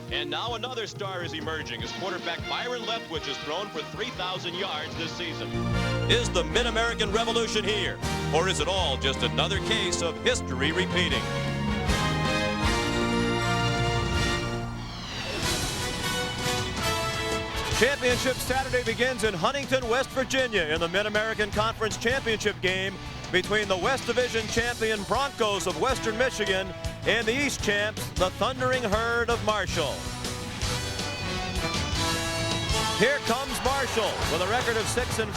And now another star is emerging as quarterback Byron Leftwich has thrown for 3,000 yards this season. Is the Mid-American Revolution here? Or is it all just another case of history repeating? Championship Saturday begins in Huntington, West Virginia in the Mid-American Conference Championship game between the West Division champion Broncos of Western Michigan and the East champs, the Thundering Herd of Marshall. Here comes Marshall with a record of 6-5.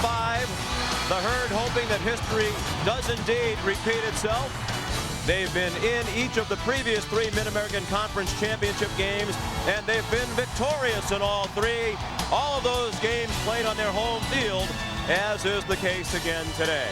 The Herd hoping that history does indeed repeat itself. They've been in each of the previous 3 Mid-American Conference Championship games, and they've been victorious in all 3. All of those games played on their home field, as is the case again today.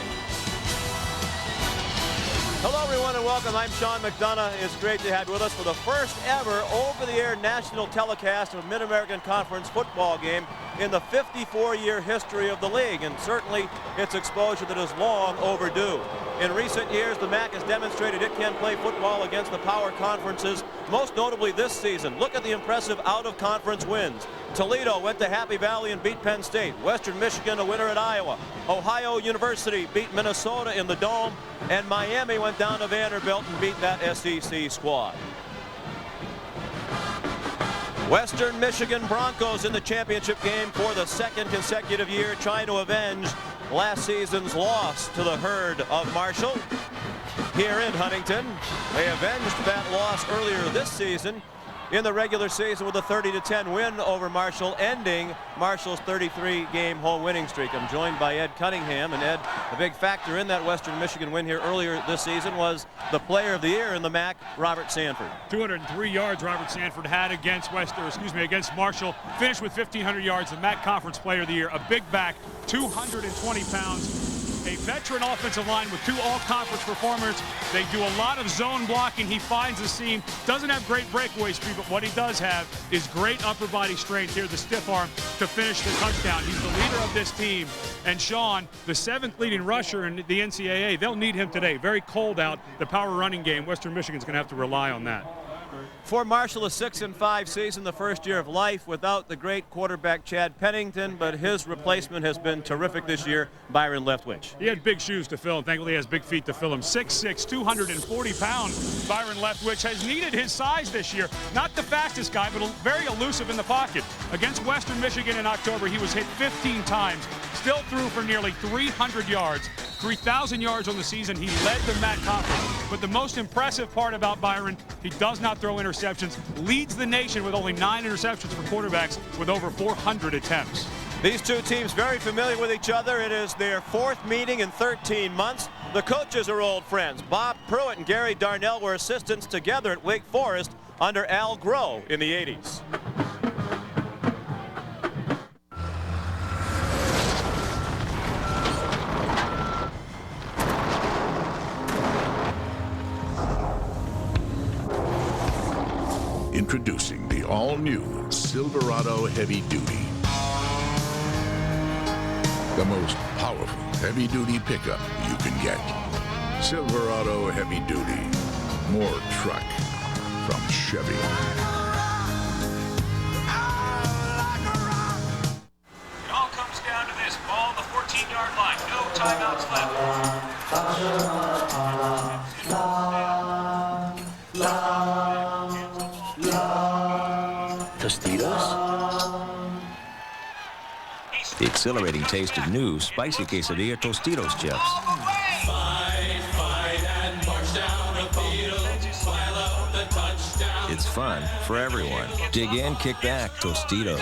Hello, everyone, and welcome. I'm Sean McDonough. It's great to have you with us for the first ever over-the-air national telecast of a Mid-American Conference football game in the 54-year history of the league, and certainly it's exposure that is long overdue. In recent years, the MAC has demonstrated it can play football against the power conferences, most notably this season. Look at the impressive out-of-conference wins. Toledo went to Happy Valley and beat Penn State. Western Michigan a winner at Iowa. Ohio University beat Minnesota in the Dome, and Miami went down to Vanderbilt and beat that SEC squad. Western Michigan Broncos in the championship game for the 2nd consecutive year, trying to avenge last season's loss to the Herd of Marshall. Here in Huntington, they avenged that loss earlier this season in the regular season with a 30-10 win over Marshall, ending Marshall's 33-game home winning streak. I'm joined by Ed Cunningham, and Ed, a big factor in that Western Michigan win here earlier this season was the player of the year in the MAC, Robert Sanford. 203 yards Robert Sanford had against Marshall, finished with 1,500 yards, the MAC Conference Player of the Year, a big back, 220 pounds. A veteran offensive line with 2 all-conference performers. They do a lot of zone blocking. He finds the seam. Doesn't have great breakaway speed, but what he does have is great upper body strength here, the stiff arm, to finish the touchdown. He's the leader of this team. And Sean, the 7th leading rusher in the NCAA, they'll need him today. Very cold out, the power running game. Western Michigan's going to have to rely on that. For Marshall, a 6-5 season, the first year of life without the great quarterback Chad Pennington, but his replacement has been terrific this year, Byron Leftwich. He had big shoes to fill, and thankfully he has big feet to fill them. 6'6", 240 pounds. Byron Leftwich has needed his size this year. Not the fastest guy, but very elusive in the pocket. Against Western Michigan in October, he was hit 15 times, still threw for nearly 300 yards. 3,000 yards on the season. He led the MAC Conference. But the most impressive part about Byron, he does not throw interceptions, leads the nation with only 9 interceptions for quarterbacks with over 400 attempts. These two teams very familiar with each other. It is their 4th meeting in 13 months. The coaches are old friends. Bob Pruitt and Gary Darnell were assistants together at Wake Forest under Al Groh in the 80s. Introducing the all-new Silverado Heavy Duty. The most powerful heavy-duty pickup you can get. Silverado Heavy Duty. More truck from Chevy. It all comes down to this. Ball on the 14-yard line. No timeouts left. Tostitos? The exhilarating taste of new spicy quesadilla Tostitos chips. Fight, and march down the field. Smile up the touchdown. It's fun for everyone. Dig in, kick back, Tostitos.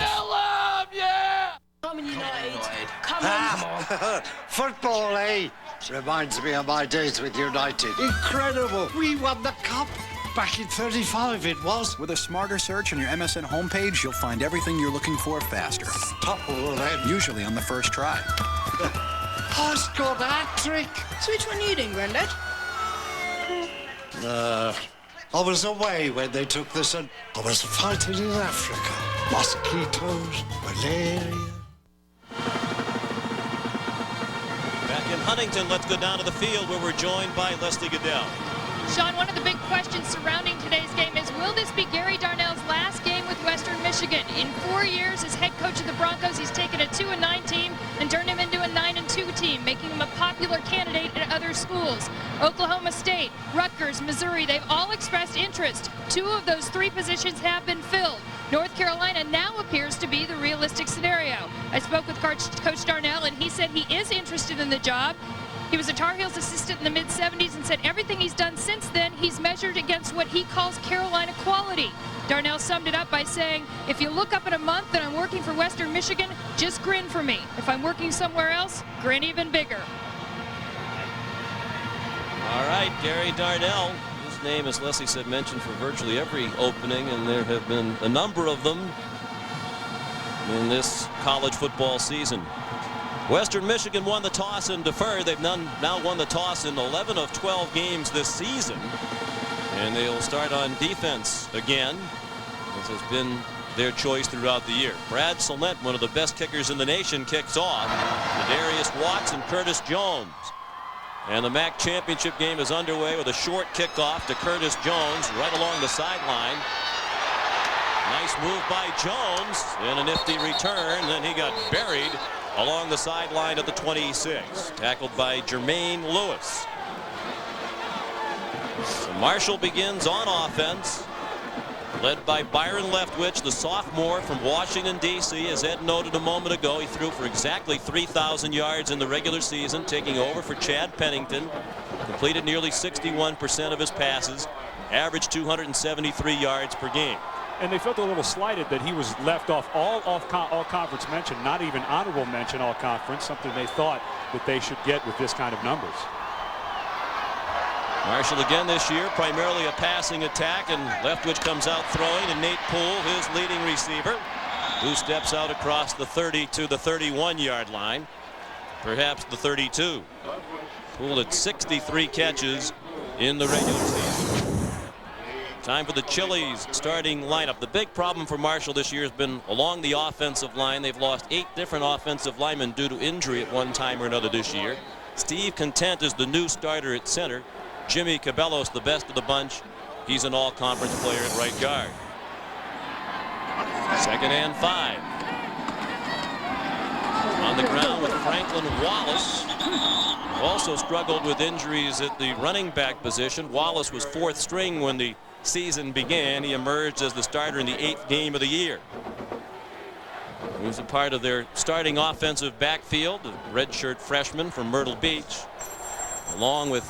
Come on, United. Come on. Football, eh? Reminds me of my days with United. Incredible. We won the cup. Back in 35 it was. With a smarter search on your MSN homepage, you'll find everything you're looking for faster. Stop all them. Usually on the first try. I scored a hat-trick. So which one are you doing, Grandad? I was away when they took this, and I was fighting in Africa. Mosquitoes, malaria. Back in Huntington, let's go down to the field where we're joined by Leslie Goodell. Sean, one of the big questions surrounding today's game is, will this be Gary Darnell's last game with West schools. Oklahoma State, Rutgers, Missouri, they've all expressed interest. 2 of those 3 positions have been filled. North Carolina now appears to be the realistic scenario. I spoke with Coach Darnell, and he said he is interested in the job. He was a Tar Heels assistant in the mid-'70s and said everything he's done since then, he's measured against what he calls Carolina quality. Darnell summed it up by saying, if you look up in a month and I'm working for Western Michigan, just grin for me. If I'm working somewhere else, grin even bigger. All right, Gary Darnell. His name, as Leslie said, mentioned for virtually every opening, and there have been a number of them in this college football season. Western Michigan won the toss and deferred. They've now won the toss in 11 of 12 games this season. And they'll start on defense again. This has been their choice throughout the year. Brad Salent, one of the best kickers in the nation, kicks off. Darius Watts and Curtis Jones. And the MAC championship game is underway with a short kickoff to Curtis Jones right along the sideline. Nice move by Jones and a nifty return. Then he got buried along the sideline at the 26. Tackled by Jermaine Lewis. So Marshall begins on offense, led by Byron Leftwich, the sophomore from Washington, D.C. As Ed noted a moment ago, he threw for exactly 3,000 yards in the regular season, taking over for Chad Pennington. Completed nearly 61% of his passes, averaged 273 yards per game. And they felt a little slighted that he was left off all conference mention, not even honorable mention all conference, something they thought that they should get with this kind of numbers. Marshall again this year, primarily a passing attack, and Leftwich comes out throwing, and Nate Poole, his leading receiver, who steps out across the 30 to the 31-yard line, perhaps the 32. Poole had 63 catches in the regular season. Time for the Chili's starting lineup. The big problem for Marshall this year has been along the offensive line. They've lost 8 different offensive linemen due to injury at one time or another this year. Steve Content is the new starter at center. Jimmy Cabellos, the best of the bunch. He's an all-conference player at right guard. 2nd and 5. On the ground with Franklin Wallace. Also struggled with injuries at the running back position. Wallace was 4th string when the season began. He emerged as the starter in the 8th game of the year. He was a part of their starting offensive backfield, a redshirt freshman from Myrtle Beach, along with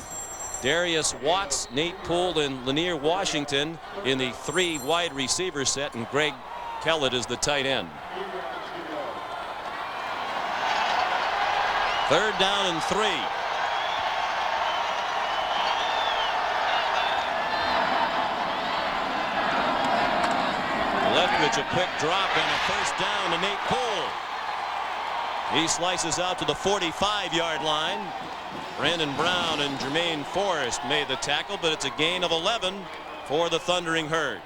Darius Watts, Nate Poole, and Lanier Washington in the 3 wide receiver set, and Greg Kellett is the tight end. 3rd down and 3. Leftwich, a quick drop and a 1st down to Nate Poole. He slices out to the 45-yard line. Brandon Brown and Jermaine Forrest made the tackle, but it's a gain of 11 for the Thundering Herd.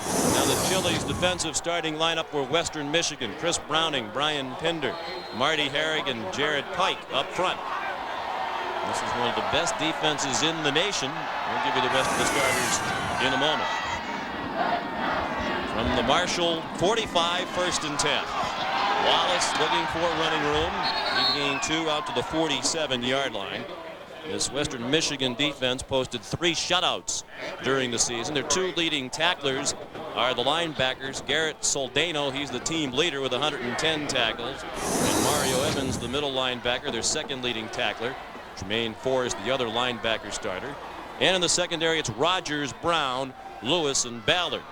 Now the Chili's defensive starting lineup were Western Michigan, Chris Browning, Brian Pinder, Marty Herrig, and Jared Pike up front. This is one of the best defenses in the nation. We'll give you the rest of the starters in a moment. From the Marshall 45, 1st and 10. Wallace looking for running room. He gained 2 out to the 47-yard line. This Western Michigan defense posted 3 shutouts during the season. Their 2 leading tacklers are the linebackers. Garrett Soldano, he's the team leader with 110 tackles. And Mario Evans, the middle linebacker, their 2nd leading tackler. Jermaine Forrest, the other linebacker starter. And in the secondary, it's Rogers, Brown, Lewis, and Ballard.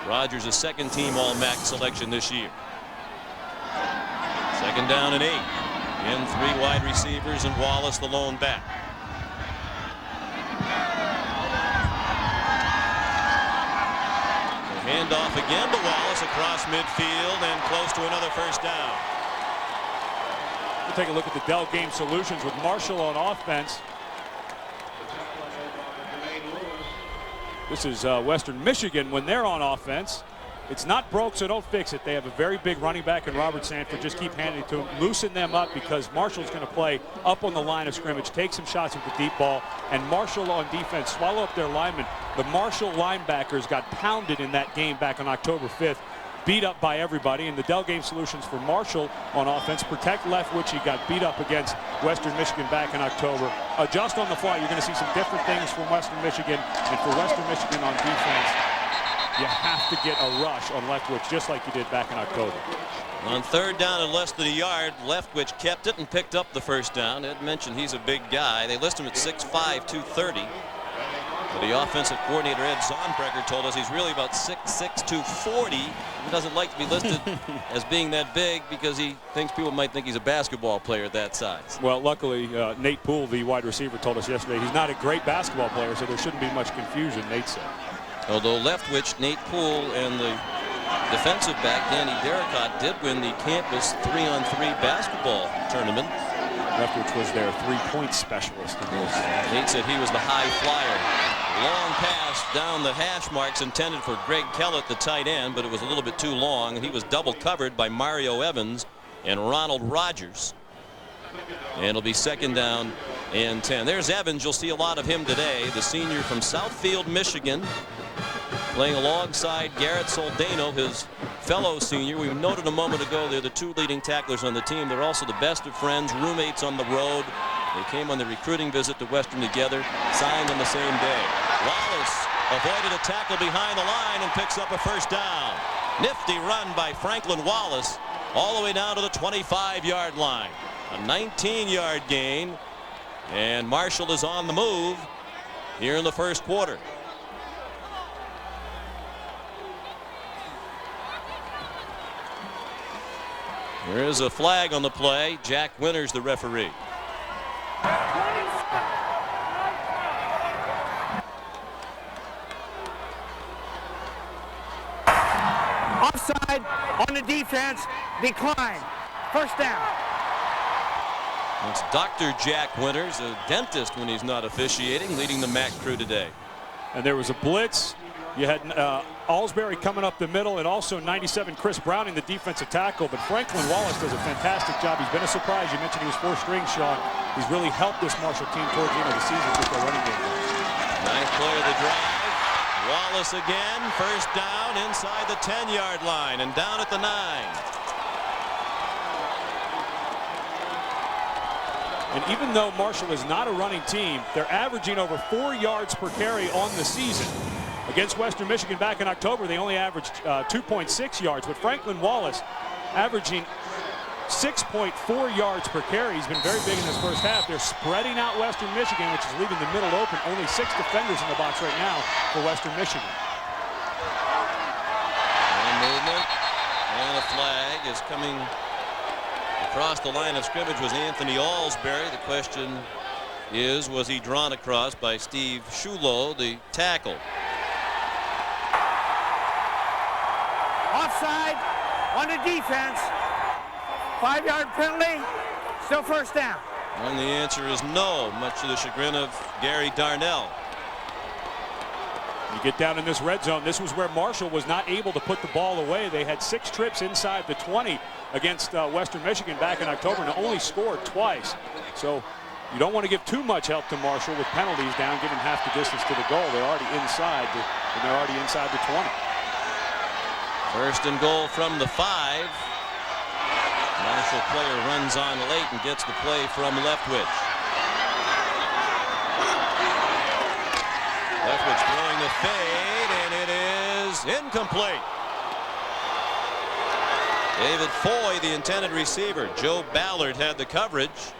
Rogers, a 2nd team All-MAC selection this year. 2nd down and 8. And 3 wide receivers and Wallace, the lone back. The handoff again to Wallace across midfield and close to another 1st down. We'll take a look at the Dell Game Solutions with Marshall on offense. This is Western Michigan when they're on offense. It's not broke, so don't fix it. They have a very big running back in Robert Sanford. Just keep handing it to him. Loosen them up because Marshall's going to play up on the line of scrimmage, take some shots with the deep ball, and Marshall on defense swallow up their linemen. The Marshall linebackers got pounded in that game back on October 5th. beat up by everybody. And the Dell game solutions for Marshall on offense: protect Leftwich. He got beat up against Western Michigan back in October. Adjust on the fly. You're going to see some different things from Western Michigan. And for Western Michigan on defense, you have to get a rush on Leftwich just like you did back in October. On third down and less than a yard, Leftwich kept it and picked up the first down. Ed mentioned he's a big guy. They list him at 6'5", 230. But the offensive coordinator, Ed Zonbrecker, told us he's really about 6'6", 240. He doesn't like to be listed as being that big because he thinks people might think he's a basketball player at that size. Well, luckily, Nate Poole, the wide receiver, told us yesterday he's not a great basketball player, so there shouldn't be much confusion, Nate said. Although Leftwich, Nate Poole, and the defensive back, Danny Derricott, did win the campus 3-on-3 basketball tournament. Leftwich was their three-point specialist in this. Nate said he was the high flyer. Long pass down the hash marks intended for Greg Kellett, the tight end, but it was a little bit too long, and he was double covered by Mario Evans and Ronald Rogers. And it'll be second down and 10. There's Evans. You'll see a lot of him today, the senior from Southfield, Michigan, playing alongside Garrett Soldano, his fellow senior. We noted a moment ago they're the two leading tacklers on the team. They're also the best of friends, roommates on the road. They came on the recruiting visit to Western together, signed on the same day. Wallace avoided a tackle behind the line and picks up a first down. Nifty run by Franklin Wallace all the way down to the 25-yard line. A 19-yard gain, and Marshall is on the move here in the first quarter. There is a flag on the play. Jack Winters, the referee. Offside on the defense, decline. First down. It's Dr. Jack Winters, a dentist when he's not officiating, leading the MAC crew today. And there was a blitz. You had Alsbury coming up the middle, and also 97 Chris Browning, the defensive tackle. But Franklin Wallace does a fantastic job. He's been a surprise. You mentioned he was fourth string, Sean. He's really helped this Marshall team towards the end of the season with their running game. Ninth play of the drive. Wallace again, first down inside the 10-yard line and down at the 9. And even though Marshall is not a running team, they're averaging over 4 yards per carry on the season. Against Western Michigan back in October, they only averaged 2.6 yards, but Franklin Wallace averaging 6.4 yards per carry. He's been very big in this first half. They're spreading out Western Michigan, which is leaving the middle open. Only 6 defenders in the box right now for Western Michigan. And movement, and a flag is coming across the line of scrimmage. Was Anthony Alsbury. The question is, was he drawn across by Steve Shulo, the tackle? Offside on the defense. 5-yard penalty. Still first down. And the answer is no, much to the chagrin of Gary Darnell. You get down in this red zone. This was where Marshall was not able to put the ball away. They had 6 trips inside the 20 against Western Michigan back in October and only scored twice. So you don't want to give too much help to Marshall with penalties down, giving half the distance to the goal. They're already inside, and they're already inside the 20. First and goal from the 5. Marshall player runs on late and gets the play from Leftwich. Leftwich throwing the fade, and it is incomplete. David Foy, the intended receiver. Joe Ballard had the coverage.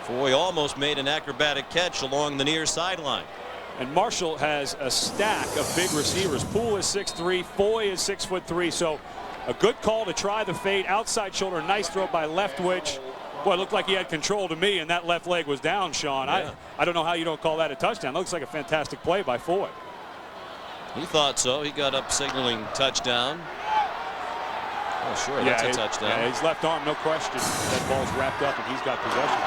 Foy almost made an acrobatic catch along the near sideline. And Marshall has a stack of big receivers. Poole is 6'3", Foy is 6'3", so a good call to try the fade. Outside shoulder, nice throw by Leftwich. Boy, it looked like he had control to me, and that left leg was down, Sean. Yeah. I don't know how you don't call that a touchdown. It looks like a fantastic play by Foy. He thought so. He got up signaling touchdown. Oh, sure, that's a touchdown. Yeah, his left arm, no question. That ball's wrapped up, and he's got possession.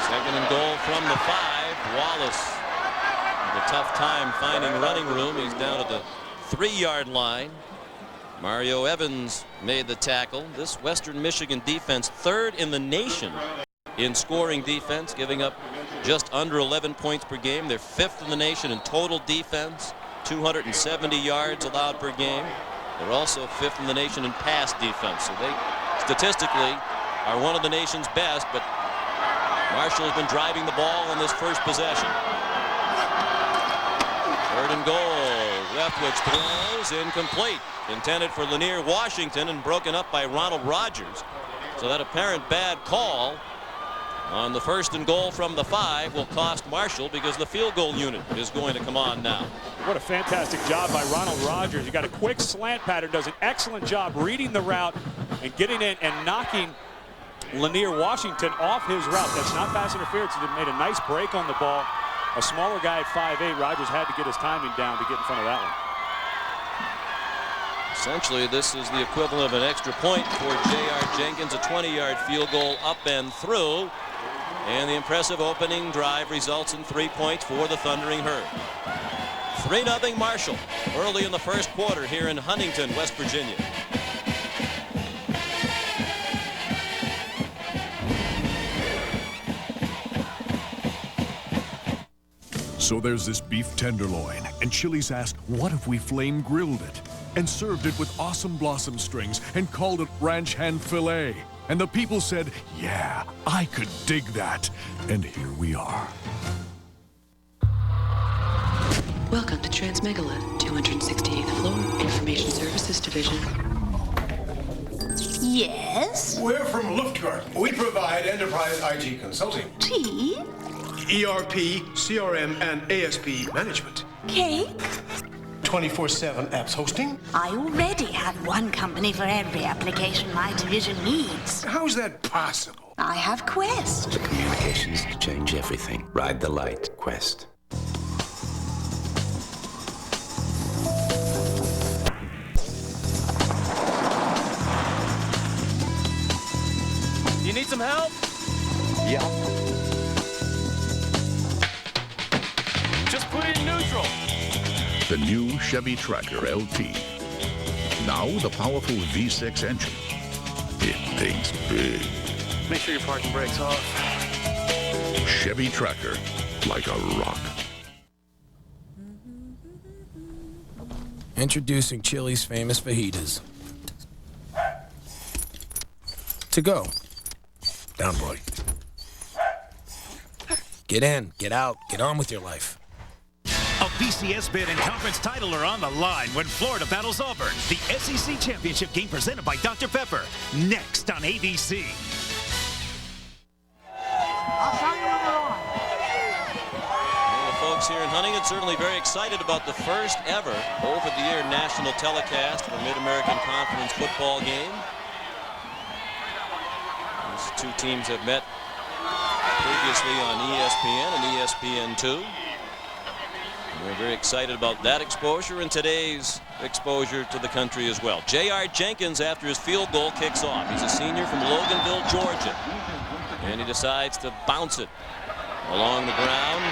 Second and goal from the 5. Wallace with a tough time finding running room. He's down at the 3-yard line. Mario Evans made the tackle. This Western Michigan defense, 3rd in the nation in scoring defense, giving up just under 11 points per game. They're 5th in the nation in total defense, 270 yards allowed per game. They're also 5th in the nation in pass defense. So they statistically are one of the nation's best, but Marshall has been driving the ball on this first possession. 3rd and goal. Leftwich throws incomplete. Intended for Lanier Washington and broken up by Ronald Rogers. So that apparent bad call on the 1st and goal from the 5 will cost Marshall because the field goal unit is going to come on now. What a fantastic job by Ronald Rogers. He got a quick slant pattern, does an excellent job reading the route and getting in and knocking Lanier Washington off his route. That's not pass interference. He made a nice break on the ball. A smaller guy at 5'8", Rogers had to get his timing down to get in front of that one. Essentially, this is the equivalent of an extra point for J.R. Jenkins, a 20-yard field goal up and through. And the impressive opening drive results in 3 points for the Thundering Herd. 3-0 Marshall early in the first quarter here in Huntington, West Virginia. So there's this beef tenderloin, and Chili's asked, what if we flame grilled it? And served it with awesome blossom strings and called it ranch hand filet. And the people said, yeah, I could dig that. And here we are. Welcome to Transmegala, 268th floor, Information Services Division. Yes? We're from Luftgart. We provide enterprise IT consulting. T? ERP, CRM, and ASP management. Cake? 24/7 apps hosting. I already have one company for every application my division needs. How's that possible? I have Quest. The communications change everything. Ride the light, Quest. You need some help? Yeah. Just put it in neutral. The new Chevy Tracker LT. Now the powerful V6 engine. It thinks big. Make sure your parking brake's off. Chevy Tracker, like a rock. Introducing Chili's famous fajitas. To go. Down, boy. Get in, get out, get on with your life. A BCS bid and conference title are on the line when Florida battles Auburn. The SEC Championship game presented by Dr. Pepper. Next on ABC. Well, the folks here in Huntington certainly very excited about the first ever over-the-air national telecast for Mid-American Conference football game. These two teams have met previously on ESPN and ESPN2. We're very excited about that exposure and today's exposure to the country as well. J.R. Jenkins, after his field goal, kicks off. He's a senior from Loganville, Georgia. And he decides to bounce it along the ground.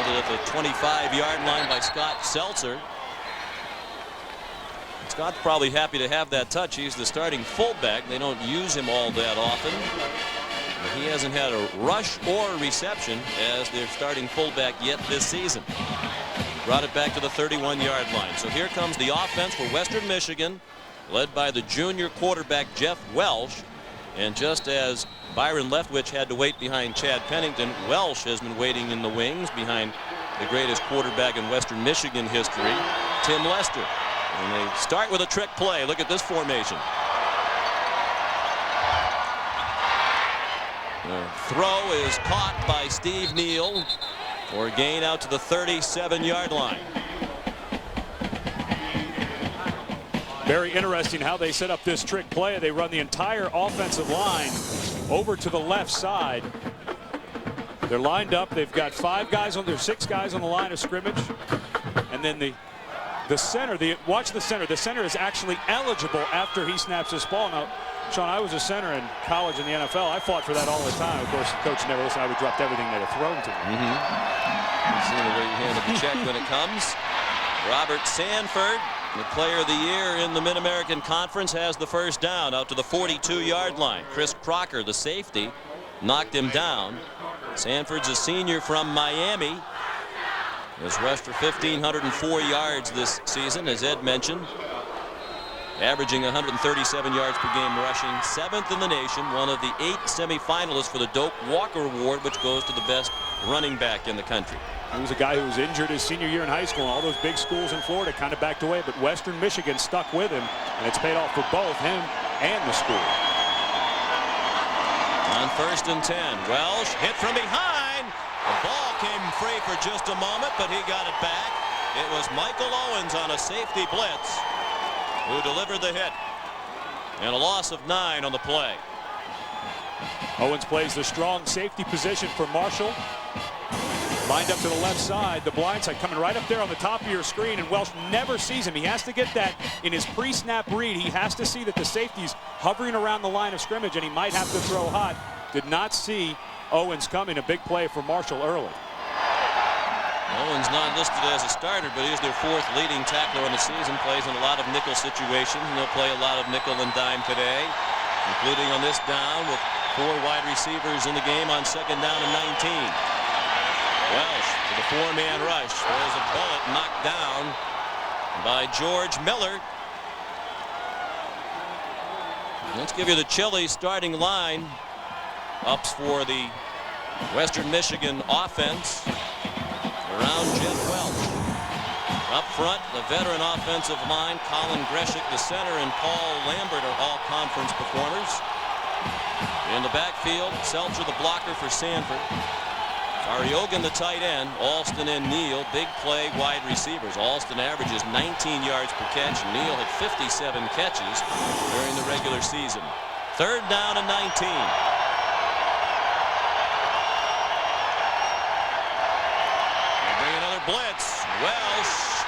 Fielded at the 25-yard line by Scott Seltzer. Scott's probably happy to have that touch. He's the starting fullback. They don't use him all that often. But he hasn't had a rush or a reception as their starting fullback yet this season. Brought it back to the 31-yard line. So here comes the offense for Western Michigan, led by the junior quarterback Jeff Welsh. And just as Byron Leftwich had to wait behind Chad Pennington, Welsh has been waiting in the wings behind the greatest quarterback in Western Michigan history, Tim Lester. And they start with a trick play. Look at this formation. The throw is caught by Steve Neal for a gain out to the 37-yard line. Very interesting how they set up this trick play. They run the entire offensive line over to the left side. They're lined up. They've got 5 guys on there, 6 guys on the line of scrimmage. And then the center, watch the center. The center is actually eligible after he snaps this ball. Now, Sean, I was a center in college in the NFL. I fought for that all the time. Of course, the coach never listened. I would drop everything they'd have thrown to me. You see the way you handle the check when it comes. Robert Sanford, the player of the year in the Mid-American Conference, has the first down out to the 42-yard line. Chris Crocker, the safety, knocked him down. Sanford's a senior from Miami. Has rushed for 1,504 yards this season, as Ed mentioned. averaging 137 yards per game rushing, 7th in the nation, one of the 8 semifinalists for the Doak Walker Award, which goes to the best running back in the country. He was a guy who was injured his senior year in high school. All those big schools in Florida kind of backed away, but Western Michigan stuck with him, and it's paid off for both him and the school. On 1st and 10, Welsh hit from behind. The ball came free for just a moment, but he got it back. It was Michael Owens on a safety blitz who delivered the hit, and a loss of 9 on the play. Owens plays the strong safety position for Marshall. Lined up to the left side, the blind side coming right up there on the top of your screen, and Welsh never sees him. He has to get that in his pre-snap read. He has to see that the safety's hovering around the line of scrimmage, and he might have to throw hot. Did not see Owens coming. A big play for Marshall early. Owens not listed as a starter, but he's their 4th leading tackler on the season. Plays in a lot of nickel situations, and they'll play a lot of nickel and dime today, including on this down with 4 wide receivers in the game on 2nd down and 19. Welsh to the 4-man rush. There's a bullet knocked down by George Miller. Let's give you the Chili starting line ups for the Western Michigan offense. Around Jeff Welch. Up front, the veteran offensive line, Colin Greshik, the center, and Paul Lambert are all conference performers. In the backfield, Seltzer, the blocker for Sanford. Ariogan, the tight end. Alston and Neal, big play wide receivers. Alston averages 19 yards per catch. Neal had 57 catches during the regular season. 3rd down and 19. Blitz. Welsh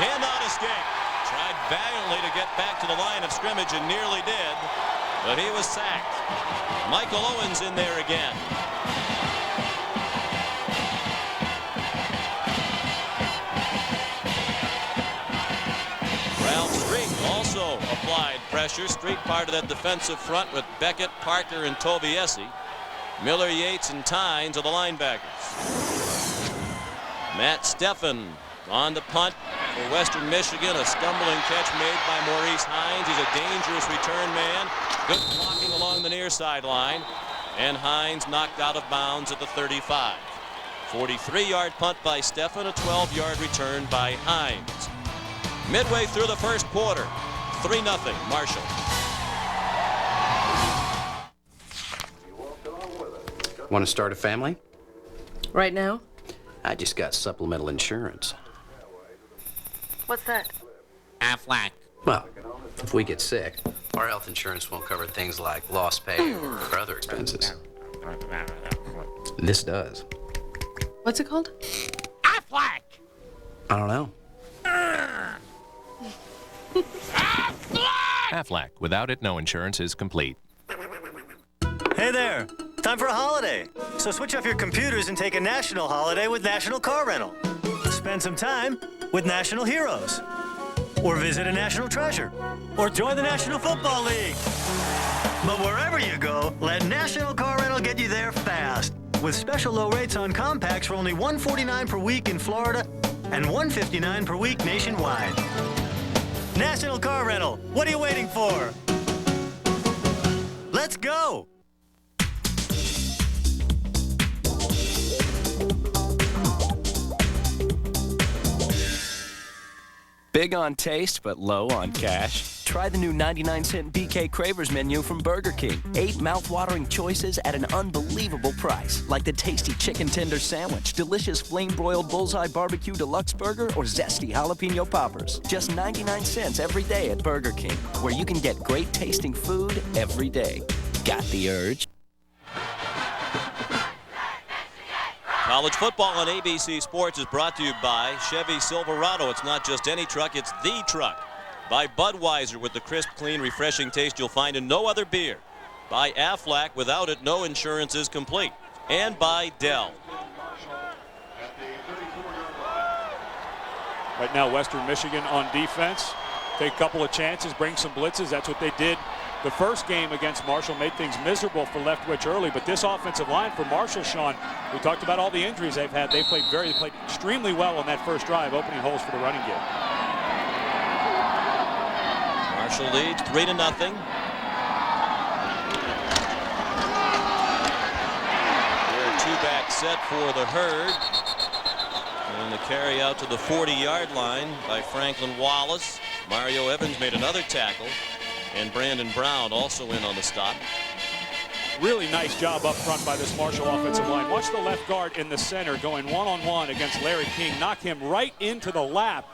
cannot escape. Tried valiantly to get back to the line of scrimmage and nearly did, but he was sacked. Michael Owens in there again. Ralph Street also applied pressure. Street part of that defensive front with Beckett, Parker, and Tobiesi. Miller, Yates, and Tynes are the linebackers. Matt Steffen on the punt for Western Michigan. A stumbling catch made by Maurice Hines. He's a dangerous return man. Good blocking along the near sideline. And Hines knocked out of bounds at the 35. 43-yard punt by Steffen. A 12-yard return by Hines. Midway through the first quarter, 3-0 Marshall. Want to start a family? Right now? I just got supplemental insurance. What's that? Aflac. Well, if we get sick, our health insurance won't cover things like lost pay or other expenses. This does. What's it called? Aflac! I don't know. Aflac. Without it, no insurance is complete. Hey there. Time for a holiday. So switch off your computers and take a national holiday with National Car Rental. Spend some time with National Heroes. Or visit a national treasure. Or join the National Football League. But wherever you go, let National Car Rental get you there fast. With special low rates on compacts for only $149 per week in Florida and $159 per week nationwide. National Car Rental, what are you waiting for? Let's go! Big on taste, but low on cash? Try the new 99-cent BK Cravers menu from Burger King. 8 mouth-watering choices at an unbelievable price. Like the tasty chicken tender sandwich, delicious flame-broiled bullseye barbecue deluxe burger, or zesty jalapeno poppers. Just 99 cents every day at Burger King, where you can get great tasting food every day. Got the urge? College football on ABC Sports is brought to you by Chevy Silverado. It's not just any truck, it's the truck. By Budweiser, with the crisp, clean, refreshing taste you'll find in no other beer. By Aflac, without it, no insurance is complete. And by Dell. Right now, Western Michigan on defense. Take a couple of chances, bring some blitzes. That's what they did the first game against Marshall. Made things miserable for Leftwich early. But this offensive line for Marshall, Sean, we talked about all the injuries they've had. They played extremely well on that first drive, opening holes for the running game. Marshall leads 3-0. Two-back set for the Herd. And the carry out to the 40-yard line by Franklin Wallace. Mario Evans made another tackle. And Brandon Brown also in on the stop. Really nice job up front by this Marshall offensive line. Watch the left guard in the center going one-on-one against Larry King. Knock him right into the lap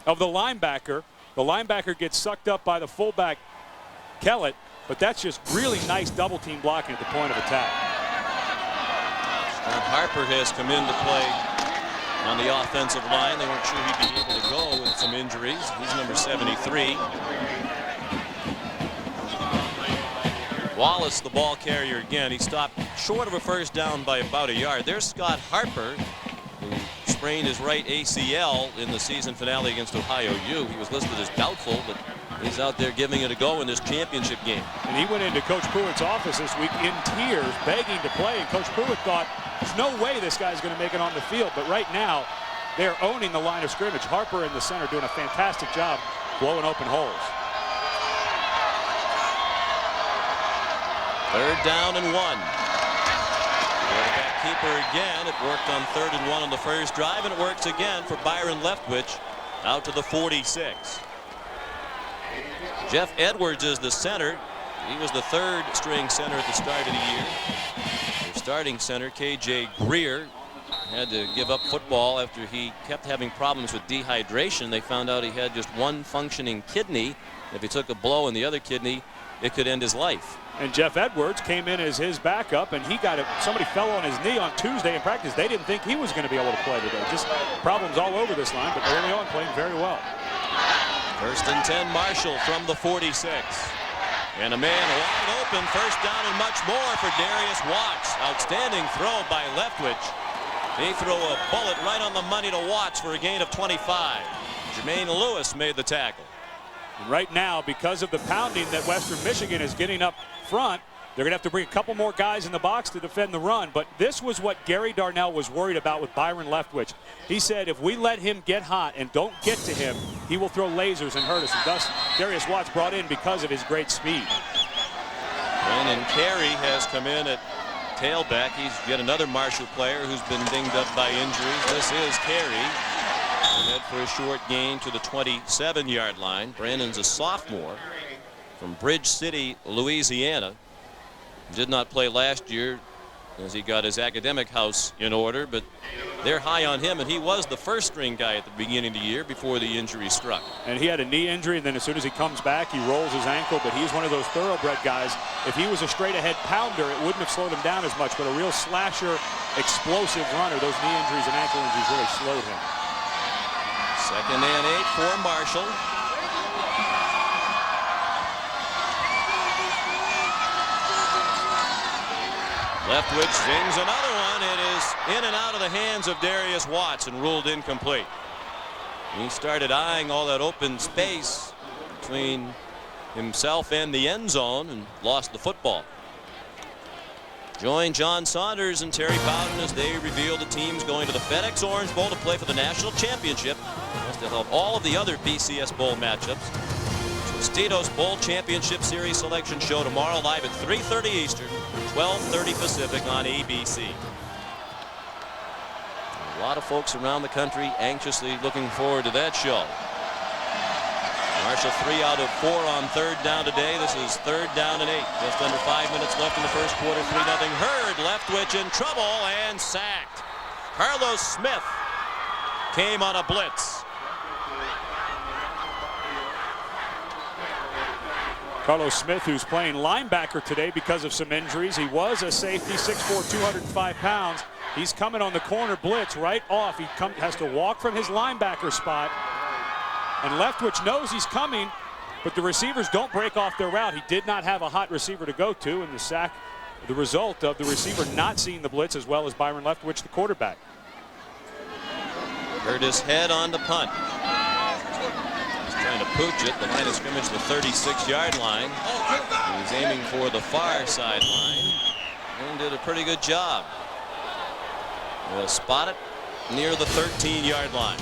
of the linebacker. The linebacker gets sucked up by the fullback, Kellett. But that's just really nice double-team blocking at the point of attack. And Harper has come into play on the offensive line. They weren't sure he'd be able to go with some injuries. He's number 73. Wallace, the ball carrier again. He stopped short of a first down by about a yard. There's Scott Harper, who sprained his right ACL in the season finale against Ohio U. He was listed as doubtful, but he's out there giving it a go in this championship game. And he went into Coach Pruitt's office this week in tears, begging to play. And Coach Pruitt thought, there's no way this guy's going to make it on the field. But right now, they're owning the line of scrimmage. Harper in the center doing a fantastic job blowing open holes. 3rd down and 1. Quarterback keeper again. It worked on 3rd and 1 on the first drive, and it works again for Byron Leftwich out to the 46. Jeff Edwards is the center. He was the 3rd string center at the start of the year. Their starting center, KJ Greer, had to give up football after he kept having problems with dehydration. They found out he had just one functioning kidney. If he took a blow in the other kidney, it could end his life. And Jeff Edwards came in as his backup, and he got it. Somebody fell on his knee on Tuesday in practice. They didn't think he was going to be able to play today. Just problems all over this line, but early on playing very well. 1st and 10, Marshall from the 46. And a man wide open, 1st down and much more for Darius Watts. Outstanding throw by Leftwich. He threw a bullet right on the money to Watts for a gain of 25. Jermaine Lewis made the tackle. And right now, because of the pounding that Western Michigan is getting up front, they're going to have to bring a couple more guys in the box to defend the run. But this was what Gary Darnell was worried about with Byron Leftwich. He said if we let him get hot and don't get to him, he will throw lasers and hurt us. And thus, Darius Watts brought in because of his great speed. And Carey has come in at tailback. He's yet another Marshall player who's been dinged up by injuries. This is Carey. Head for a short gain to the 27-yard line. Brandon's a sophomore from Bridge City, Louisiana. Did not play last year as he got his academic house in order, but they're high on him, and he was the 1st string guy at the beginning of the year before the injury struck. And he had a knee injury, and then as soon as he comes back, he rolls his ankle, but he's one of those thoroughbred guys. If he was a straight-ahead pounder, it wouldn't have slowed him down as much, but a real slasher, explosive runner, those knee injuries and ankle injuries really slowed him. 2nd and 8 for Marshall. Leftwich zings another one. It is in and out of the hands of Darius Watts and ruled incomplete. He started eyeing all that open space between himself and the end zone and lost the football. Join John Saunders and Terry Bowden as they reveal the teams going to the FedEx Orange Bowl to play for the national championship. Plus they'll have all of the other BCS Bowl matchups. Tostitos Bowl Championship Series selection show tomorrow live at 3:30 Eastern, 12:30 Pacific on ABC. A lot of folks around the country anxiously looking forward to that show. Marshall 3 out of 4 on 3rd down today. This is 3rd down and 8. Just under 5 minutes left in the first quarter. 3-0 Herd. Leftwich in trouble and sacked. Carlos Smith came on a blitz. Carlos Smith, who's playing linebacker today because of some injuries. He was a safety, 6'4", 205 pounds. He's coming on the corner blitz right off. He has to walk from his linebacker spot. And Leftwich knows he's coming, but the receivers don't break off their route. He did not have a hot receiver to go to, and the sack, the result of the receiver not seeing the blitz as well as Byron Leftwich, the quarterback. Curtis head on the punt. He's trying to pooch it. The line of scrimmage, the 36-yard line. He's aiming for the far sideline and did a pretty good job. We'll spot it near the 13-yard line.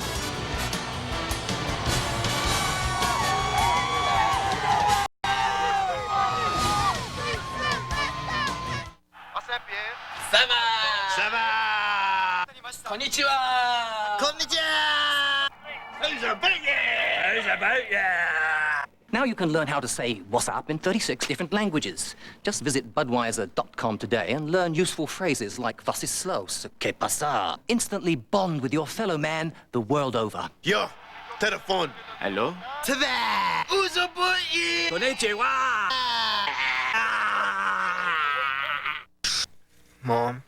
Konnichiwa! Konnichiwa! Who's a boogie? Who's a boogie? Now you can learn how to say what's up in 36 different languages. Just visit Budweiser.com today and learn useful phrases like was ist los, que pasa. Instantly bond with your fellow man the world over. Yo, telephone. Hello? To that. Who's a boogie? Konnichiwa! Mom,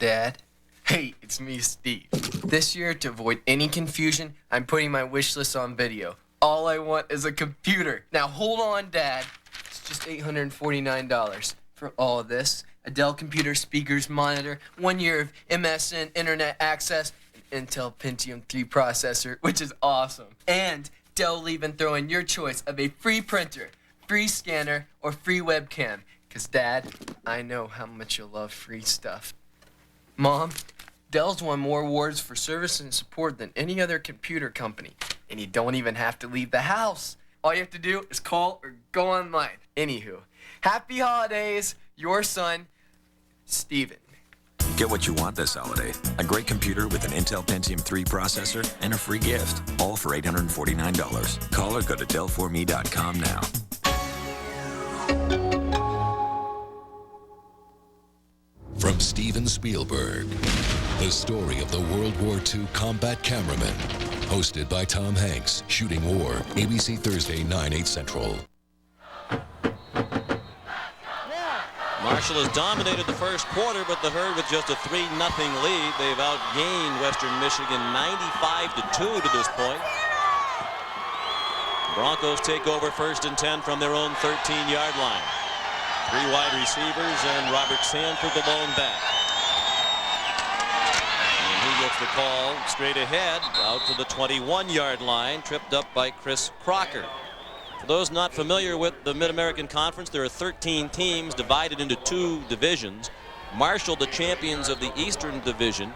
Dad, hey, it's me, Steve. This year, to avoid any confusion, I'm putting my wish list on video. All I want is a computer. Now hold on, Dad. It's just $849 for all of this. A Dell computer, speakers, monitor, 1 year of MSN internet access, an Intel Pentium 3 processor, which is awesome. And Dell will even throw in your choice of a free printer, free scanner, or free webcam. Because, Dad, I know how much you'll love free stuff. Mom, Dell's won more awards for service and support than any other computer company. And you don't even have to leave the house. All you have to do is call or go online. Anywho, happy holidays, your son, Steven. Get what you want this holiday. A great computer with an Intel Pentium 3 processor and a free gift. All for $849. Call or go to Dell4me.com now. From Steven Spielberg, the story of the World War II combat cameraman. Hosted by Tom Hanks, Shooting War, ABC Thursday, 9/8 Central. Marshall has dominated the first quarter, but the Herd with just a 3-0 lead. They've outgained Western Michigan 95-2 to this point. Broncos take over 1st and 10 from their own 13-yard line. 3 wide receivers and Robert Sanford the lone back. And he gets the call straight ahead out to the 21-yard line, tripped up by Chris Crocker. For those not familiar with the Mid-American Conference, there are 13 teams divided into 2 divisions. Marshall, the champions of the Eastern Division.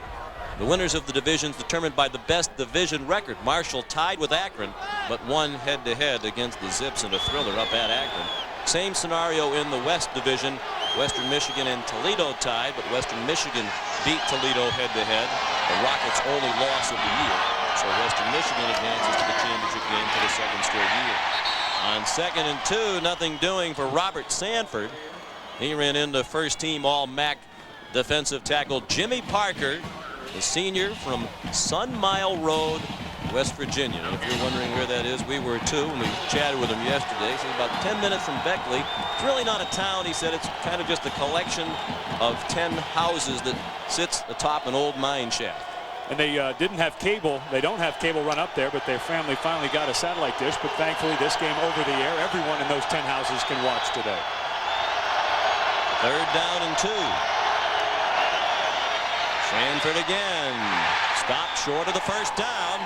The winners of the divisions determined by the best division record. Marshall tied with Akron, but won head-to-head against the Zips in a thriller up at Akron. Same scenario in the West Division. Western Michigan and Toledo tied, but Western Michigan beat Toledo head-to-head. The Rockets' only loss of the year. So Western Michigan advances to the championship game for the 2nd straight year. On 2nd and 2, nothing doing for Robert Sanford. He ran into first-team All-MAC defensive tackle Jimmy Parker, the senior from Sun Mile Road, West Virginia. And if you're wondering where that is, we were too, and we chatted with him yesterday. He said about 10 minutes from Beckley. It's really not a town. He said it's kind of just a collection of 10 houses that sits atop an old mine shaft. And they didn't have cable. They don't have cable run up there, but their family finally got a satellite dish. But thankfully, this game over the air, everyone in those 10 houses can watch today. 3rd down and 2. Sanford again. Stopped short of the first down.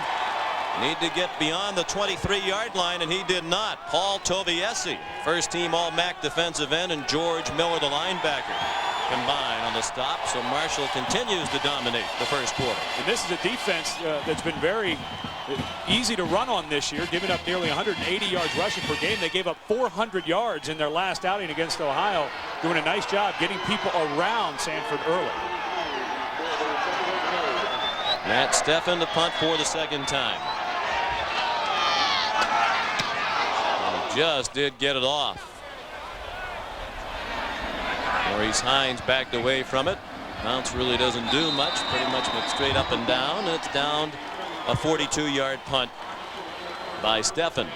Need to get beyond the 23-yard line, and he did not. Paul Toviesi, first-team All-MAC defensive end, and George Miller, the linebacker, combine on the stop. So Marshall continues to dominate the first quarter. And this is a defense that's been very easy to run on this year, giving up nearly 180 yards rushing per game. They gave up 400 yards in their last outing against Ohio, doing a nice job getting people around Sanford early. Matt Steffen to punt for the 2nd time. And just did get it off. Maurice Hines backed away from it. Bounce really doesn't do much. Pretty much went straight up and down. And it's down a 42-yard punt by Steffen.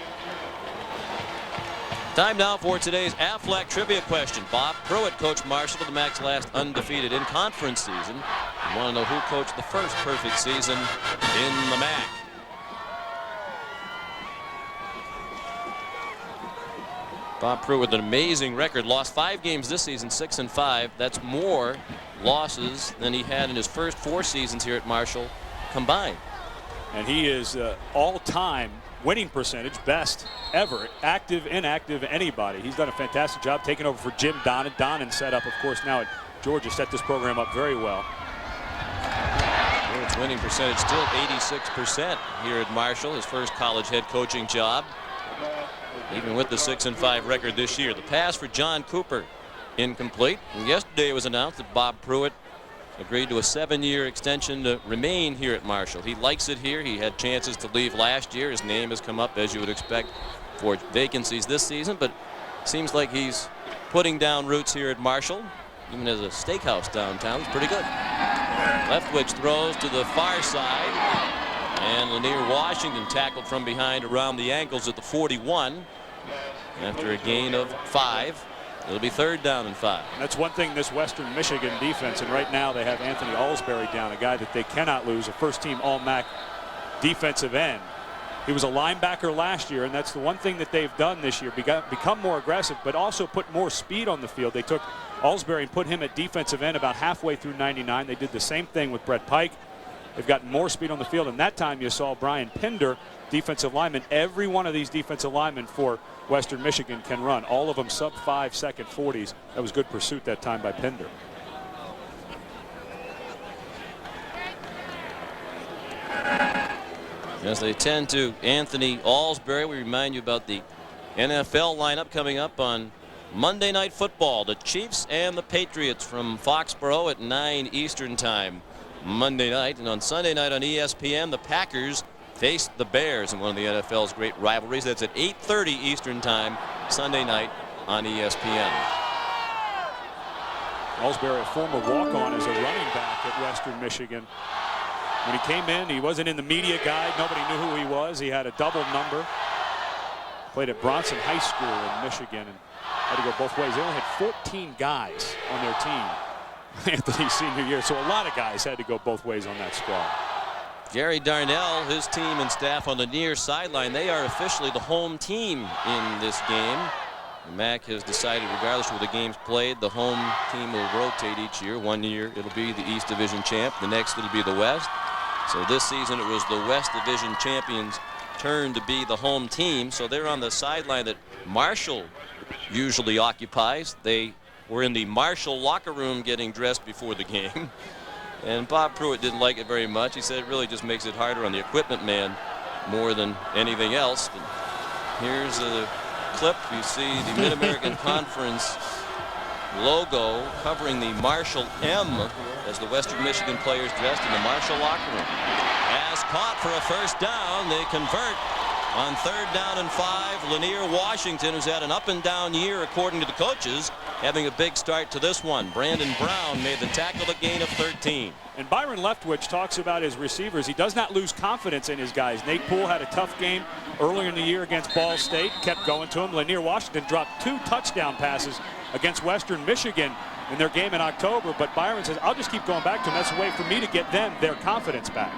Time now for today's Aflac trivia question. Bob Pruitt coached Marshall to the MAC's last undefeated in-conference season. You want to know who coached the first perfect season in the MAC? Bob Pruitt with an amazing record. Lost 5 games this season, 6-5. That's more losses than he had in his first 4 seasons here at Marshall combined. And he is all-time winning percentage, best ever, active, inactive, anybody. He's done a fantastic job taking over for Jim Donnan. Donnan set up, of course, now at Georgia, set this program up very well. Pruitt's winning percentage still 86% here at Marshall, his first college head coaching job, even with the 6-5 record this year. The pass for John Cooper incomplete. And yesterday it was announced that Bob Pruitt agreed to a 7-year extension to remain here at Marshall. He likes it here. He had chances to leave last year. His name has come up, as you would expect, for vacancies this season, but seems like he's putting down roots here at Marshall. Even as a steakhouse downtown, it's pretty good. Leftwich throws to the far side, and Lanier Washington tackled from behind around the ankles at the 41 after a gain of 5. It'll be 3rd down and 5. That's one thing, this Western Michigan defense, and right now they have Anthony Alsbury down, a guy that they cannot lose, a first-team All-MAC defensive end. He was a linebacker last year, and that's the one thing that they've done this year, become more aggressive, but also put more speed on the field. They took Alsbury and put him at defensive end about halfway through 99. They did the same thing with Brett Pike. They've gotten more speed on the field, and that time you saw Brian Pinder, defensive lineman. Every one of these defensive linemen for Western Michigan can run. All of them sub 5-second 40s. That was good pursuit that time by Pinder. As they tend to Anthony Alsbury, we remind you about the NFL lineup coming up on Monday Night Football. The Chiefs and the Patriots from Foxborough at 9 Eastern time Monday night. And on Sunday night on ESPN, the Packers face the Bears in one of the NFL's great rivalries. That's at 8:30 Eastern time Sunday night on ESPN. Alsbury, a former walk-on as a running back at Western Michigan. When he came in, he wasn't in the media guide. Nobody knew who he was. He had a double number. Played at Bronson High School in Michigan and had to go both ways. They only had 14 guys on their team Anthony's senior year, so a lot of guys had to go both ways on that squad. Gary Darnell, his team and staff on the near sideline, they are officially the home team in this game. The MAC has decided, regardless of where the game's played, the home team will rotate each year. One year it'll be the East Division champ, the next it'll be the West. So this season it was the West Division champions' turn to be the home team. So they're on the sideline that Marshall usually occupies. They were in the Marshall locker room getting dressed before the game. And Bob Pruitt didn't like it very much. He said it really just makes it harder on the equipment man more than anything else. But here's a clip. You see the Mid-American Conference logo covering the Marshall M as the Western Michigan players dressed in the Marshall locker room. As caught for a first down, they convert on 3rd down and 5. Lanier Washington, who's had an up and down year according to the coaches, having a big start to this one. Brandon Brown made the tackle, a gain of 13. And Byron Leftwich talks about his receivers. He does not lose confidence in his guys. Nate Poole had a tough game earlier in the year against Ball State, kept going to him. Lanier Washington dropped 2 touchdown passes against Western Michigan in their game in October, but Byron says, I'll just keep going back to them. That's a way for me to get them their confidence back.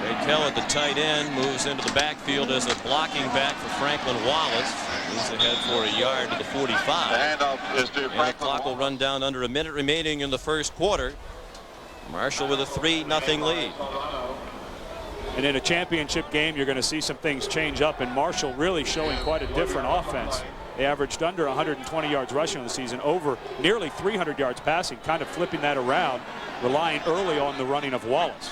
Ray Kell at the tight end moves into the backfield as a blocking back for Franklin Wallace. Moves ahead for a yard to the 45. The handoff is to Franklin. And the clock will run down under a minute remaining in the first quarter. Marshall with a 3-0 lead. And in a championship game, you're going to see some things change up, and Marshall really showing quite a different offense. They averaged under 120 yards rushing on the season, over nearly 300 yards passing, kind of flipping that around, relying early on the running of Wallace.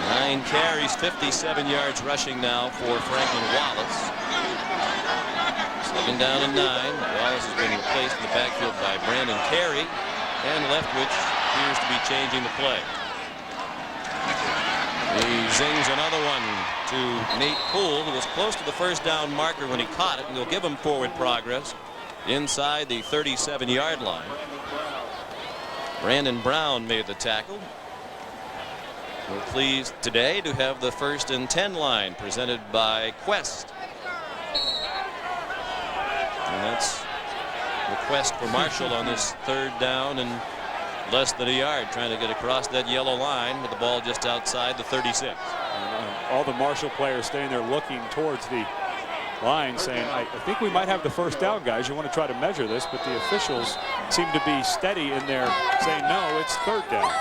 9 carries, 57 yards rushing now for Franklin Wallace. 2nd down and 9. Wallace has been replaced in the backfield by Brandon Carey, and Leftwich appears to be changing the play. He zings another one to Nate Poole, who was close to the first down marker when he caught it, and he'll give him forward progress inside the 37-yard line. Brandon Brown made the tackle. We're pleased today to have the 1st and 10 line presented by Quest. And that's the quest for Marshall on this 3rd down and less than a yard, trying to get across that yellow line with the ball just outside the 36. All the Marshall players staying there looking towards the line saying, I think we might have the 1st down, guys. You want to try to measure this, but the officials seem to be steady in there saying, no, it's 3rd down.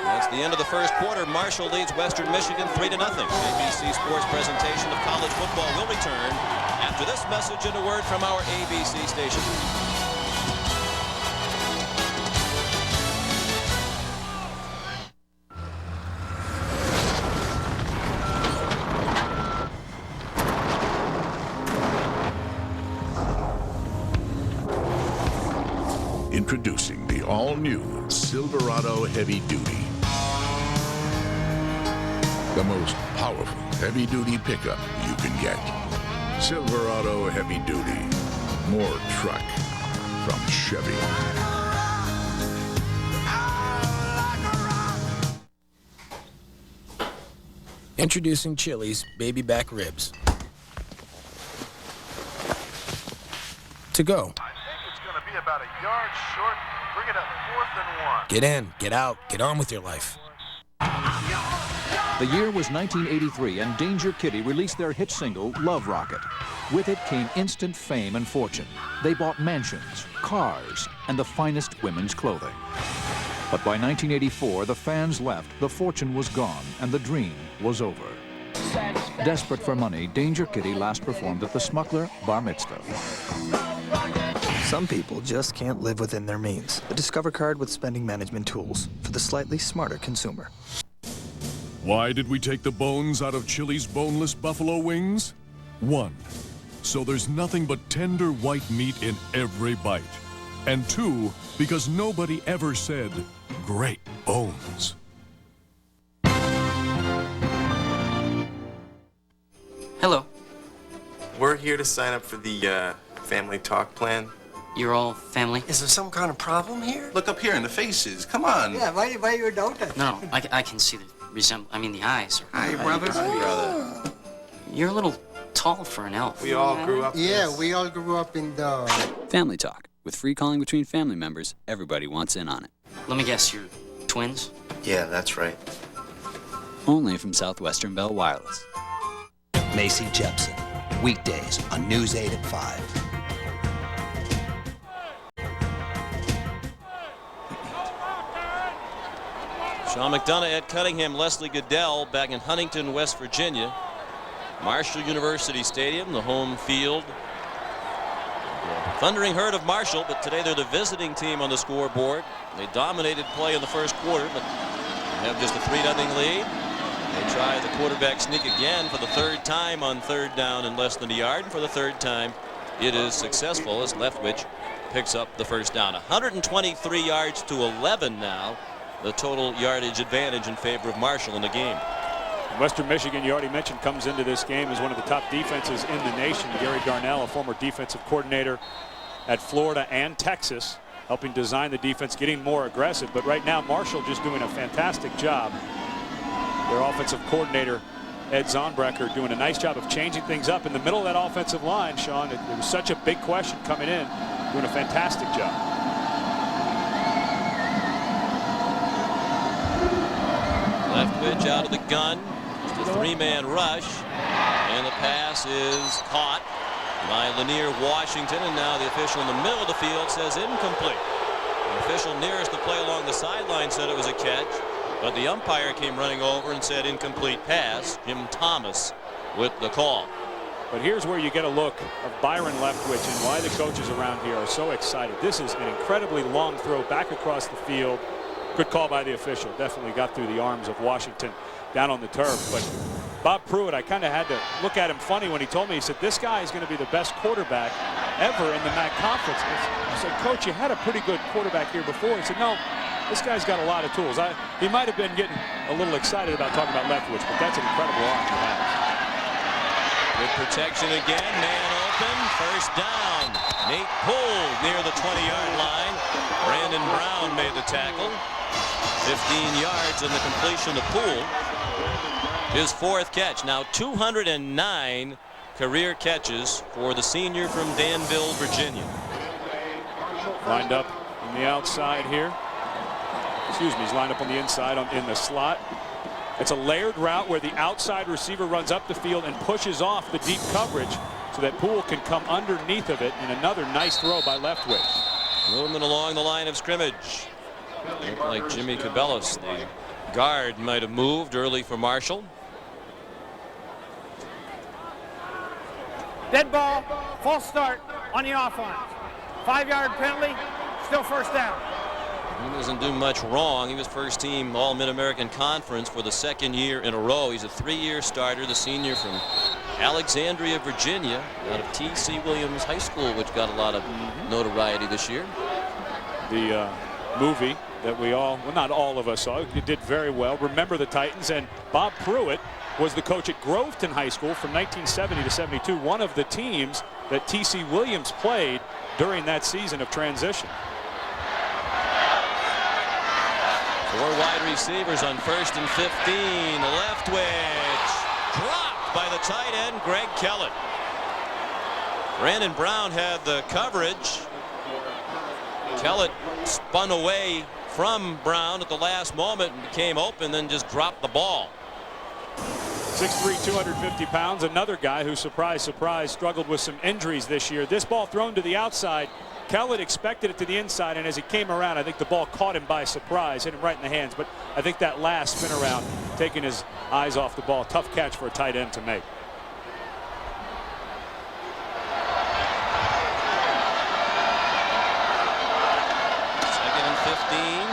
That's the end of the first quarter. Marshall leads Western Michigan 3-0. ABC Sports presentation of college football will return after this message and a word from our ABC station. Introducing the all-new Silverado Heavy Duty. The most powerful heavy-duty pickup you can get. Silverado Heavy Duty. More truck from Chevy. Introducing Chili's baby back ribs. To go. I think it's going to be about a yard short. Bring it up 4th and 1. Get in, get out, get on with your life. The year was 1983, and Danger Kitty released their hit single, Love Rocket. With it came instant fame and fortune. They bought mansions, cars, and the finest women's clothing. But by 1984, the fans left, the fortune was gone, and the dream was over. Desperate for money, Danger Kitty last performed at the Smuggler Bar Mitzvah. Some people just can't live within their means. The Discover card with spending management tools for the slightly smarter consumer. Why did we take the bones out of Chili's boneless buffalo wings? 1, so there's nothing but tender white meat in every bite. And 2, because nobody ever said, great bones. Hello. We're here to sign up for the family talk plan. You're all family? Is there some kind of problem here? Look up here in the faces. Come on. Yeah, why you don't? No, I can see the the eyes. Hi, brother. Hi, brother. You're a little tall for an elf. We all grew up. Yeah, we all grew up in the... Family Talk. With free calling between family members, everybody wants in on it. Let me guess, you're twins? Yeah, that's right. Only from Southwestern Bell Wireless. Macy Jepson. Weekdays on News 8 at 5. Sean McDonough, Ed Cunningham, Leslie Goodell back in Huntington, West Virginia. Marshall University Stadium, the home field. Thundering herd of Marshall, but today they're the visiting team on the scoreboard. They dominated play in the first quarter, but they have just a 3-0 lead. They try the quarterback sneak again for the 3rd time on 3rd down and less than a yard. And for the 3rd time, it is successful as Leftwich picks up the 1st down. 123 yards to 11 now. The total yardage advantage in favor of Marshall in the game. Western Michigan, you already mentioned, comes into this game as one of the top defenses in the nation. Gary Darnell, a former defensive coordinator at Florida and Texas, helping design the defense, getting more aggressive. But right now, Marshall just doing a fantastic job. Their offensive coordinator, Ed Zonbrecker, doing a nice job of changing things up in the middle of that offensive line. Sean, it was such a big question coming in, doing a fantastic job. Leftwich out of the gun. It's a 3-man rush. And the pass is caught by Lanier Washington. And now the official in the middle of the field says incomplete. The official nearest the play along the sideline said it was a catch. But the umpire came running over and said incomplete pass. Jim Thomas with the call. But here's where you get a look of Byron Leftwich and why the coaches around here are so excited. This is an incredibly long throw back across the field. Good call by the official. Definitely got through the arms of Washington down on the turf. But Bob Pruitt, I kind of had to look at him funny when he told me, he said, this guy is going to be the best quarterback ever in the MAC conference. I said, Coach, you had a pretty good quarterback here before. He said, no, this guy's got a lot of tools. He might have been getting a little excited about talking about Leftwich, but that's an incredible arm he has. Good protection again. Man open. 1st down. Nate Poole near the 20-yard line. Brandon Brown made the tackle. 15 yards and the completion to Poole. His 4th catch. Now 209 career catches for the senior from Danville, Virginia. Lined up on the outside here. Excuse me, he's lined up on the inside in the slot. It's a layered route where the outside receiver runs up the field and pushes off the deep coverage so that Poole can come underneath of it, and another nice throw by Leftwich. Movement along the line of scrimmage. Looked like Jimmy Cabellis, the guard, might have moved early for Marshall. Dead ball, false start on the offense. 5-yard penalty, still 1st down. He doesn't do much wrong. He was 1st team All Mid-American Conference for the 2nd year in a row. He's a 3-year starter, the senior from Alexandria, Virginia, out of T.C. Williams High School, which got a lot of notoriety this year. the movie that we all, well, not all of us saw. It did very well. Remember the Titans. And Bob Pruitt was the coach at Groveton High School from 1970 to 72, one of the teams that T.C. Williams played during that season of transition. 4 wide receivers on 1st and 15. Leftwich dropped by the tight end, Greg Kellett. Brandon Brown had the coverage. Kellett spun away from Brown at the last moment and became open, then just dropped the ball. 6'3", 250 pounds, another guy who, surprise, surprise, struggled with some injuries this year. This ball thrown to the outside. Kellett expected it to the inside, and as he came around, I think the ball caught him by surprise, hit him right in the hands. But I think that last spin around, taking his eyes off the ball, tough catch for a tight end to make. Second and 15.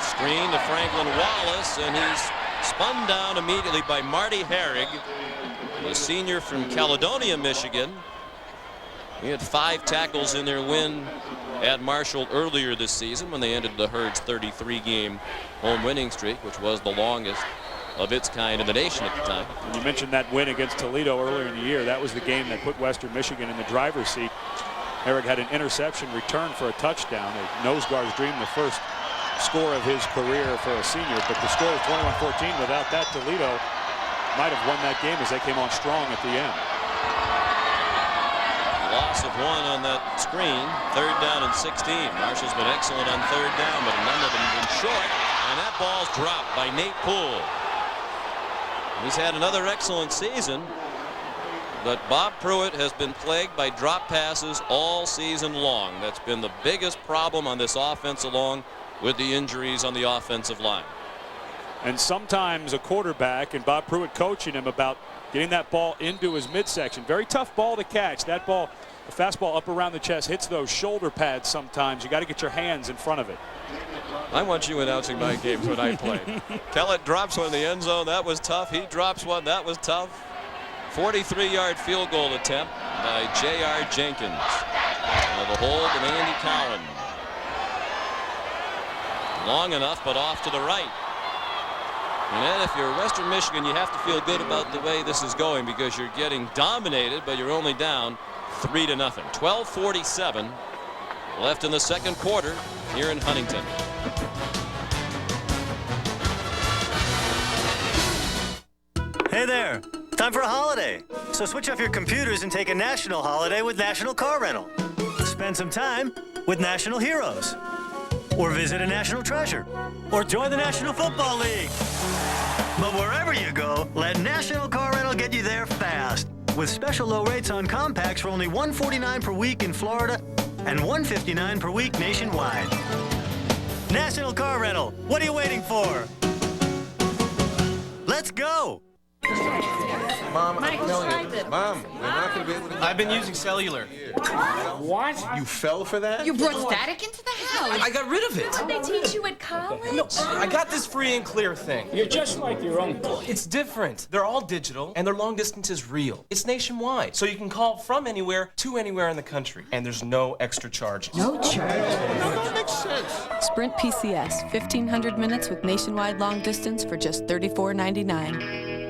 Screen to Franklin Wallace, and he's spun down immediately by Marty Herrig, a senior from Caledonia, Michigan. He had 5 tackles in their win at Marshall earlier this season when they ended the Herd's 33-game home winning streak, which was the longest of its kind in the nation at the time. And you mentioned that win against Toledo earlier in the year. That was the game that put Western Michigan in the driver's seat. Herrig had an interception return for a touchdown. A nose guard's dream, the first score of his career for a senior. But the score was 21-14. Without that, Toledo might have won that game as they came on strong at the end. Loss of 1 on that screen. 3rd down and 16. Marshall's been excellent on 3rd down, but none of them been short. And that ball's dropped by Nate Poole. He's had another excellent season, but Bob Pruitt has been plagued by drop passes all season long. That's been the biggest problem on this offense, along with the injuries on the offensive line. And sometimes a quarterback, and Bob Pruitt coaching him about getting that ball into his midsection. Very tough ball to catch. That ball, the fastball up around the chest, hits those shoulder pads sometimes. You got to get your hands in front of it. I want you announcing my games when I play. Kellett drops one in the end zone. That was tough. He drops one. That was tough. 43-yard field goal attempt by J.R. Jenkins. The hold of Andy Cowan. Long enough, but off to the right. And then if you're Western Michigan, you have to feel good about the way this is going, because you're getting dominated, but you're only down 3-0. 12:47 left in the second quarter here in Huntington. Hey there, time for a holiday. So switch off your computers and take a national holiday with National Car Rental. Spend some time with National Heroes. Or visit a national treasure. Or join the National Football League. But wherever you go, let National Car Rental get you there fast. With special low rates on compacts for only $149 per week in Florida and $159 per week nationwide. National Car Rental, what are you waiting for? Let's go! Mom, I'm telling you. Mom, we're not going to be able to... I've been using cellular. What? You fell for that? You brought static into the house. I got rid of it. Did they teach you at college? No, I got this free and clear thing. You're just like your uncle. It's different. They're all digital, and their long distance is real. It's nationwide, so you can call from anywhere to anywhere in the country, and there's no extra charges. No charge. No, that makes sense. Sprint PCS, 1,500 minutes with nationwide long distance for just $34.99.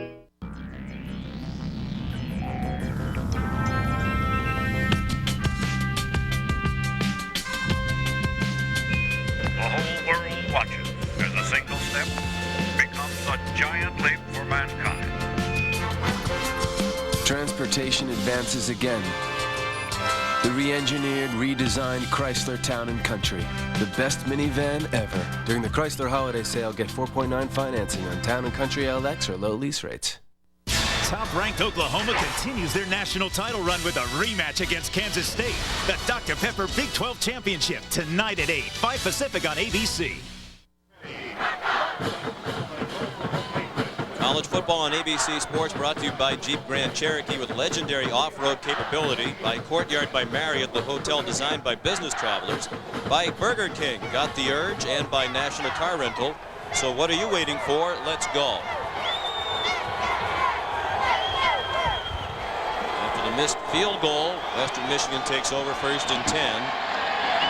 The whole world watches as a single step becomes a giant leap for mankind. Transportation advances again. The re-engineered, redesigned Chrysler Town & Country. The best minivan ever. During the Chrysler Holiday Sale, get 4.9 financing on Town & Country LX or low lease rates. Top-ranked Oklahoma continues their national title run with a rematch against Kansas State. The Dr. Pepper Big 12 Championship, tonight at 8, 5 Pacific on ABC. College football on ABC Sports, brought to you by Jeep Grand Cherokee with legendary off-road capability, by Courtyard by Marriott, the hotel designed by business travelers, by Burger King, got the urge, and by National Car Rental. So what are you waiting for? Let's go. After the missed field goal, Western Michigan takes over 1st and 10.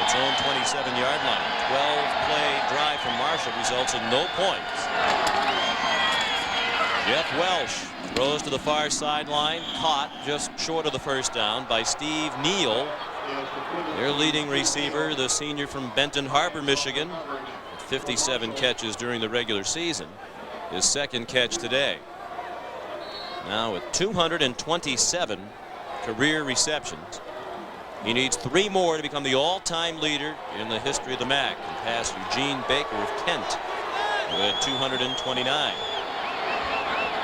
The its own 27-yard line. 12-play drive from Marshall results in no points. Jeff Welsh throws to the far sideline, caught just short of the first down by Steve Neal, their leading receiver, the senior from Benton Harbor, Michigan, with 57 catches during the regular season. His second catch today. Now with 227 career receptions. He needs 3 more to become the all-time leader in the history of the MAC and pass Eugene Baker of Kent, who had 229.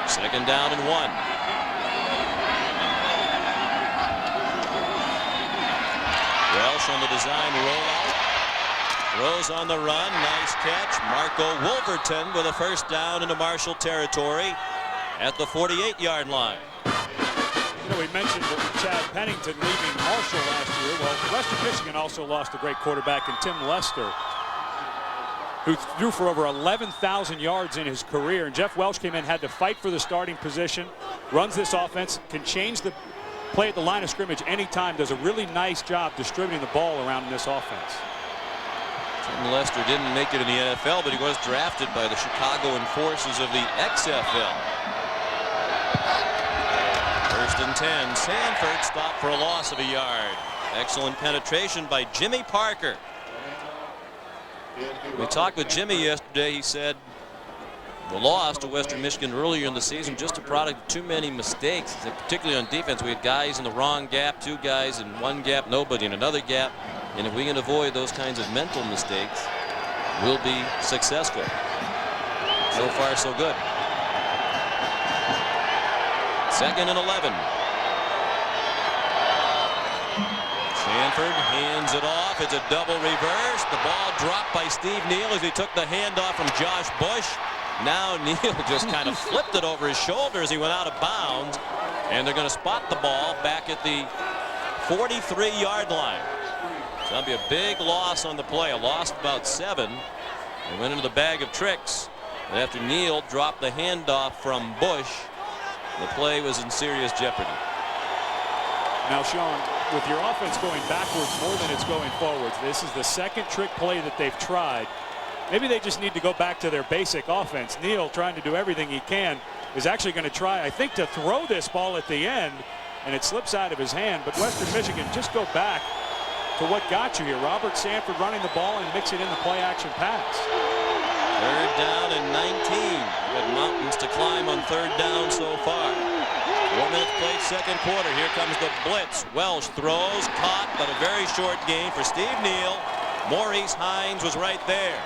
Second down and 1. Welsh on the design rollout. Throws on the run. Nice catch. Marco Wolverton with a first down into Marshall territory at the 48-yard line. You know, we mentioned that Chad Pennington leaving Marshall last year. Well, Western Michigan also lost a great quarterback in Tim Lester, who threw for over 11,000 yards in his career. And Jeff Welsh came in, had to fight for the starting position, runs this offense, can change the play at the line of scrimmage anytime, does a really nice job distributing the ball around in this offense. Tim Lester didn't make it in the NFL, but he was drafted by the Chicago Enforcers of the XFL. First and 10. Sanford stopped for a loss of a yard. Excellent penetration by Jimmy Parker. We talked with Jimmy yesterday. He said the loss to Western Michigan earlier in the season just a product of too many mistakes. He said, particularly on defense, we had guys in the wrong gap, 2 guys in one gap, nobody in another gap. And if we can avoid those kinds of mental mistakes, we'll be successful. So far, so good. Second and 11. Sanford hands it off. It's a double reverse. The ball dropped by Steve Neal as he took the handoff from Josh Bush. Now Neal just kind of flipped it over his shoulder as he went out of bounds. And they're going to spot the ball back at the 43-yard line. So that'll be a big loss on the play. A loss of about 7. They went into the bag of tricks. And after Neal dropped the handoff from Bush, the play was in serious jeopardy. Now, Sean, with your offense going backwards more than it's going forwards, this is the second trick play that they've tried. Maybe they just need to go back to their basic offense. Neal, trying to do everything he can, is actually going to try, I think, to throw this ball at the end, and it slips out of his hand. But Western Michigan, just go back to what got you here. Robert Sanford running the ball and mix it in the play-action pass. Third down and 19. Good mountains to climb on third down so far. 4 minutes played, second quarter. Here comes the blitz. Welsh throws, caught, but a very short gain for Steve Neal. Maurice Hines was right there.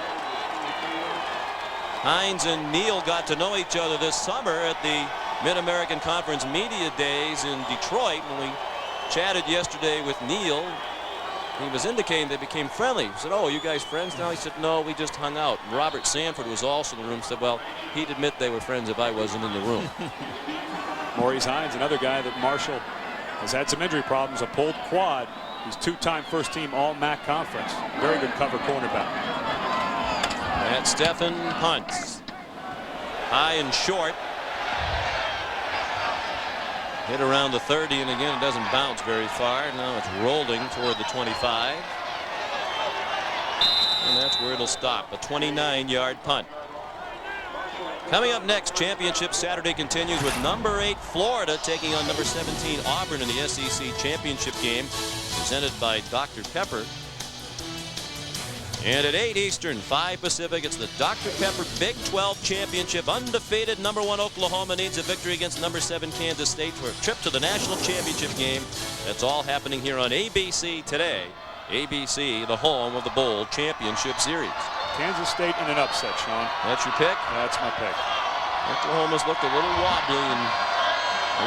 Hines and Neal got to know each other this summer at the Mid-American Conference Media Days in Detroit. When we chatted yesterday with Neal, he was indicating they became friendly. He said, "Oh, you guys friends now?" He said, "No, we just hung out." And Robert Sanford was also in the room. Said, "Well, he'd admit they were friends if I wasn't in the room." Maurice Hines, another guy that Marshall has had some injury problems, a pulled quad. He's 2-time first-team All-MAC Conference. Very good cover cornerback. Matt Steffen punts. High and short. Hit around the 30, and again, it doesn't bounce very far. Now it's rolling toward the 25. And that's where it'll stop. A 29-yard punt. Coming up next, Championship Saturday continues with number 8 Florida taking on number 17 Auburn in the SEC Championship game, presented by Dr. Pepper. And at 8 Eastern, 5 Pacific, it's the Dr. Pepper Big 12 Championship. Undefeated number 1 Oklahoma needs a victory against number 7 Kansas State for a trip to the national championship game. That's all happening here on ABC today. ABC, the home of the Bowl Championship Series. Kansas State in an upset, Sean. That's your pick? That's my pick. Oklahoma's looked a little wobbly in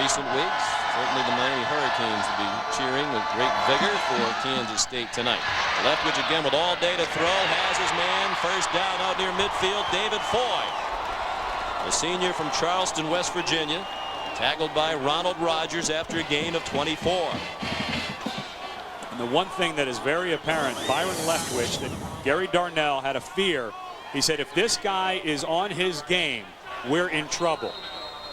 recent weeks. Certainly the Miami Hurricanes will be cheering with great vigor for Kansas State tonight. Leftwich again with all day to throw. Has his man. First down out near midfield. David Foy, a senior from Charleston, West Virginia, tackled by Ronald Rogers after a gain of 24. And the one thing that is very apparent, Byron Leftwich, that Gary Darnell had a fear. He said, if this guy is on his game, we're in trouble.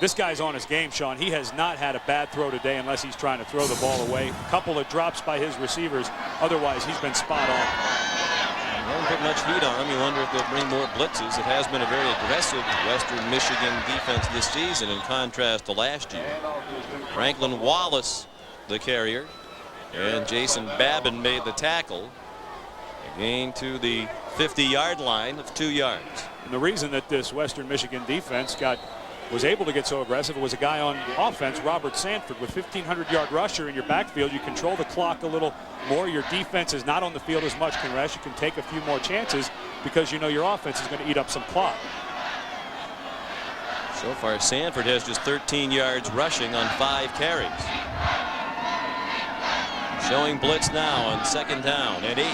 This guy's on his game, Sean. He has not had a bad throw today unless he's trying to throw the ball away. A couple of drops by his receivers. Otherwise, he's been spot on. They haven't put much heat on him. You wonder if they'll bring more blitzes. It has been a very aggressive Western Michigan defense this season in contrast to last year. Franklin Wallace, the carrier, and Jason Babin made the tackle. A gain to the 50-yard line of 2 yards. And the reason that this Western Michigan defense was able to get so aggressive was a guy on offense, Robert Sanford, with 1,500-yard rusher in your backfield. You control the clock a little more. Your defense is not on the field as much, can rest. You can take a few more chances because you know your offense is going to eat up some clock. So far, Sanford has just 13 yards rushing on 5 carries. Showing blitz now on 2nd down and 8.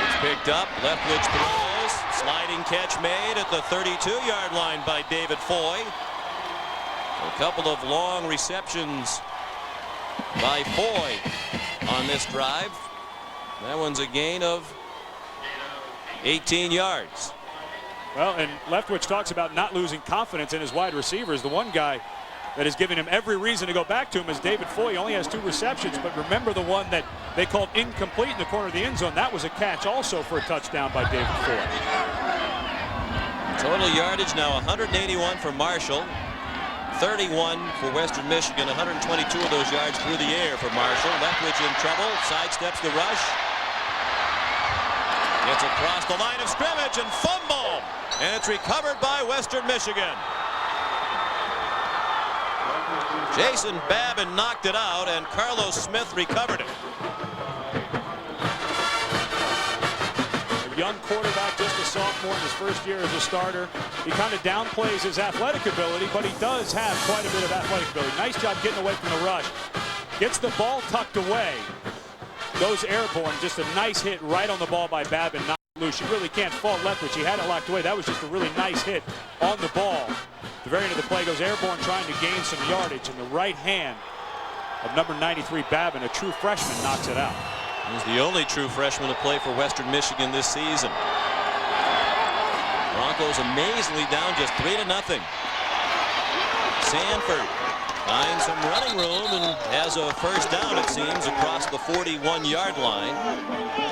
It's picked up. Leftwich throws. Sliding catch made at the 32-yard line by David Foy. A couple of long receptions by Foy on this drive. That one's a gain of 18 yards. Well, and Leftwich talks about not losing confidence in his wide receivers. The one guy that is giving him every reason to go back to him is David Foy. He only has 2 receptions, but remember the one that they called incomplete in the corner of the end zone. That was a catch also for a touchdown by David Foy. Total yardage now 181 for Marshall, 31 for Western Michigan, 122 of those yards through the air for Marshall. Leftwich in trouble, sidesteps the rush. Gets across the line of scrimmage and fumble, and it's recovered by Western Michigan. Jason Babin knocked it out, and Carlos Smith recovered it. A young quarterback, just a sophomore in his first year as a starter. He kind of downplays his athletic ability, but he does have quite a bit of athletic ability. Nice job getting away from the rush. Gets the ball tucked away. Goes airborne. Just a nice hit right on the ball by Babin. Not loose. You really can't fault Leftwich. He had it locked away. That was just a really nice hit on the ball. The very end of the play goes airborne, trying to gain some yardage, and the right hand of number 93 Babin, a true freshman, knocks it out. He's the only true freshman to play for Western Michigan this season. Broncos amazingly down just 3-0. Sanford finds some running room and has a first down, it seems, across the 41-yard line.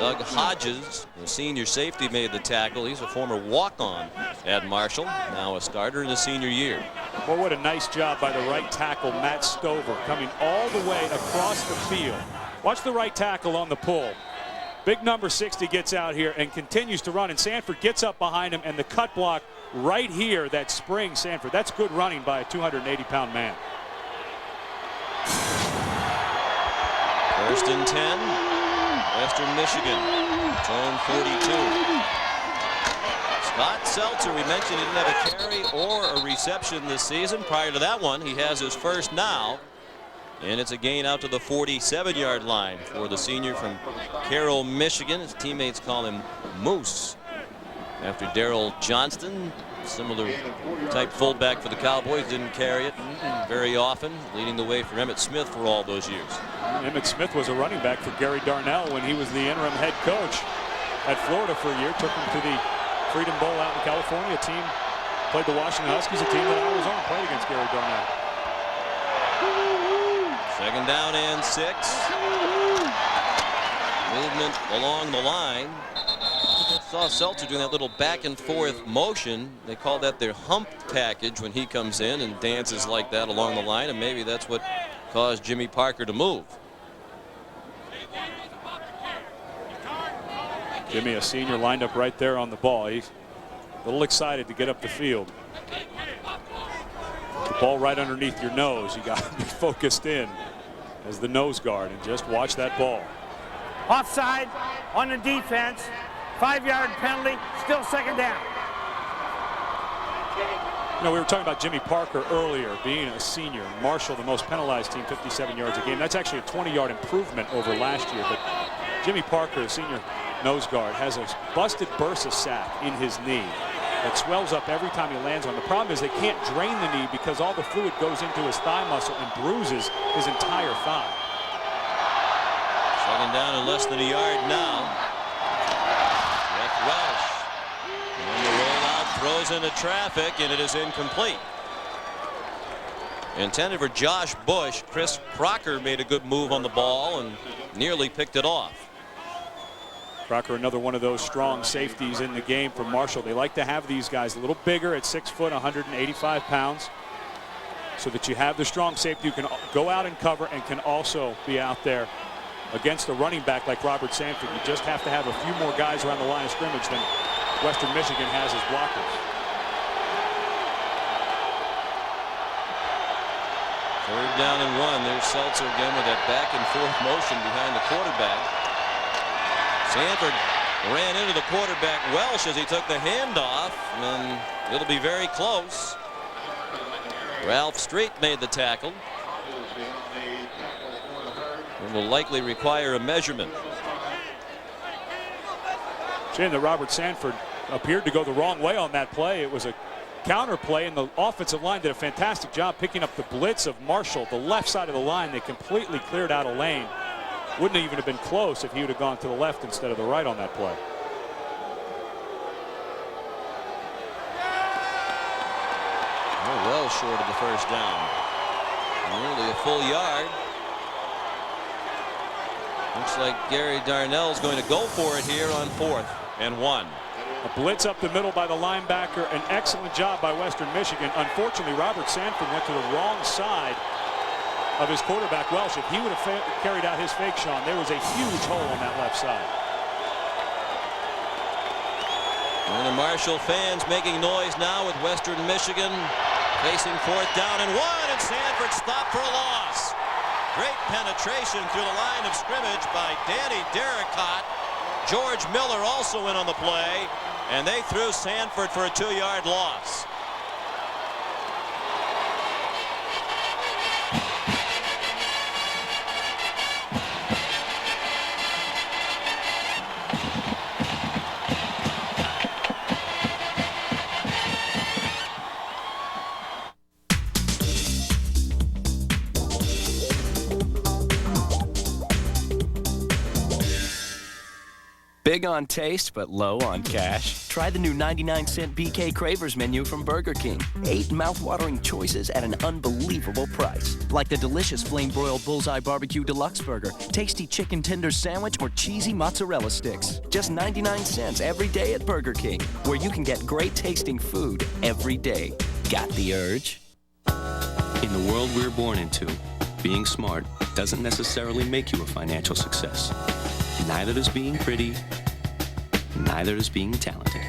Doug Hodges, the senior safety, made the tackle. He's a former walk-on at Marshall, now a starter in his senior year. Well, what a nice job by the right tackle, Matt Stover, coming all the way across the field. Watch the right tackle on the pull. Big number 60 gets out here and continues to run, and Sanford gets up behind him, and the cut block right here that springs Sanford. That's good running by a 280-pound man. 1st and 10, Western Michigan, its own 42. Scott Seltzer, we mentioned he didn't have a carry or a reception this season. Prior to that one, he has his first now. And it's a gain out to the 47-yard line for the senior from Carroll, Michigan. His teammates call him Moose after Darrell Johnston, similar type fullback for the Cowboys, didn't carry it very often, leading the way for Emmitt Smith for all those years. Emmitt Smith was a running back for Gary Darnell when he was the interim head coach at Florida for a year. Took him to the Freedom Bowl out in California. A team played the Washington Huskies, a team that I was on, played against Gary Darnell. 2nd down and 6. Movement along the line. I saw Seltzer doing that little back and forth motion. They call that their hump package when he comes in and dances like that along the line, and maybe that's what caused Jimmy Parker to move. Jimmy, a senior, lined up right there on the ball. He's a little excited to get up the field. The ball right underneath your nose. You got to be focused in as the nose guard and just watch that ball. Offside on the defense. 5-yard penalty. Still 2nd down. You know, we were talking about Jimmy Parker earlier, being a senior. Marshall, the most penalized team, 57 yards a game. That's actually a 20-yard improvement over last year. But Jimmy Parker, senior nose guard, has a busted bursa sac in his knee that swells up every time he lands on. The problem is they can't drain the knee because all the fluid goes into his thigh muscle and bruises his entire thigh. 2nd down and less than a yard now. Jeff Welsh on the rollout, throws into traffic, and it is incomplete. Intended for Josh Bush. Chris Crocker made a good move on the ball and nearly picked it off. Crocker, another one of those strong safeties in the game for Marshall. They like to have these guys a little bigger at 6 foot, 185 pounds, so that you have the strong safety who can go out and cover and can also be out there against a running back like Robert Sanford. You just have to have a few more guys around the line of scrimmage than Western Michigan has as blockers. Third down and 1. There's Seltzer again with that back and forth motion behind the quarterback. Sanford ran into the quarterback Welsh as he took the handoff, and it'll be very close. Ralph Street made the tackle and will likely require a measurement. Shame that Robert Sanford appeared to go the wrong way on that play. It was a counter play, and the offensive line did a fantastic job picking up the blitz of Marshall. The left side of the line, they completely cleared out a lane. Wouldn't even have been close if he would have gone to the left instead of the right on that play. Oh, well short of the first down. Nearly a full yard. Looks like Gary Darnell's going to go for it here on 4th and 1. A blitz up the middle by the linebacker. An excellent job by Western Michigan. Unfortunately, Robert Sanford went to the wrong side of his quarterback Welsh. If he would have carried out his fake, Sean, there was a huge hole on that left side. And the Marshall fans making noise now with Western Michigan facing 4th down and 1, and Sanford stopped for a loss. Great penetration through the line of scrimmage by Danny Derricott. George Miller also in on the play, and they threw Sanford for a 2-yard loss. Big on taste, but low on cash? Try the new 99-cent BK Cravers menu from Burger King. 8 mouth-watering choices at an unbelievable price. Like the delicious flame-broiled Bullseye Barbecue Deluxe Burger, tasty chicken tender sandwich, or cheesy mozzarella sticks. Just 99 cents every day at Burger King, where you can get great-tasting food every day. Got the urge? In the world we're born into, being smart doesn't necessarily make you a financial success. Neither does being pretty, neither does being talented.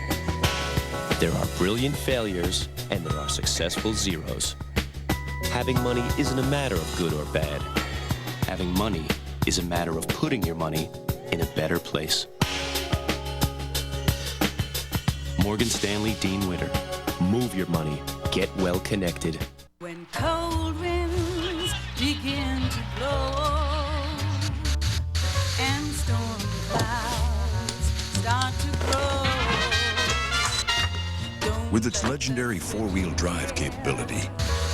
There are brilliant failures, and there are successful zeros. Having money isn't a matter of good or bad. Having money is a matter of putting your money in a better place. Morgan Stanley Dean Witter. Move your money. Get well connected. When cold winds begin to blow and storm clouds start to grow. With its legendary 4-wheel drive capability,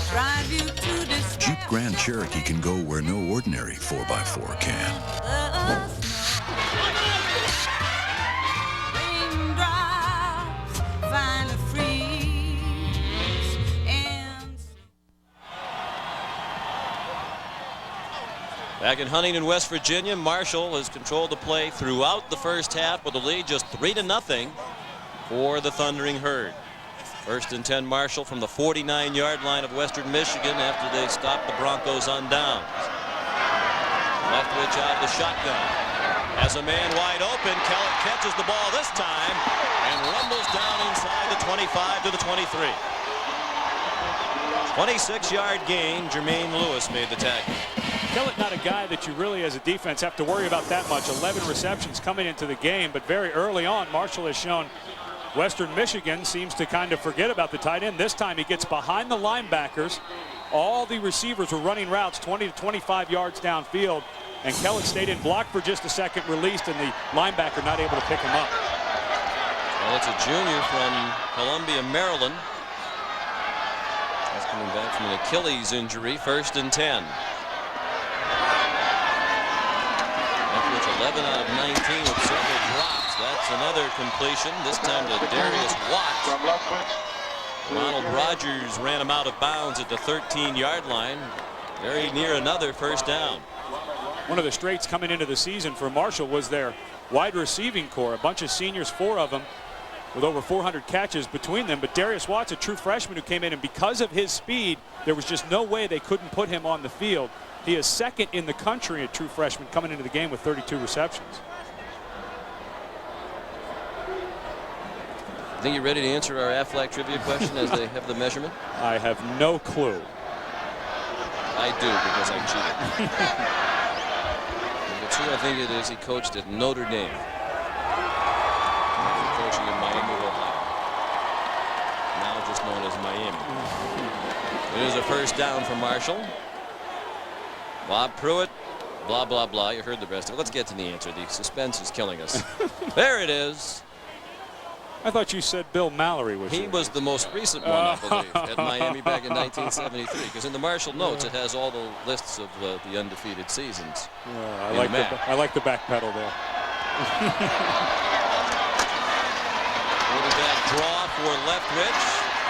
Drive you to despair. Jeep Grand Cherokee can go where no ordinary 4x4 can. Raindrops finally freeze and Back in Huntington, West Virginia, Marshall has controlled the play throughout the first half with a lead just 3-0 for the Thundering Herd. 1st and 10 Marshall from the 49-yard line of Western Michigan after they stopped the Broncos on downs. Leftwich out of the shotgun. Has a man wide open. Kellett catches the ball this time and rumbles down inside the 25 to the 23. 26-yard gain. Jermaine Lewis made the tackle. Kellett not a guy that you really as a defense have to worry about that much. 11 receptions coming into the game, but very early on Marshall has shown Western Michigan seems to kind of forget about the tight end. This time he gets behind the linebackers. All the receivers were running routes 20 to 25 yards downfield, and Kellett stayed in block for just a second, released, and the linebacker not able to pick him up. Well, it's a junior from Columbia, Maryland. He's coming back from an Achilles injury. 1st and 10. Leftwich 11 out of 19 with several drops. That's another completion, this time to Darius Watts. Ronald Rogers ran him out of bounds at the 13-yard line. Very near another first down. One of the straights coming into the season for Marshall was their wide receiving core. A bunch of seniors, 4 of them, with over 400 catches between them. But Darius Watts, a true freshman who came in, and because of his speed, there was just no way they couldn't put him on the field. He is second in the country, a true freshman, coming into the game with 32 receptions. Think you're ready to answer our Aflac trivia question as they have the measurement? I have no clue. I do, because I cheated. Number 2, I think it is, he coached at Notre Dame. After coaching in Miami, Ohio. Now just known as Miami. It is a first down for Marshall. Bob Pruitt, blah, blah, blah. You heard the rest of it. Let's get to the answer. The suspense is killing us. There it is. I thought you said Bill Mallory was. He was the most recent one, I believe, at Miami back in 1973. Because in the Marshall notes, it has all the lists of the undefeated seasons. I like the back pedal there. Quarterback draw for Leftwich.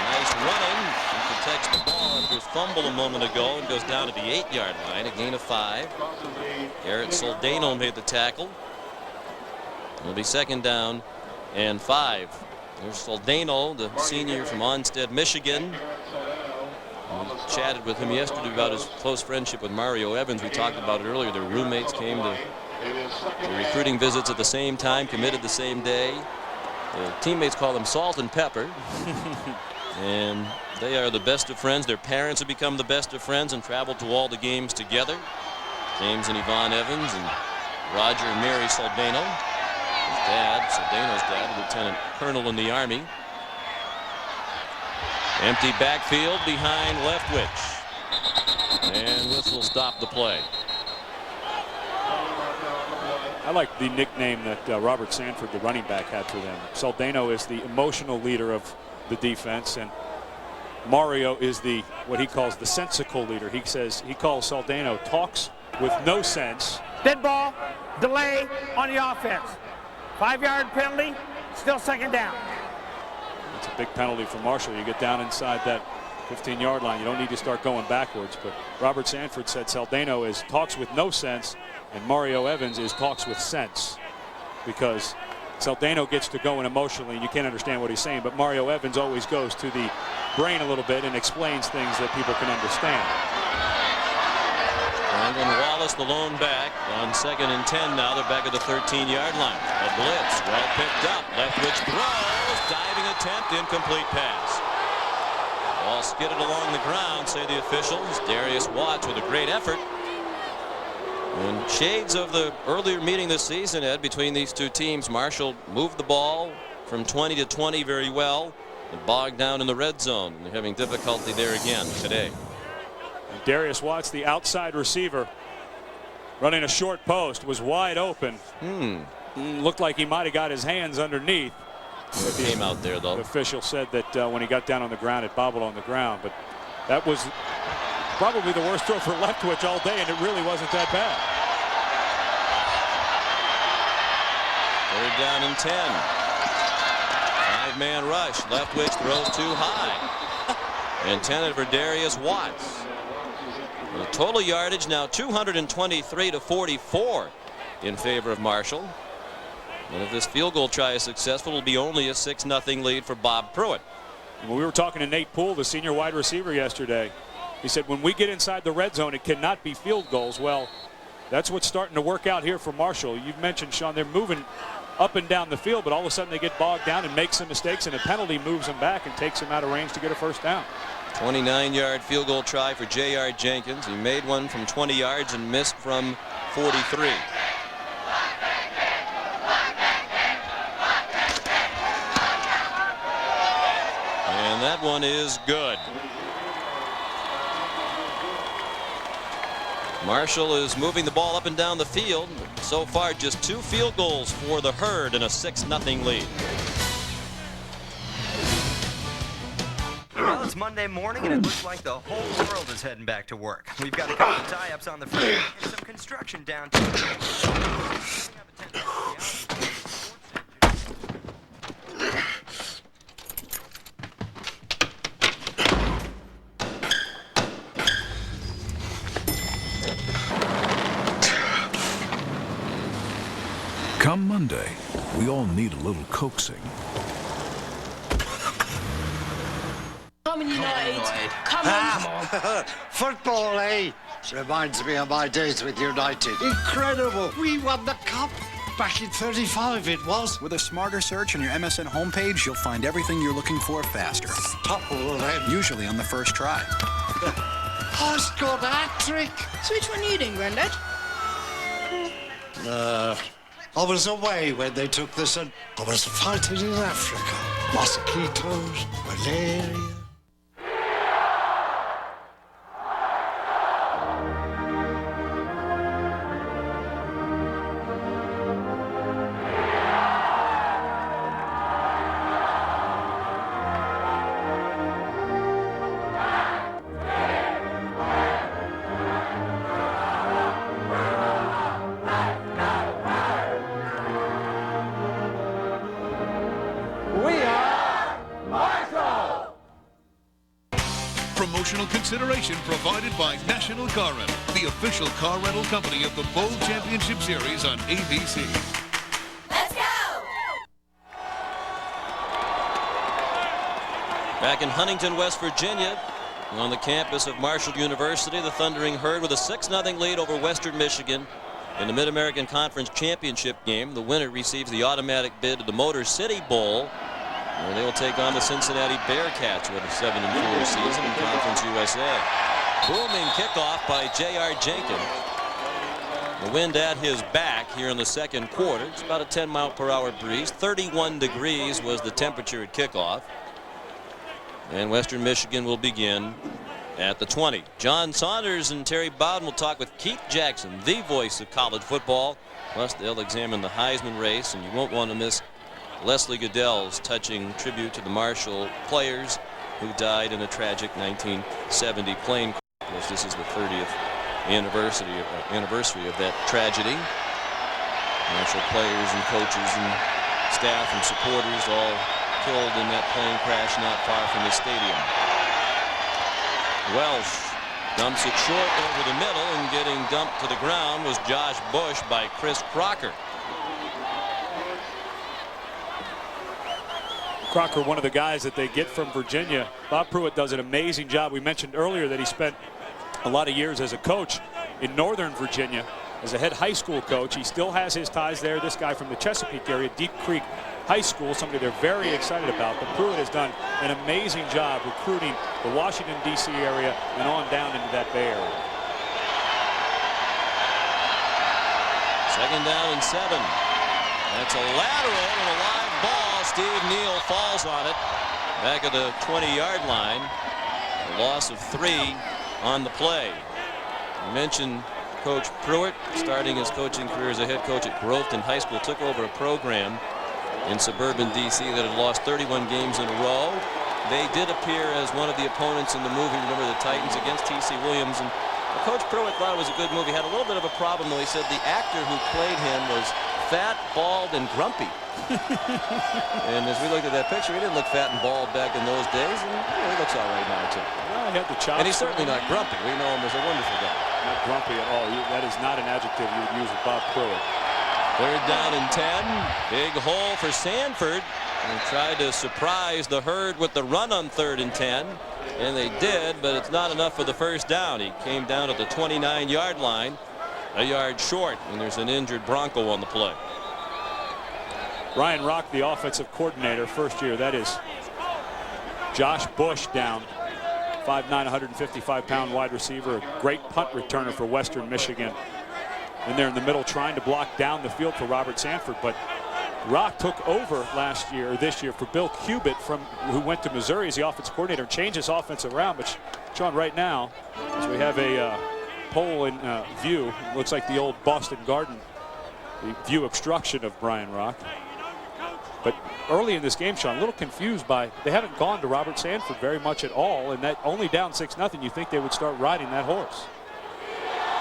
Nice running. He protects the ball after his fumble a moment ago and goes down to the 8-yard line. A gain of 5. Garrett Soldano made the tackle. It'll be second down and 5. There's Soldano, the senior from Onstead, Michigan. We chatted with him yesterday about his close friendship with Mario Evans. We talked about it earlier. Their roommates came to the recruiting visits at the same time, committed the same day. The teammates call them Salt and Pepper. And they are the best of friends. Their parents have become the best of friends and traveled to all the games together. James and Yvonne Evans and Roger and Mary Soldano. His dad, Soldano's dad, Lieutenant Colonel in the Army. Empty backfield behind Leftwich. And whistle stopped the play. I like the nickname that Robert Sanford, the running back, had for them. Soldano is the emotional leader of the defense, and Mario is the what he calls the sensical leader. He says he calls Soldano talks with no sense. Dead ball, delay on the offense. 5-yard penalty, still second down. It's a big penalty for Marshall. You get down inside that 15-yard line. You don't need to start going backwards. But Robert Sanford said Soldano is talks with no sense, and Mario Evans is talks with sense, because Soldano gets to going emotionally and you can't understand what he's saying, but Mario Evans always goes to the brain a little bit and explains things that people can understand. Brandon Wallace, the lone back, on 2nd and 10 now. They're back at the 13-yard line. A blitz, well picked up. Leftwich throws, diving attempt, incomplete pass. Ball skidded along the ground, say the officials. Darius Watts with a great effort. And shades of the earlier meeting this season, Ed, between these two teams. Marshall moved the ball from 20 to 20 very well and bogged down in the red zone. And they're having difficulty there again today. And Darius Watts, the outside receiver, running a short post, was wide open. Looked like he might have got his hands underneath. It came out there, though. The official said that when he got down on the ground, it bobbled on the ground. But that was probably the worst throw for Leftwich all day, and it really wasn't that bad. 3rd down and 10. 5-man rush. Leftwich throws too high. Intended for Darius Watts. The total yardage now 223 to 44 in favor of Marshall. And if this field goal try is successful, it'll be only a 6-0 lead for Bob Pruitt. When we were talking to Nate Poole, the senior wide receiver, yesterday, he said when we get inside the red zone, it cannot be field goals. Well, that's what's starting to work out here for Marshall. You've mentioned, Sean, they're moving up and down the field, but all of a sudden they get bogged down and make some mistakes, and a penalty moves them back and takes them out of range to get a first down. 29-yard field goal try for J.R. Jenkins. He made one from 20 yards and missed from 43. And that one is good. Marshall is moving the ball up and down the field. So far, just 2 field goals for the Herd and a 6-0 lead. Well, it's Monday morning, and it looks like the whole world is heading back to work. We've got a couple of tie-ups on the freeway and some construction downtown. Come Monday, we all need a little coaxing. Come on, United. Come on. Football, eh? Reminds me of my days with United. Incredible. We won the cup. Back in 35 it was. With a smarter search on your MSN homepage, you'll find everything you're looking for faster. Stop all them. Usually on the first try. I scored a hat-trick. So which one are you doing, Grandad? I was away when they took this and I was fighting in Africa. Mosquitoes, malaria. Promotional consideration provided by National Car Rental, the official car rental company of the Bowl Championship Series on ABC. Let's go! Back in Huntington, West Virginia, on the campus of Marshall University, the Thundering Herd with a 6-0 lead over Western Michigan in the Mid-American Conference Championship game. The winner receives the automatic bid to the Motor City Bowl, where they will take on the Cincinnati Bearcats with a 7-4 season in Conference USA. Booming kickoff by J.R. Jenkins. The wind at his back here in the second quarter. It's about a 10-mile-per-hour breeze. 31 degrees was the temperature at kickoff. And Western Michigan will begin at the 20. John Saunders and Terry Bowden will talk with Keith Jackson, the voice of college football. Plus, they'll examine the Heisman race, and you won't want to miss Leslie Goodell's touching tribute to the Marshall players who died in a tragic 1970 plane crash. Of course, this is the 30th anniversary of that tragedy. Marshall players and coaches and staff and supporters all killed in that plane crash not far from the stadium. Welsh dumps it short over the middle, and getting dumped to the ground was Josh Bush by Chris Crocker. Crocker, one of the guys that they get from Virginia. Bob Pruitt does an amazing job. We mentioned earlier that he spent a lot of years as a coach in Northern Virginia as a head high school coach. He still has his ties there. This guy from the Chesapeake area, Deep Creek High School, somebody they're very excited about. But Pruitt has done an amazing job recruiting the Washington, D.C. area and on down into that Bay Area. 2nd down and 7. That's a lateral and a live ball. Steve Neal falls on it back at the 20-yard line. A loss of 3 on the play. You mentioned Coach Pruitt starting his coaching career as a head coach at Groveton High School. Took over a program in suburban D.C. that had lost 31 games in a row. They did appear as one of the opponents in the movie, remember, the Titans against T.C. Williams. And Coach Pruitt thought it was a good movie. Had a little bit of a problem, though. He said the actor who played him was fat, bald, and grumpy. And as we looked at that picture, he didn't look fat and bald back in those days, and he looks all right now, too. Well, he had the chops. And he's certainly not grumpy. We know him as a wonderful guy. Not grumpy at all. That is not an adjective you would use with Bob Pruitt. 3rd down and 10. Big hole for Sanford. And tried to surprise the Herd with the run on 3rd and 10. And they did, but it's not enough for the first down. He came down at the 29-yard line, a yard short, and there's an injured Bronco on the play. Ryan Rock, the offensive coordinator, first year. That is Josh Bush down. 5'9", 155-pound wide receiver, a great punt returner for Western Michigan. And they're in the middle trying to block down the field for Robert Sanford, but Rock took over this year for Bill Cubitt, who went to Missouri as the offensive coordinator, and changed his offense around. But Sean, right now, as we have a poll in view, it looks like the old Boston Garden, the view obstruction of Brian Rock. But early in this game, Sean, a little confused by they haven't gone to Robert Sanford very much at all, and that only down 6-0. You think they would start riding that horse?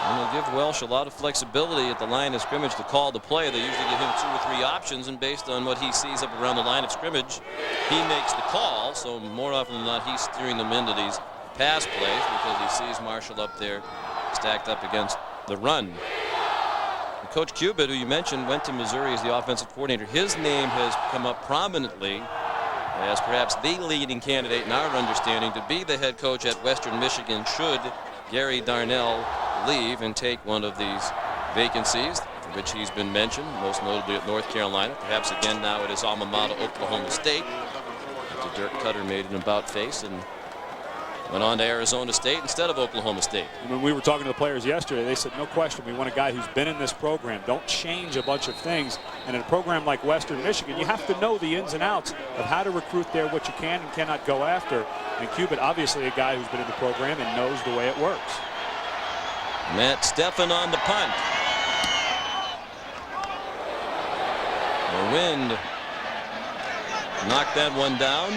And they give Welsh a lot of flexibility at the line of scrimmage to call the play. They usually give him 2 or 3 options, and based on what he sees up around the line of scrimmage, he makes the call. So more often than not, he's steering them into these pass plays because he sees Marshall up there stacked up against the run. Coach Cubitt, who you mentioned, went to Missouri as the offensive coordinator. His name has come up prominently as perhaps the leading candidate in our understanding to be the head coach at Western Michigan should Gary Darnell leave and take one of these vacancies for which he's been mentioned, most notably at North Carolina, perhaps again now at his alma mater, Oklahoma State, after Dirk Cutter made an about-face and went on to Arizona State instead of Oklahoma State. And when we were talking to the players yesterday, they said, no question, we want a guy who's been in this program. Don't change a bunch of things. And in a program like Western Michigan, you have to know the ins and outs of how to recruit there, what you can and cannot go after. And Cubitt, obviously a guy who's been in the program and knows the way it works. Matt Steffen on the punt. The wind knocked that one down.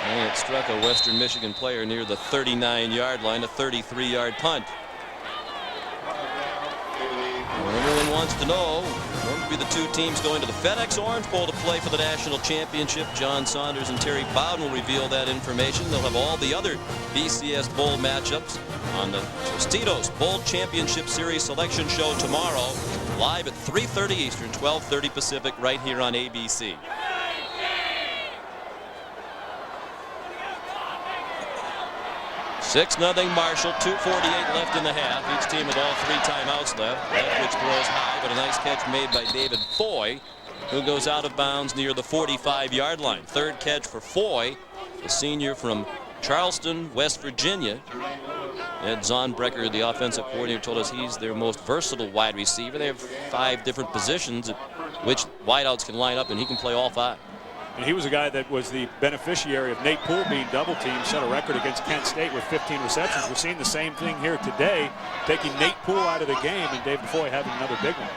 And it struck a Western Michigan player near the 39-yard line, a 33-yard punt. Well, everyone wants to know, going to be the two teams going to the FedEx Orange Bowl to play for the national championship. John Saunders and Terry Bowden will reveal that information. They'll have all the other BCS Bowl matchups on the Tostitos Bowl Championship Series selection show tomorrow, live at 3:30 Eastern, 12:30 Pacific, right here on ABC. 6-0 Marshall, 2:48 left in the half. Each team with all 3 timeouts left. Leftwich throws high, but a nice catch made by David Foy, who goes out of bounds near the 45-yard line. Third catch for Foy, a senior from Charleston, West Virginia. Ed Zonbrecker, the offensive coordinator, told us he's their most versatile wide receiver. They have 5 different positions at which wideouts can line up, and he can play all 5. And he was a guy that was the beneficiary of Nate Poole being double-teamed, set a record against Kent State with 15 receptions. We're seeing the same thing here today, taking Nate Poole out of the game and David Foy having another big one.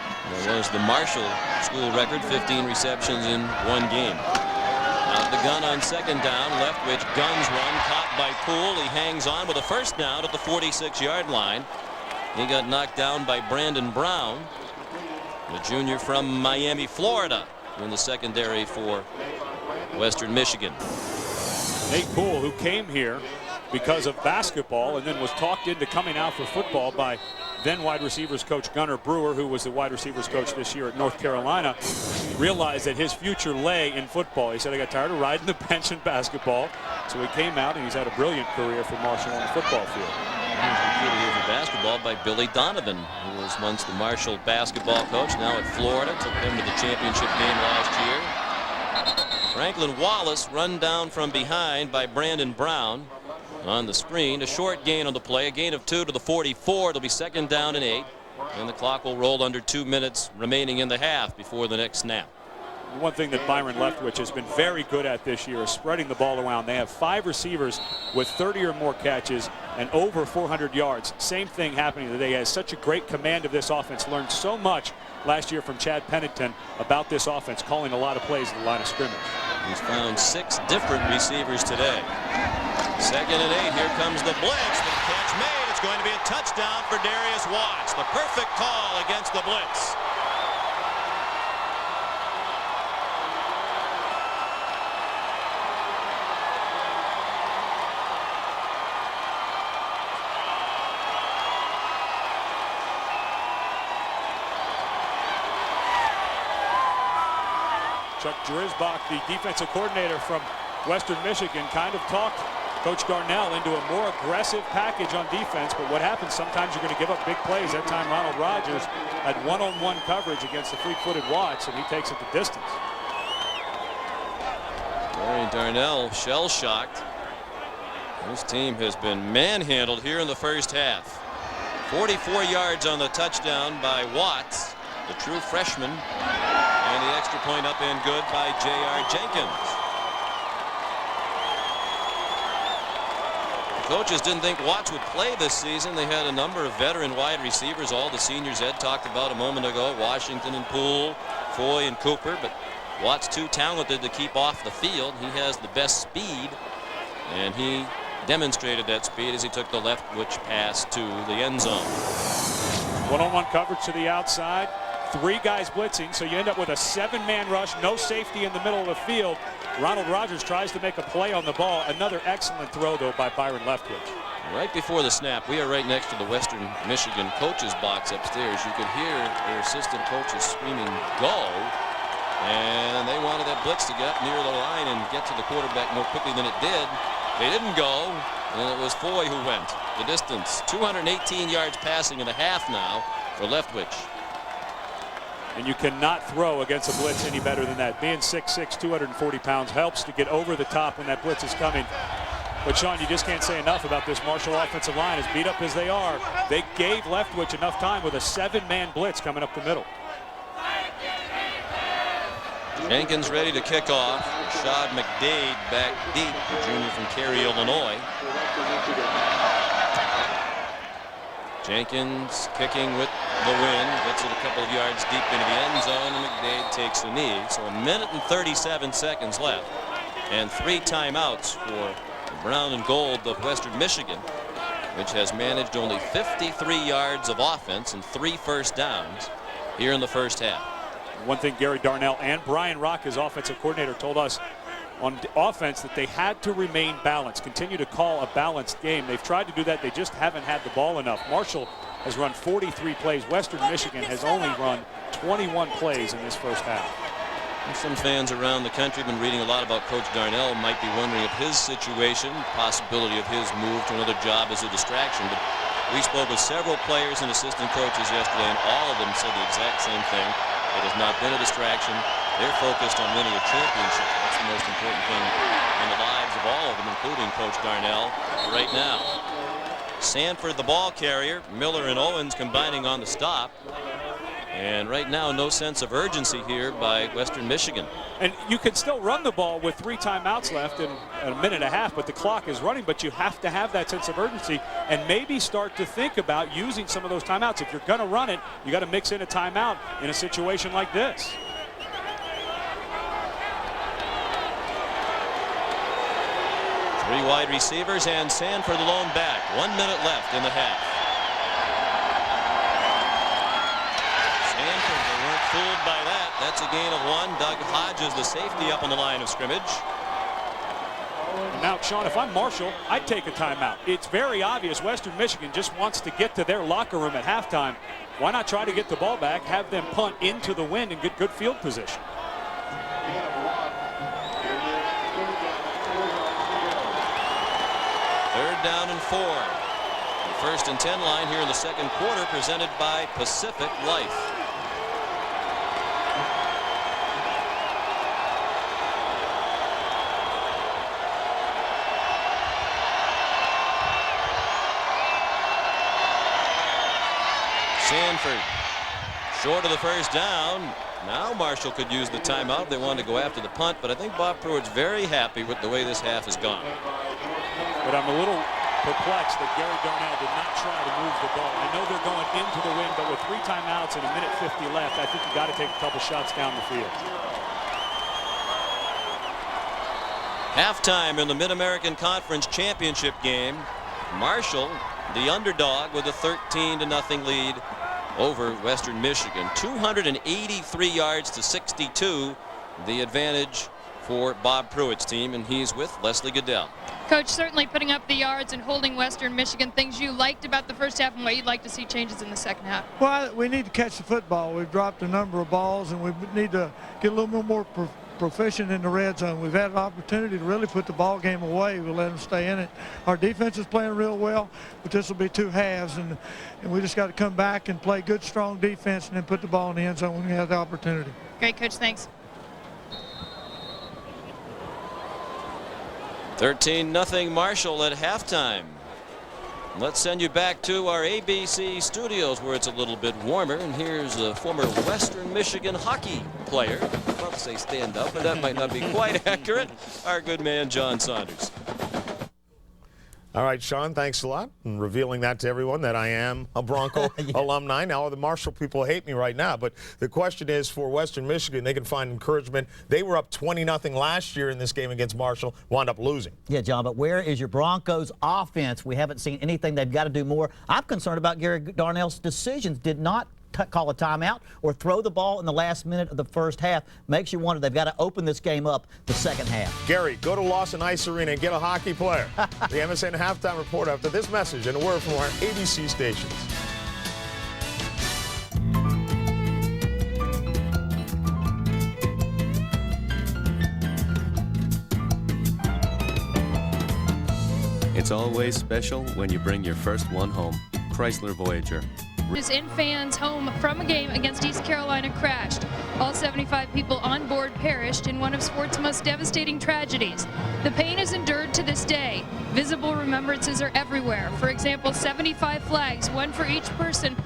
There was the Marshall school record, 15 receptions in 1 game. Out the gun on second down. Leftwich guns one, caught by Poole. He hangs on with a first down at the 46-yard line. He got knocked down by Brandon Brown, the junior from Miami, Florida, in the secondary for Western Michigan. Nate Poole, who came here because of basketball and then was talked into coming out for football by then wide receivers coach Gunnar Brewer, who was the wide receivers coach this year at North Carolina, realized that his future lay in football. He said, I got tired of riding the bench in basketball. So he came out and he's had a brilliant career for Marshall on the football field. He was recruited here for basketball by Billy Donovan, who was once the Marshall basketball coach, now at Florida. Took them to the championship game last year. Franklin Wallace run down from behind by Brandon Brown on the screen. A short gain on the play, a gain of 2 to the 44. It'll be second down and 8. And the clock will roll under 2 minutes remaining in the half before the next snap. One thing that Byron Leftwich has been very good at this year is spreading the ball around. They have 5 receivers with 30 or more catches and over 400 yards. Same thing happening today. He has such a great command of this offense. Learned so much last year from Chad Pennington about this offense, calling a lot of plays at the line of scrimmage. He's found 6 different receivers today. Second and 8. Here comes the blitz. The catch made. It's going to be a touchdown for Darius Watts. The perfect call against the blitz. Chuck Drisbach, the defensive coordinator from Western Michigan, kind of talked Coach Darnell into a more aggressive package on defense. But what happens, sometimes you're going to give up big plays. That time Ronald Rogers had one-on-one coverage against the fleet-footed Watts, and he takes it the distance. Gary Darnell shell-shocked. This team has been manhandled here in the first half. 44 yards on the touchdown by Watts, the true freshman. And the extra point up and good by J.R. Jenkins. The coaches didn't think Watts would play this season. They had a number of veteran wide receivers, all the seniors Ed talked about a moment ago, Washington and Poole, Foy and Cooper, but Watts too talented to keep off the field. He has the best speed, and he demonstrated that speed as he took the Leftwich pass to the end zone. One-on-one coverage to the outside. 3 guys blitzing, so you end up with a 7-man rush, no safety in the middle of the field. Ronald Rogers tries to make a play on the ball. Another excellent throw, though, by Byron Leftwich. Right before the snap, we are right next to the Western Michigan coaches box upstairs. You could hear their assistant coaches screaming, "Go!" And they wanted that blitz to get near the line and get to the quarterback more quickly than it did. They didn't go, and it was Foy who went the distance. 218 yards passing in the half now for Leftwich. And you cannot throw against a blitz any better than that. Being 6'6", 240 pounds helps to get over the top when that blitz is coming. But, Sean, you just can't say enough about this Marshall offensive line. As beat up as they are, they gave Leftwich enough time with a 7-man blitz coming up the middle. Jenkins ready to kick off. Rashad McDade back deep, the junior from Cary, Illinois. Jenkins kicking with the wind, gets it a couple of yards deep into the end zone, and McDade takes a knee. So 1 minute and 37 seconds left, and 3 timeouts for the brown and gold of Western Michigan, which has managed only 53 yards of offense and 3 first downs here in the first half. One thing Gary Darnell and Brian Rock, his offensive coordinator, told us on offense that they had to remain balanced, continue to call a balanced game. They've tried to do that. They just haven't had the ball enough. Marshall has run 43 plays. Western Michigan has only run 21 plays in this first half. And some fans around the country have been reading a lot about Coach Darnell, might be wondering if his situation, possibility of his move to another job is a distraction. But we spoke with several players and assistant coaches yesterday, and all of them said the exact same thing. It has not been a distraction. They're focused on winning a championship. That's the most important thing in the lives of all of them, including Coach Darnell, right now. Sanford, the ball carrier. Miller and Owens combining on the stop. And right now, no sense of urgency here by Western Michigan. And you can still run the ball with 3 timeouts left in a minute and a half, but the clock is running. But you have to have that sense of urgency and maybe start to think about using some of those timeouts. If you're going to run it, you got to mix in a timeout in a situation like this. Three wide receivers and Sanford the lone back. 1 minute left in the half. Fooled by that. That's a gain of 1. Doug Hodges, the safety, up on the line of scrimmage. Now, Sean, if I'm Marshall, I'd take a timeout. It's very obvious Western Michigan just wants to get to their locker room at halftime. Why not try to get the ball back, have them punt into the wind, and get good field position? Third down and 4. The 1st and 10 line here in the second quarter, presented by Pacific Life. Sanford short of the first down. Now Marshall could use the timeout if they wanted to go after the punt, but I think Bob Pruitt's very happy with the way this half has gone. But I'm a little perplexed that Gary Darnell did not try to move the ball. I know they're going into the wind, but with 3 timeouts and 1 minute 50 left, I think you got to take a couple shots down the field. Halftime in the Mid-American Conference Championship game. Marshall, the underdog, with a 13-0 lead over Western Michigan. 283 yards to 62, the advantage for Bob Pruitt's team, and he's with Leslie Goodell. Coach, certainly putting up the yards and holding Western Michigan. Things you liked about the first half and what you'd like to see changes in the second half? Well, we need to catch the football. We've dropped a number of balls, and we need to get a little bit more proficient in the red zone. We've had an opportunity to really put the ball game away. We'll let them stay in it. Our defense is playing real well, but this will be 2 halves, and we just got to come back and play good, strong defense and then put the ball in the end zone when we have the opportunity. Great, Coach. Thanks. 13-0 Marshall at halftime. Let's send you back to our ABC studios where it's a little bit warmer. And here's a former Western Michigan hockey player. I'd love to say stand up, but that might not be quite accurate. Our good man, John Saunders. All right, Sean, thanks a lot. And revealing that to everyone that I am a Bronco alumni. Now, the Marshall people hate me right now, but the question is for Western Michigan, they can find encouragement. They were up 20-0 last year in this game against Marshall, wound up losing. Yeah, John, but where is your Broncos offense? We haven't seen anything. They've got to do more. I'm concerned about Gary Darnell's decisions. Did not call a timeout or throw the ball in the last minute of the first half. Makes you wonder. They've got to open this game up the second half. Gary, go to Lawson Ice Arena and get a hockey player. The MSN halftime report after this message and a word from our ABC stations. It's always special when you bring your first one home. Chrysler Voyager. His in-fans home from a game against East Carolina crashed. All 75 people on board perished in one of sport's most devastating tragedies. The pain is endured to this day. Visible remembrances are everywhere. For example, 75 flags, one for each person,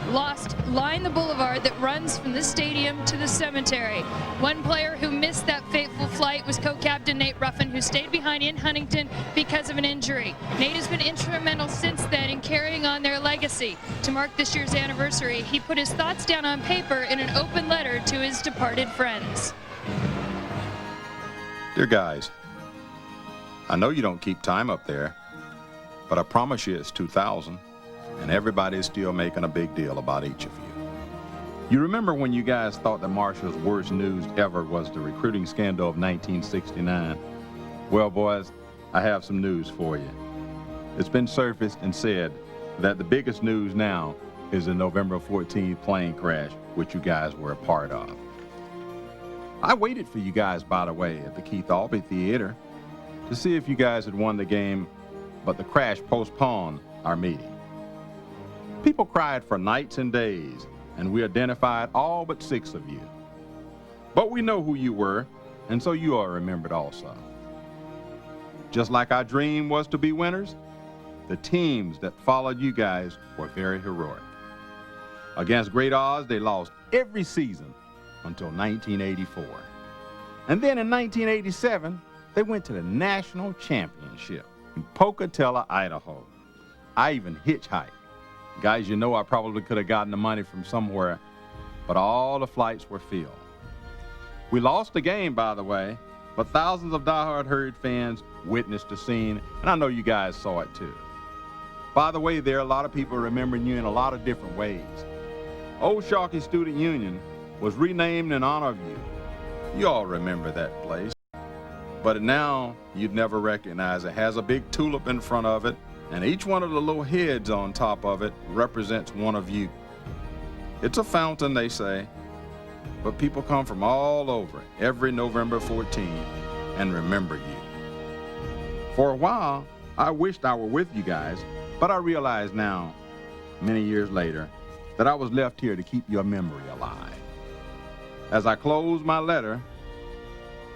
lost line the boulevard that runs from the stadium to the cemetery. One player who missed that fateful flight was co-captain Nate Ruffin, who stayed behind in Huntington because of an injury. Nate has been instrumental since then in carrying on their legacy. To mark this year's anniversary, he put his thoughts down on paper in an open letter to his departed friends. Dear guys, I know you don't keep time up there, but I promise you it's 2000, and everybody's still making a big deal about each of you. You remember when you guys thought that Marshall's worst news ever was the recruiting scandal of 1969? Well, boys, I have some news for you. It's been surfaced and said that the biggest news now is the November 14th plane crash, which you guys were a part of. I waited for you guys, by the way, at the Keith Albee Theater to see if you guys had won the game, but the crash postponed our meeting. People cried for nights and days, and we identified all but 6 of you. But we know who you were, and so you are remembered also. Just like our dream was to be winners, the teams that followed you guys were very heroic. Against great odds, they lost every season until 1984. And then in 1987, they went to the national championship in Pocatello, Idaho. I even hitchhiked. Guys, you know I probably could have gotten the money from somewhere, but all the flights were filled. We lost the game, by the way, but thousands of diehard Herd fans witnessed the scene, and I know you guys saw it too. By the way, there are a lot of people remembering you in a lot of different ways. Old Sharkey Student Union was renamed in honor of you. You all remember that place. But now you'd never recognize it. Has a big tulip in front of it, and each one of the little heads on top of it represents one of you. It's a fountain, they say, but people come from all over every November 14th and remember you. For a while, I wished I were with you guys, but I realize now, many years later, that I was left here to keep your memory alive. As I close my letter,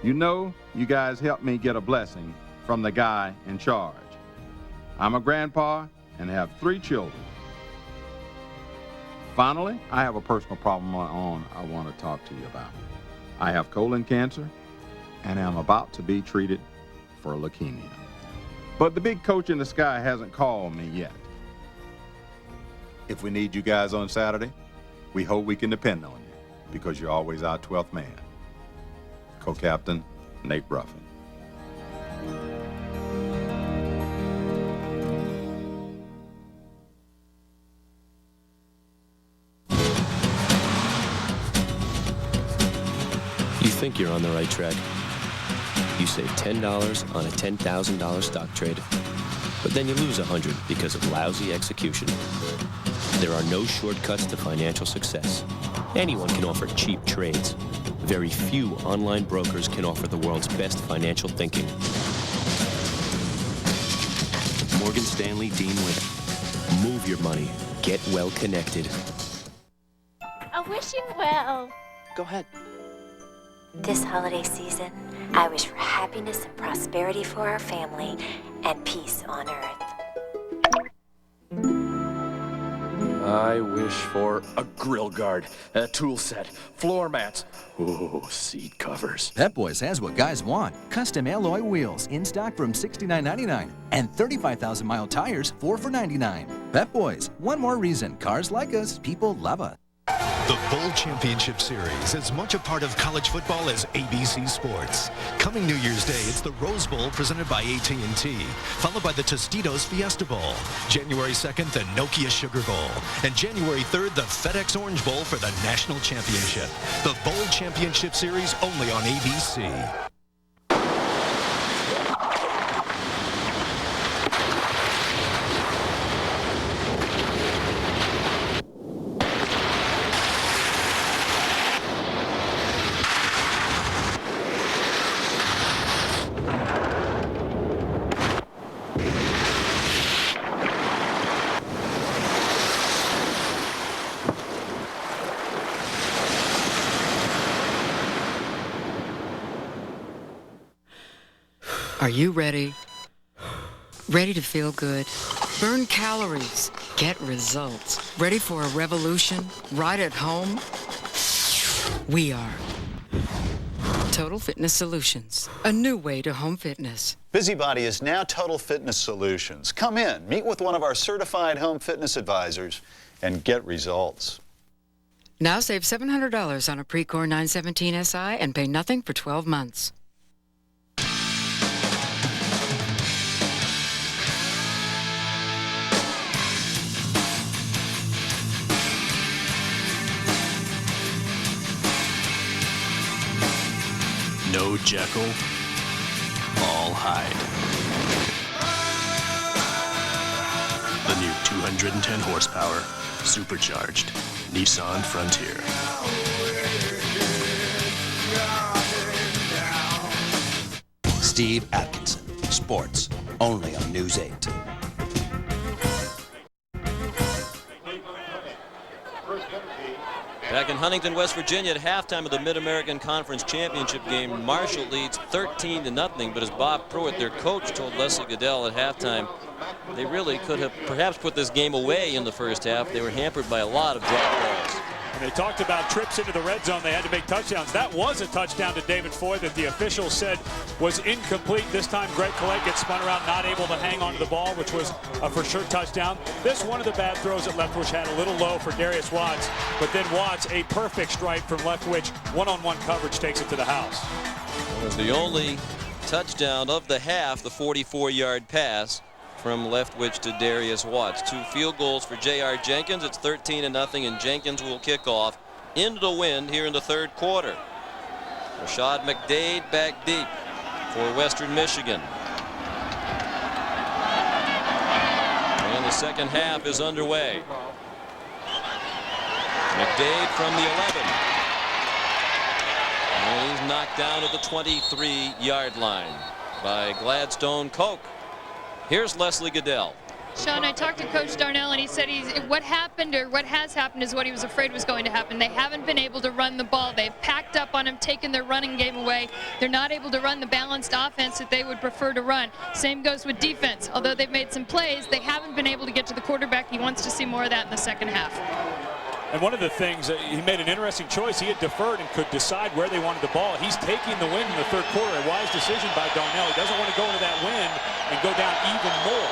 you know you guys helped me get a blessing from the guy in charge. I'm a grandpa and have 3 children. Finally, I have a personal problem of my own I want to talk to you about. I have colon cancer and am about to be treated for leukemia. But the big coach in the sky hasn't called me yet. If we need you guys on Saturday, we hope we can depend on you because you're always our 12th man. Co-Captain Nate Ruffin. You think you're on the right track. You save $10 on a $10,000 stock trade, but then you lose $100 because of lousy execution. There are no shortcuts to financial success. Anyone can offer cheap trades. Very few online brokers can offer the world's best financial thinking. Morgan Stanley Dean Witter. Move your money. Get well connected. I wish you well. Go ahead. This holiday season, I wish for happiness and prosperity for our family and peace on earth. I wish for a grill guard, a tool set, floor mats, ooh, seat covers. Pep Boys has what guys want. Custom alloy wheels in stock from $69.99 and 35,000-mile tires, 4 for $99. Pep Boys, one more reason cars like us, people love us. The Bowl Championship Series is much a part of college football as ABC Sports. Coming New Year's Day, it's the Rose Bowl presented by AT&T, followed by the Tostitos Fiesta Bowl. January 2nd, the Nokia Sugar Bowl. And January 3rd, the FedEx Orange Bowl for the National Championship. The Bowl Championship Series only on ABC. Are you ready? Ready to feel good? Burn calories. Get results. Ready for a revolution? Right at home? We are. Total Fitness Solutions. A new way to home fitness. Busybody is now Total Fitness Solutions. Come in, meet with one of our certified home fitness advisors, and get results. Now save $700 on a Precor 917 SI and pay nothing for 12 months. No Jekyll, all Hyde. The new 210 horsepower, supercharged Nissan Frontier. Steve Atkinson, sports, only on News 8. Back in Huntington, West Virginia at halftime of the Mid-American Conference Championship game, Marshall leads 13-0, but as Bob Pruitt, their coach, told Leslie Goodell at halftime, they really could have perhaps put this game away in the first half. They were hampered by a lot of drop balls. And they talked about trips into the red zone. They had to make touchdowns. That was a touchdown to David Foy that the officials said was incomplete. This time Greg Collette gets spun around, not able to hang onto the ball, which was a for sure touchdown. This one of the bad throws that Leftwich had a little low for Darius Watts, but then Watts, a perfect strike from Leftwich. One-on-one coverage takes it to the house. It was the only touchdown of the half, the 44-yard pass from Leftwich to Darius Watts. 2 field goals for J.R. Jenkins. It's 13-0, and Jenkins will kick off into the wind here in the third quarter. Rashad McDade back deep for Western Michigan. And the second half is underway. McDade from the 11. And he's knocked down at the 23-yard line by Gladstone Koch. Here's Leslie Goodell. Sean, I talked to Coach Darnell, and he said what happened or what has happened is what he was afraid was going to happen. They haven't been able to run the ball. They've packed up on him, taken their running game away. They're not able to run the balanced offense that they would prefer to run. Same goes with defense. Although they've made some plays, they haven't been able to get to the quarterback. He wants to see more of that in the second half. And one of the things, he made an interesting choice. He had deferred and could decide where they wanted the ball. He's taking the win in the third quarter. A wise decision by Darnell. He doesn't want to go into that wind and go down even more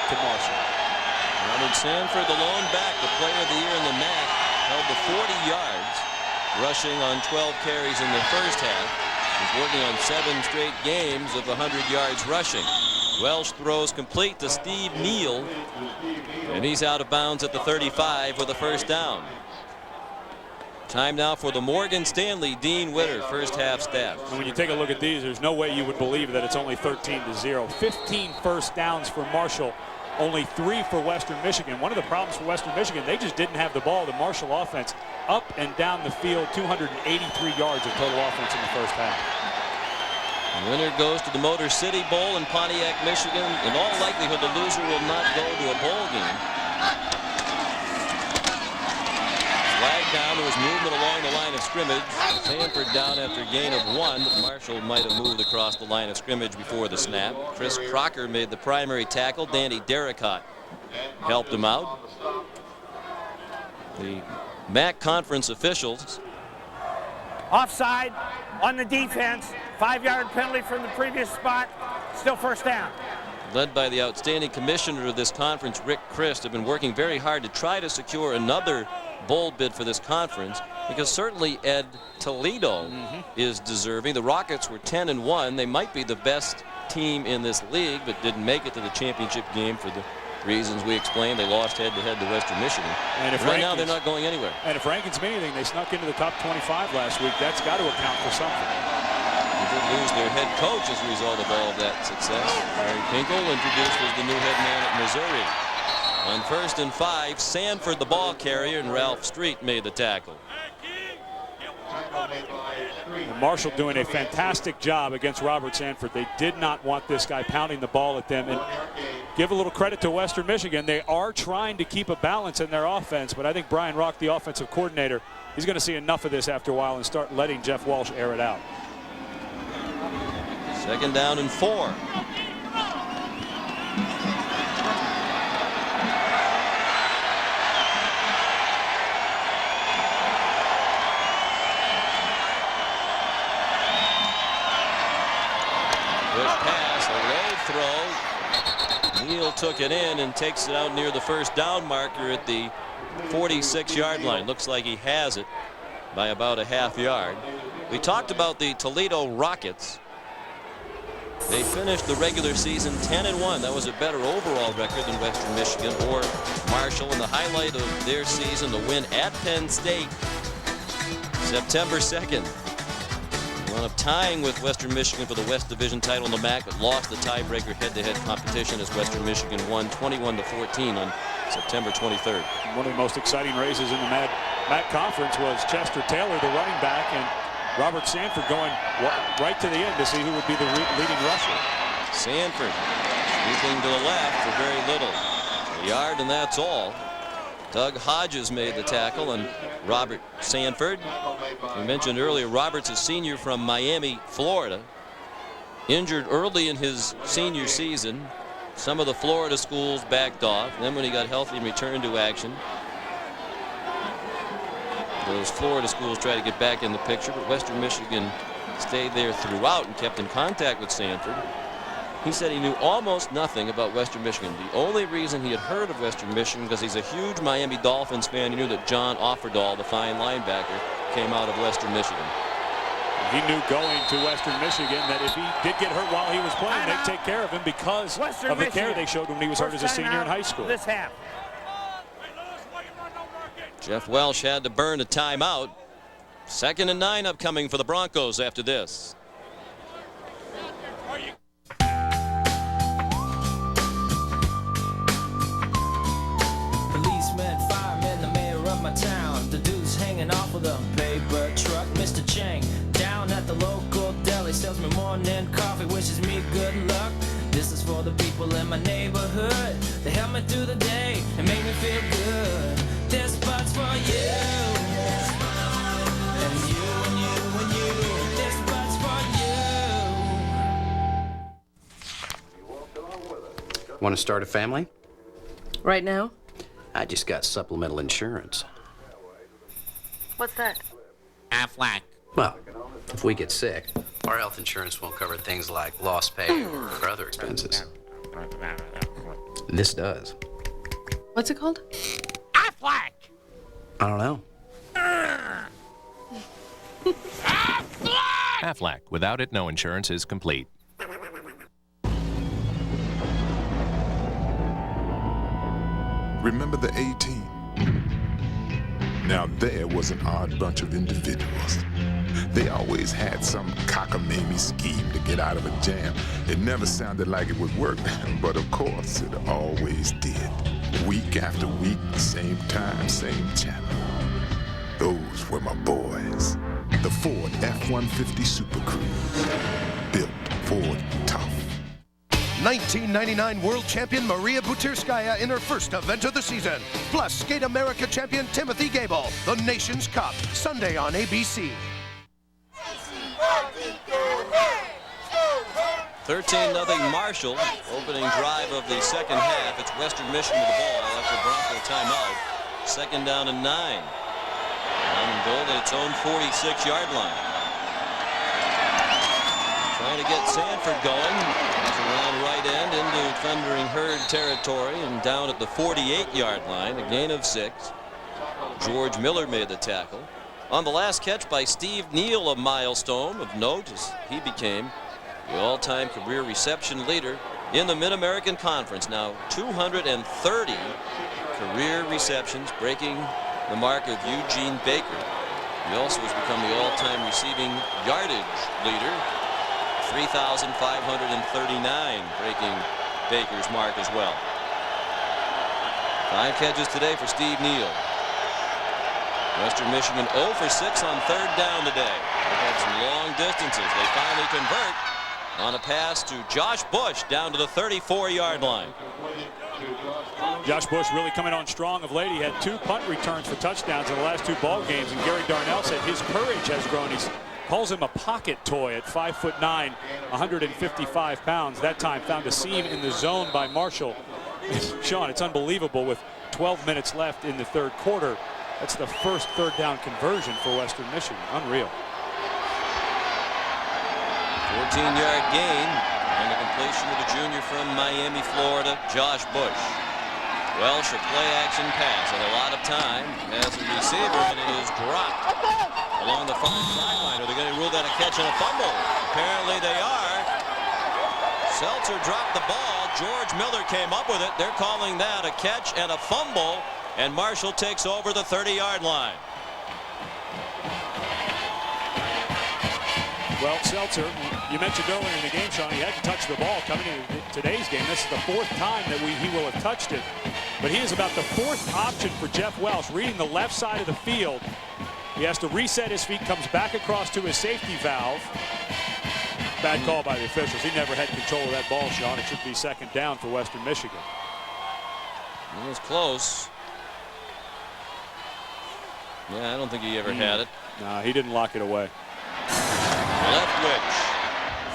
to Marshall. Ronald Sanford, the lone back, the player of the year in the MAC, held the 40 yards, rushing on 12 carries in the first half. He's working on 7 straight games of 100 yards rushing. Welsh throws complete to Steve Neal, and he's out of bounds at the 35 with a first down. Time now for the Morgan Stanley Dean Witter first half stats. And when you take a look at these, there's no way you would believe that it's only 13-0. 15 first downs for Marshall, only 3 for Western Michigan. One of the problems for Western Michigan, they just didn't have the ball. The Marshall offense up and down the field, 283 yards of total offense in the first half. The winner goes to the Motor City Bowl in Pontiac, Michigan. In all likelihood, the loser will not go to a bowl game. Flag down. There was movement along the line of scrimmage. Sanford down after a gain of 1. Marshall might have moved across the line of scrimmage before the snap. Chris Crocker made the primary tackle. Danny Derricott helped him out. The MAC conference officials. Offside on the defense. 5-yard penalty from the previous spot. Still first down. Led by the outstanding commissioner of this conference, Rick Christ, have been working very hard to try to secure another bowl bid for this conference, because certainly Ed, Toledo is deserving. The Rockets were 10-1. They might be the best team in this league, but didn't make it to the championship game for the reasons we explained. They lost head-to-head to Western Michigan. And right now they're not going anywhere. And if rankings mean anything, they snuck into the top 25 last week. That's got to account for something. They did lose their head coach as a result of all of that success. Larry Pinkel, introduced as the new head man at Missouri. On 1st and 5, Sanford the ball carrier, and Ralph Street made the tackle. And Marshall doing a fantastic job against Robert Sanford. They did not want this guy pounding the ball at them. And give a little credit to Western Michigan. They are trying to keep a balance in their offense, but I think Brian Rock, the offensive coordinator, he's going to see enough of this after a while and start letting Jeff Walsh air it out. 2nd down and 4. Neal took it in and takes it out near the 1st down marker at the 46-yard line. Looks like he has it by about a half yard. We talked about the Toledo Rockets. They finished the regular season 10-1. That was a better overall record than Western Michigan or Marshall. And the highlight of their season, the win at Penn State, September 2nd. One of tying with Western Michigan for the West Division title in the MAC, but lost the tiebreaker head-to-head competition as Western Michigan won 21-14 on September 23rd. One of the most exciting races in the MAC conference was Chester Taylor, the running back, and Robert Sanford going right to the end to see who would be the leading rusher. Sanford sweeping to the left for very little. A yard, and that's all. Doug Hodges made the tackle, and Robert Sanford. We mentioned earlier, Robert's a senior from Miami, Florida. Injured early in his senior season. Some of the Florida schools backed off. Then when he got healthy and returned to action, those Florida schools tried to get back in the picture, but Western Michigan stayed there throughout and kept in contact with Sanford. He said he knew almost nothing about Western Michigan. The only reason he had heard of Western Michigan, because he's a huge Miami Dolphins fan, he knew that John Offerdahl, the fine linebacker, came out of Western Michigan. He knew going to Western Michigan that if he did get hurt while he was playing, they'd take care of him because of the care they showed when he was hurt as a senior in high school. This half. Jeff Welsh had to burn a timeout. 2nd and 9 upcoming for the Broncos after this. Policeman, fireman, the mayor of my town. The dude's hanging off with a paper truck. Mr. Chang, down at the local deli, sells me morning coffee, wishes me good luck. This is for the people in my neighborhood. They help me through the day and make me feel good. This spot's for you. And you and you and you. This spot's for you. Want to start a family? Right now? I just got supplemental insurance. What's that? Aflac. Well, if we get sick, our health insurance won't cover things like lost pay or other expenses. This does. What's it called? Aflac! I don't know. Aflac. Without it, no insurance is complete. Remember the A-Team? Now there was an odd bunch of individuals. They always had some cockamamie scheme to get out of a jam. It never sounded like it would work, but of course it always did. Week after week, same time, same channel. Those were my boys. The Ford F-150 Super Cruise. Built Ford tough. 1999 world champion Maria Butirskaya in her first event of the season. Plus Skate America champion Timothy Gable. The Nation's Cup, Sunday on ABC. 13-0 Marshall, opening drive of the second half. It's Western Michigan with the ball after Bronco timeout. 2nd down and 9. And goal at its own 46-yard line. Trying to get Sanford going. He's around right end into Thundering Herd territory and down at the 48-yard line. A gain of 6. George Miller made the tackle. On the last catch by Steve Neal, a milestone of note as he became the all-time career reception leader in the Mid-American Conference. Now 230 career receptions, breaking the mark of Eugene Baker. He also has become the all-time receiving yardage leader, 3,539, breaking Baker's mark as well. 5 catches today for Steve Neal. Western Michigan 0 for 6 on 3rd down today. They've had some long distances. They finally convert on a pass to Josh Bush down to the 34-yard line. Josh Bush really coming on strong of late. He had 2 punt returns for touchdowns in the last 2 ball games, and Gary Darnell said his courage has grown. He calls him a pocket toy at 5'9", 155 pounds. That time found a seam in the zone by Marshall. Sean, it's unbelievable with 12 minutes left in the 3rd quarter. That's the first 3rd down conversion for Western Michigan. Unreal. 14-yard gain on the completion of the junior from Miami, Florida, Josh Bush. Welsh, a play-action pass at a lot of time as a receiver, and it is dropped along the far sideline. Are they going to rule that a catch and a fumble? Apparently they are. Seltzer dropped the ball. George Miller came up with it. They're calling that a catch and a fumble, and Marshall takes over the 30-yard line. Well, Seltzer, you mentioned earlier in the game, Sean, he hadn't touched the ball coming into today's game. This is the 4th time that he will have touched it. But he is about the 4th option for Jeff Welsh, reading the left side of the field. He has to reset his feet, comes back across to his safety valve. Bad call by the officials. He never had control of that ball, Sean. It should be 2nd down for Western Michigan. It was close. Yeah, I don't think he ever had it. No, he didn't lock it away. Leftwich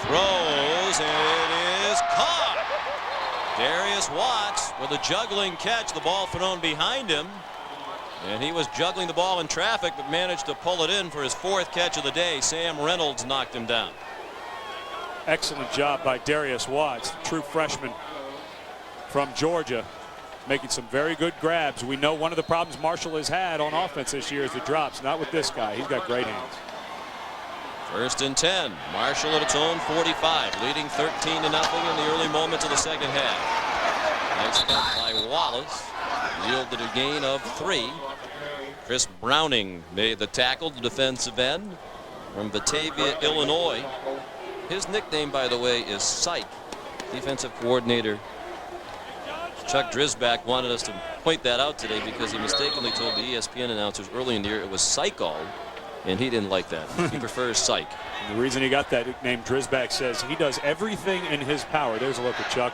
throws, and it is caught. Darius Watts with a juggling catch. The ball thrown behind him. And he was juggling the ball in traffic, but managed to pull it in for his 4th catch of the day. Sam Reynolds knocked him down. Excellent job by Darius Watts, the true freshman from Georgia, making some very good grabs. We know one of the problems Marshall has had on offense this year is the drops. Not with this guy. He's got great hands. 1st and 10. Marshall at its own 45, leading 13-0 in the early moments of the 2nd half. Nice cut by Wallace. Yielded a gain of 3. Chris Browning made the tackle, the defensive end from Batavia, Illinois. His nickname, by the way, is Psych. Defensive coordinator Chuck Drisback wanted us to point that out today because he mistakenly told the ESPN announcers early in the year it was Psycho, and he didn't like that. He prefers Psych. The reason he got that nickname, Drisback says he does everything in his power. There's a look at Chuck.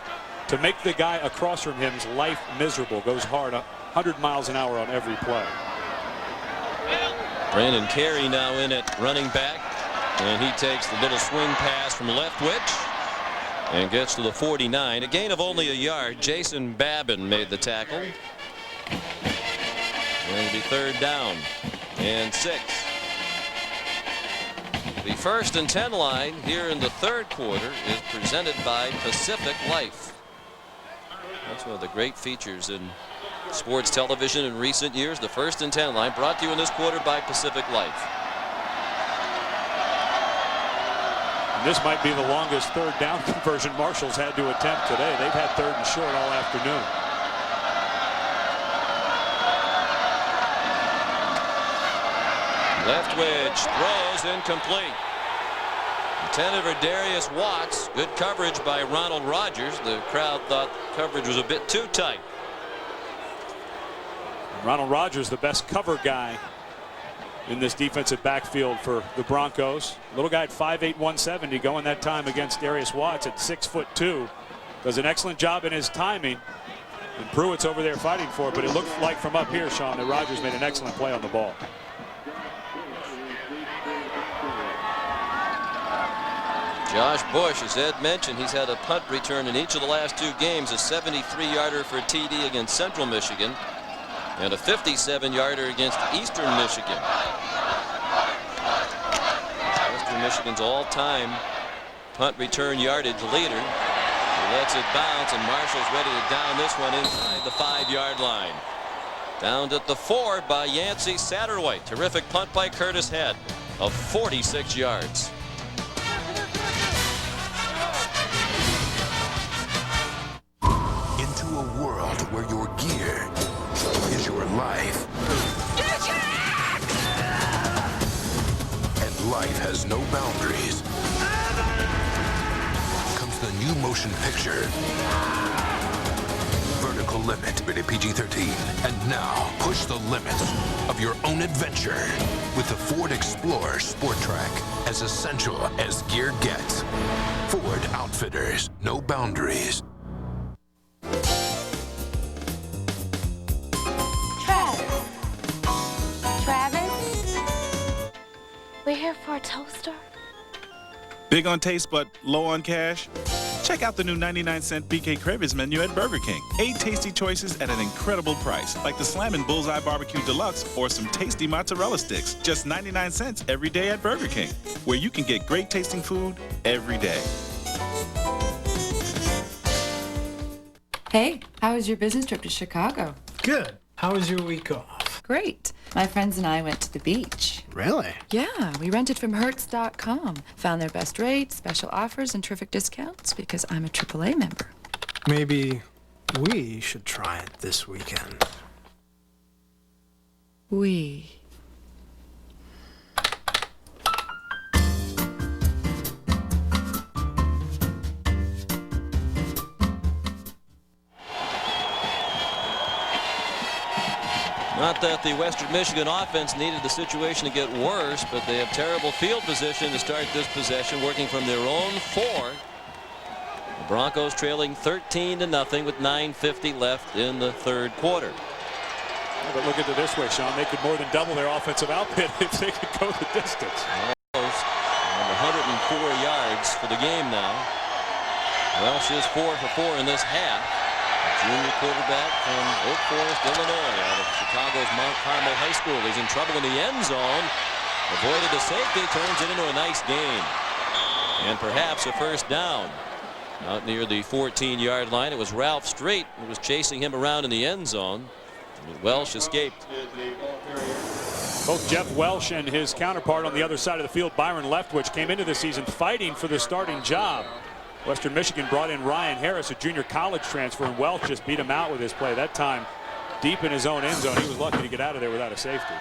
To make the guy across from him's life miserable. Goes hard, 100 miles an hour on every play. Brandon Carey now in at running back, and he takes the little swing pass from Leftwich and gets to the 49. A gain of only a yard. Jason Babin made the tackle. And it'll be 3rd down and 6. The 1st and 10 line here in the 3rd quarter is presented by Pacific Life. That's one of the great features in sports television in recent years. The 1st and 10 line brought to you in this quarter by Pacific Life. And this might be the longest 3rd down conversion Marshall's had to attempt today. They've had 3rd and short all afternoon. Leftwich throws incomplete. Intended for Darius Watts. Good coverage by Ronald Rogers. The crowd thought coverage was a bit too tight. Ronald Rogers, the best cover guy in this defensive backfield for the Broncos. Little guy at 5'8", 170, going that time against Darius Watts at 6'2". Does an excellent job in his timing. And Pruitt's over there fighting for it, but it looked like from up here, Sean, that Rogers made an excellent play on the ball. Josh Bush, as Ed mentioned, he's had a punt return in each of the last 2 games, a 73-yarder for TD against Central Michigan and a 57-yarder against Eastern Michigan. Western Michigan's all-time punt return yardage leader. He lets it bounce, and Marshall's ready to down this one inside the 5-yard line. Downed at the 4 by Yancey Satterwhite. Terrific punt by Curtis Head of 46 yards. Into a world where your gear is your life. And life has no boundaries. Comes the new motion picture. Vertical Limit, rated PG-13. And now, push the limits of your own adventure with the Ford Explorer Sport Track. As essential as gear gets. Ford Outfitters, no boundaries. Travis? We're here for a toaster? Big on taste but low on cash? Check out the new 99-cent BK Cravers menu at Burger King. 8 tasty choices at an incredible price, like the Slammin' Bullseye Barbecue Deluxe or some tasty mozzarella sticks. Just 99 cents every day at Burger King, where you can get great tasting food every day. Hey, how was your business trip to Chicago? Good. How was your week off? Great. My friends and I went to the beach. Really? Yeah, we rented from Hertz.com. Found their best rates, special offers, and terrific discounts because I'm a AAA member. Maybe we should try it this weekend. We. Not that the Western Michigan offense needed the situation to get worse, but they have terrible field position to start this possession, working from their own 4. The Broncos trailing 13-0 with 9:50 left in the third quarter. Yeah, but look at it this way, Sean. They could more than double their offensive output if they could go the distance. Almost 104 yards for the game now. Welsh is 4 for 4 in this half. Junior quarterback from Oak Forest, Illinois, out of Chicago's Mount Carmel High School. He's in trouble in the end zone. Avoided the safety, turns it into a nice gain. And perhaps a first down. Out near the 14-yard line, it was Ralph Strait who was chasing him around in the end zone. And Welsh escaped. Both Jeff Welsh and his counterpart on the other side of the field, Byron Leftwich, came into the season fighting for the starting job. Western Michigan brought in Ryan Harris, a junior college transfer, and Welch just beat him out with his play. That time, deep in his own end zone, he was lucky to get out of there without a safety.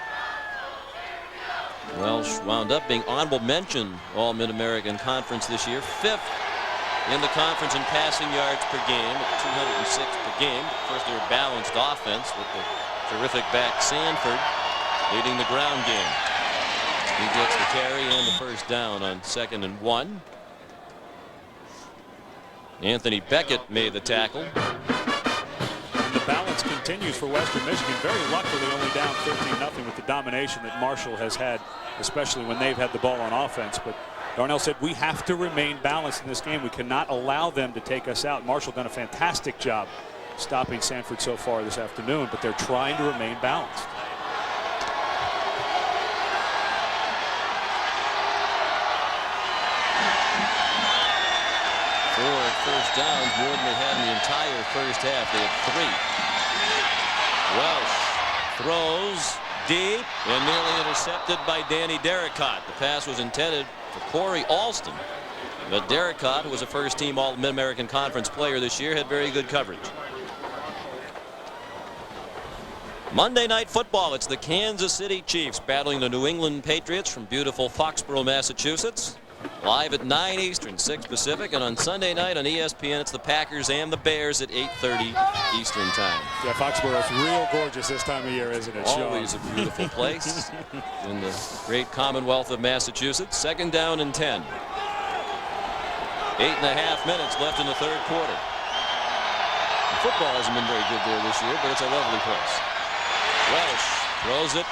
Welsh wound up being honorable mention All-Mid-American Conference this year, 5th in the conference in passing yards per game at 206 per game. First, their balanced offense with the terrific back Sanford leading the ground game. He gets the carry and the first down on 2nd and 1. Anthony Beckett made the tackle. And the balance continues for Western Michigan. Very luckily only down 13-0 with the domination that Marshall has had, especially when they've had the ball on offense. But Darnell said we have to remain balanced in this game. We cannot allow them to take us out. Marshall done a fantastic job stopping Sanford so far this afternoon, but they're trying to remain balanced. First downs, more than they had in the entire first half. They had 3. Welsh throws deep and nearly intercepted by Danny Derricott. The pass was intended for Corey Alston, but Derricott, who was a first-team All-Mid-American Conference player this year, had very good coverage. Monday Night Football. It's the Kansas City Chiefs battling the New England Patriots from beautiful Foxborough, Massachusetts. Live at 9 Eastern, 6 Pacific, and on Sunday night on ESPN, it's the Packers and the Bears at 8:30 Eastern time. Yeah, Foxborough's real gorgeous this time of year, isn't it, Sean? Always a beautiful place in the great Commonwealth of Massachusetts. 2nd down and 10. 8.5 minutes left in the third quarter. The football hasn't been very good there this year, but it's a lovely place. Welsh throws it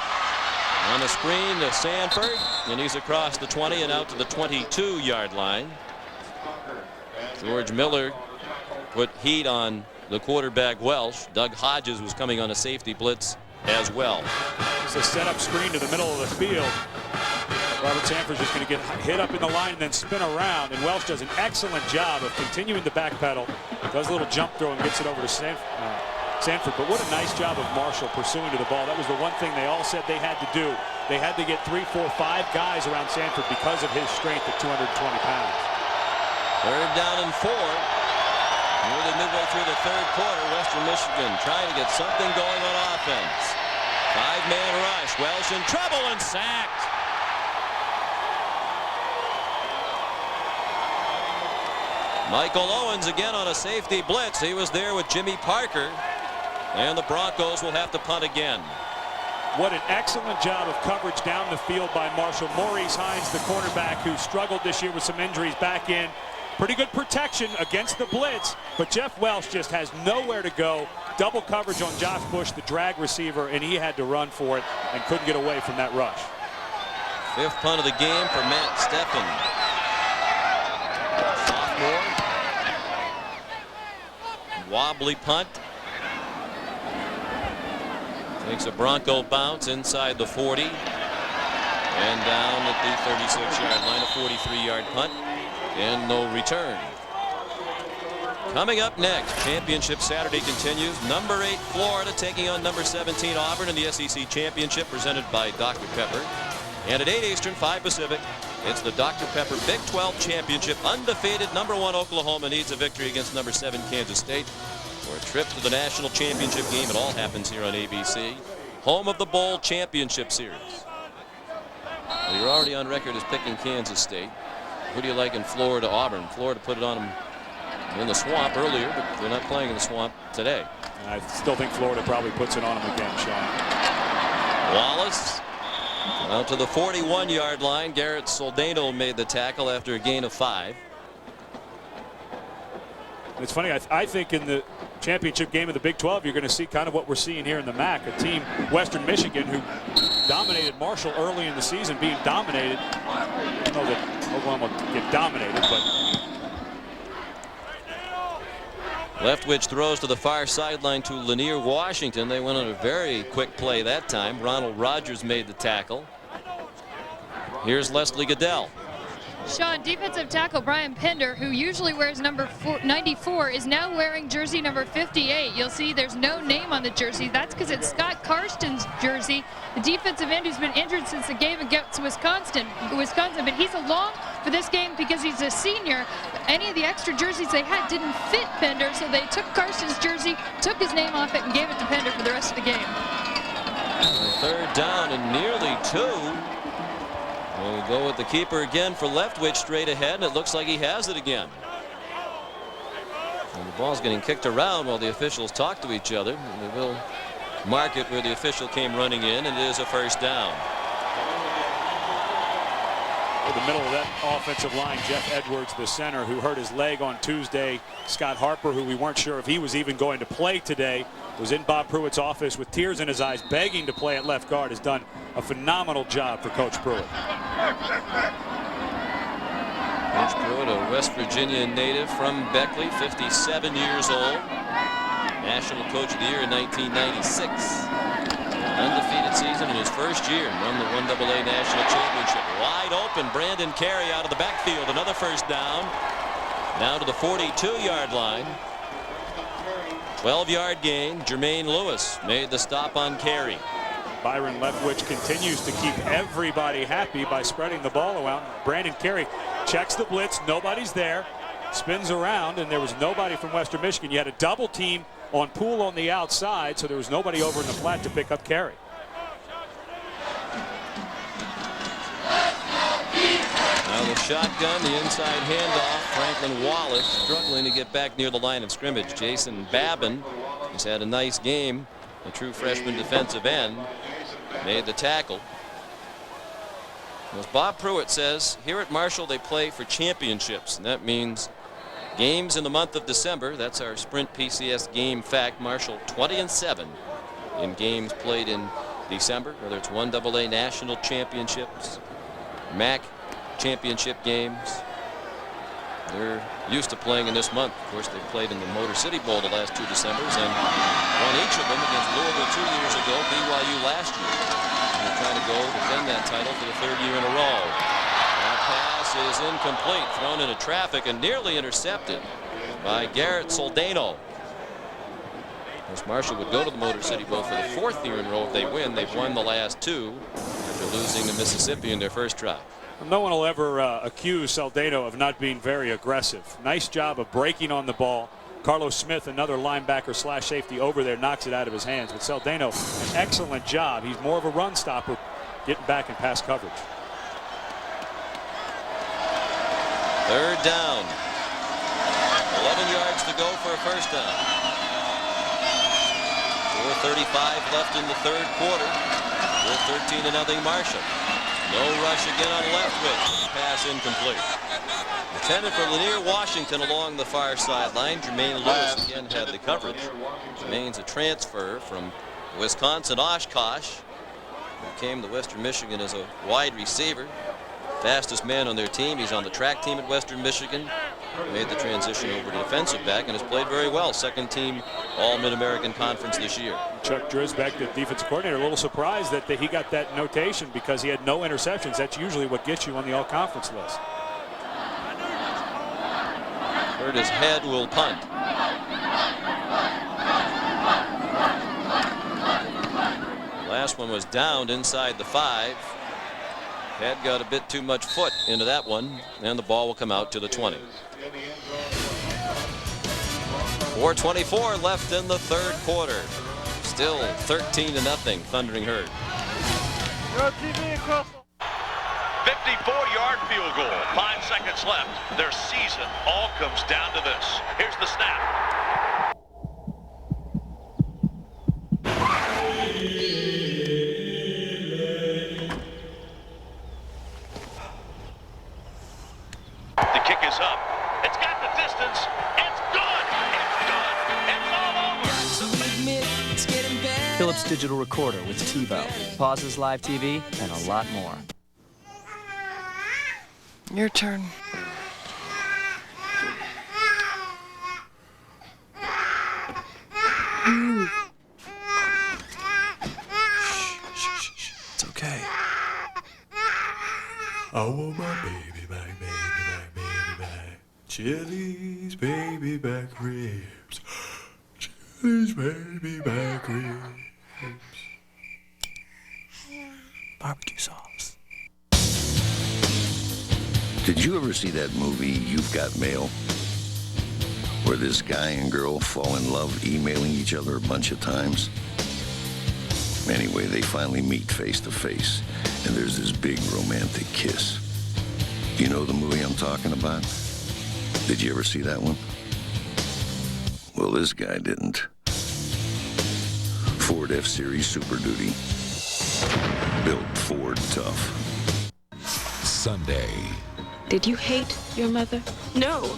on the screen to Sanford, and he's across the 20 and out to the 22-yard line. George Miller put heat on the quarterback Welsh. Doug Hodges was coming on a safety blitz as well. It's a setup screen to the middle of the field. Robert Sanford's just going to get hit up in the line and then spin around, and Welsh does an excellent job of continuing the back pedal. Does a little jump throw and gets it over to Sanford. But what a nice job of Marshall pursuing to the ball. That was the one thing they all said they had to do. They had to get 3, 4, 5 guys around Sanford because of his strength at 220 pounds. 3rd down and 4. Nearly midway through the 3rd quarter, Western Michigan trying to get something going on offense. 5-man rush. Welsh in trouble and sacked. Michael Owens again on a safety blitz. He was there with Jimmy Parker. And the Broncos will have to punt again. What an excellent job of coverage down the field by Marshall. Maurice Hines, the cornerback, who struggled this year with some injuries, back in. Pretty good protection against the blitz, but Jeff Welsh just has nowhere to go. Double coverage on Josh Bush, the drag receiver, and he had to run for it and couldn't get away from that rush. 5th punt of the game for Matt Steffen. Sophomore. Wobbly punt. Takes a Bronco bounce inside the 40 and down at the 36-yard line, a 43-yard punt and no return. Coming up next, Championship Saturday continues. Number 8 Florida taking on number 17 Auburn in the SEC Championship, presented by Dr. Pepper. And at 8 Eastern, 5 Pacific, it's the Dr. Pepper Big 12 Championship. Undefeated number 1 Oklahoma needs a victory against number 7 Kansas State for a trip to the national championship game. It all happens here on ABC, home of the Bowl Championship Series. Well, you're already on record as picking Kansas State. Who do you like in Florida, Auburn? Florida put it on them in the swamp earlier, but they're not playing in the swamp today. I still think Florida probably puts it on them again, Sean. Wallace out to the 41-yard line. Garrett Soldano made the tackle after a gain of 5. It's funny, I think in the championship game of the Big 12, you're going to see kind of what we're seeing here in the MAC, a team, Western Michigan, who dominated Marshall early in the season, being dominated. I don't know that Oklahoma will get dominated, but Leftwich throws to the far sideline to Lanier Washington. They went on a very quick play that time. Ronald Rogers made the tackle. Here's Leslie Goodell. Sean, defensive tackle Brian Pender, who usually wears number 94, is now wearing jersey number 58. You'll see there's no name on the jersey. That's because it's Scott Karsten's jersey, the defensive end who's been injured since the game against Wisconsin. But he's along for this game because he's a senior. Any of the extra jerseys they had didn't fit Pender, so they took Karsten's jersey, took his name off it, and gave it to Pender for the rest of the game. 3rd down and nearly 2. We'll go with the keeper again for Leftwich straight ahead, and it looks like he has it again. And the ball's getting kicked around while the officials talk to each other. And they will mark it where the official came running in, and it is a 1st down. In the middle of that offensive line, Jeff Edwards, the center, who hurt his leg on Tuesday. Scott Harper, who we weren't sure if he was even going to play today, was in Bob Pruitt's office with tears in his eyes, begging to play at left guard. Has done a phenomenal job for Coach Pruitt. Coach Pruitt, a West Virginia native from Beckley, 57 years old. National Coach of the Year in 1996. Undefeated season in his first year and won the 1AA National Championship. Wide open, Brandon Carey out of the backfield. Another 1st down. Down to the 42-yard line. 12-yard gain. Jermaine Lewis made the stop on Carey. Byron Leftwich continues to keep everybody happy by spreading the ball around. Brandon Carey checks the blitz. Nobody's there. Spins around, and there was nobody from Western Michigan. You had a double team on Poole on the outside, so there was nobody over in the flat to pick up Carey. Now the shotgun, the inside handoff. Franklin Wallace struggling to get back near the line of scrimmage. Jason Babin has had a nice game. A true freshman defensive end made the tackle. As Bob Pruitt says, here at Marshall they play for championships, and that means games in the month of December. That's our Sprint PCS game fact. Marshall 20-7 in games played in December, whether it's 1AA national championships, MAC championship games. They're used to playing in this month. Of course, they played in the Motor City Bowl the last 2 Decembers and won each of them against Louisville 2 years ago, BYU last year. And they're trying to go defend that title for the 3rd year in a row. That pass is incomplete, thrown into traffic and nearly intercepted by Garrett Soldano. course, Marshall would go to the Motor City Bowl for the 4th year in a row if they win. They've won the last 2 after losing to Mississippi in their first try. No one will ever accuse Saldano of not being very aggressive. Nice job of breaking on the ball. Carlos Smith, another linebacker slash safety over there, knocks it out of his hands. But Saldano, an excellent job. He's more of a run stopper, getting back in pass coverage. 3rd down. 11 yards to go for a first down. 4:35 left in the 3rd quarter. Still 13-0 Marshall. No rush again on Leftwich. Pass incomplete. Intended for Lanier Washington along the far sideline. Jermaine Lewis again had the coverage. Jermaine's a transfer from Wisconsin Oshkosh. He came to Western Michigan as a wide receiver. Fastest man on their team. He's on the track team at Western Michigan. Made the transition over to defensive back and has played very well. 2nd team All Mid-American Conference this year. Chuck Drisbeck, the defensive coordinator, a little surprised that he got that notation because he had no interceptions. That's usually what gets you on the all-conference list. Curtis Head will punt. Last one was downed inside the 5. Head got a bit too much foot into that one, and the ball will come out to the 20. 4:24 left in the 3rd quarter. Still 13-0 Thundering Herd. 54-yard field goal. 5 seconds left. Their season all comes down to this. Here's the snap. The kick is up. It's got the distance. It's good. It's good. It's all over. Philips digital recorder with TiVo. Pauses live TV and a lot more. Your turn. It's okay. I want my baby back, baby back. Chili's baby back ribs. Chili's baby back ribs. Barbecue sauce. Did you ever see that movie, You've Got Mail? Where this guy and girl fall in love emailing each other a bunch of times? Anyway, they finally meet face to face, and there's this big romantic kiss. Do you know the movie I'm talking about? Did you ever see that one? Well, this guy didn't. Ford F-Series Super Duty. Built Ford tough. Sunday. Did you hate your mother? No.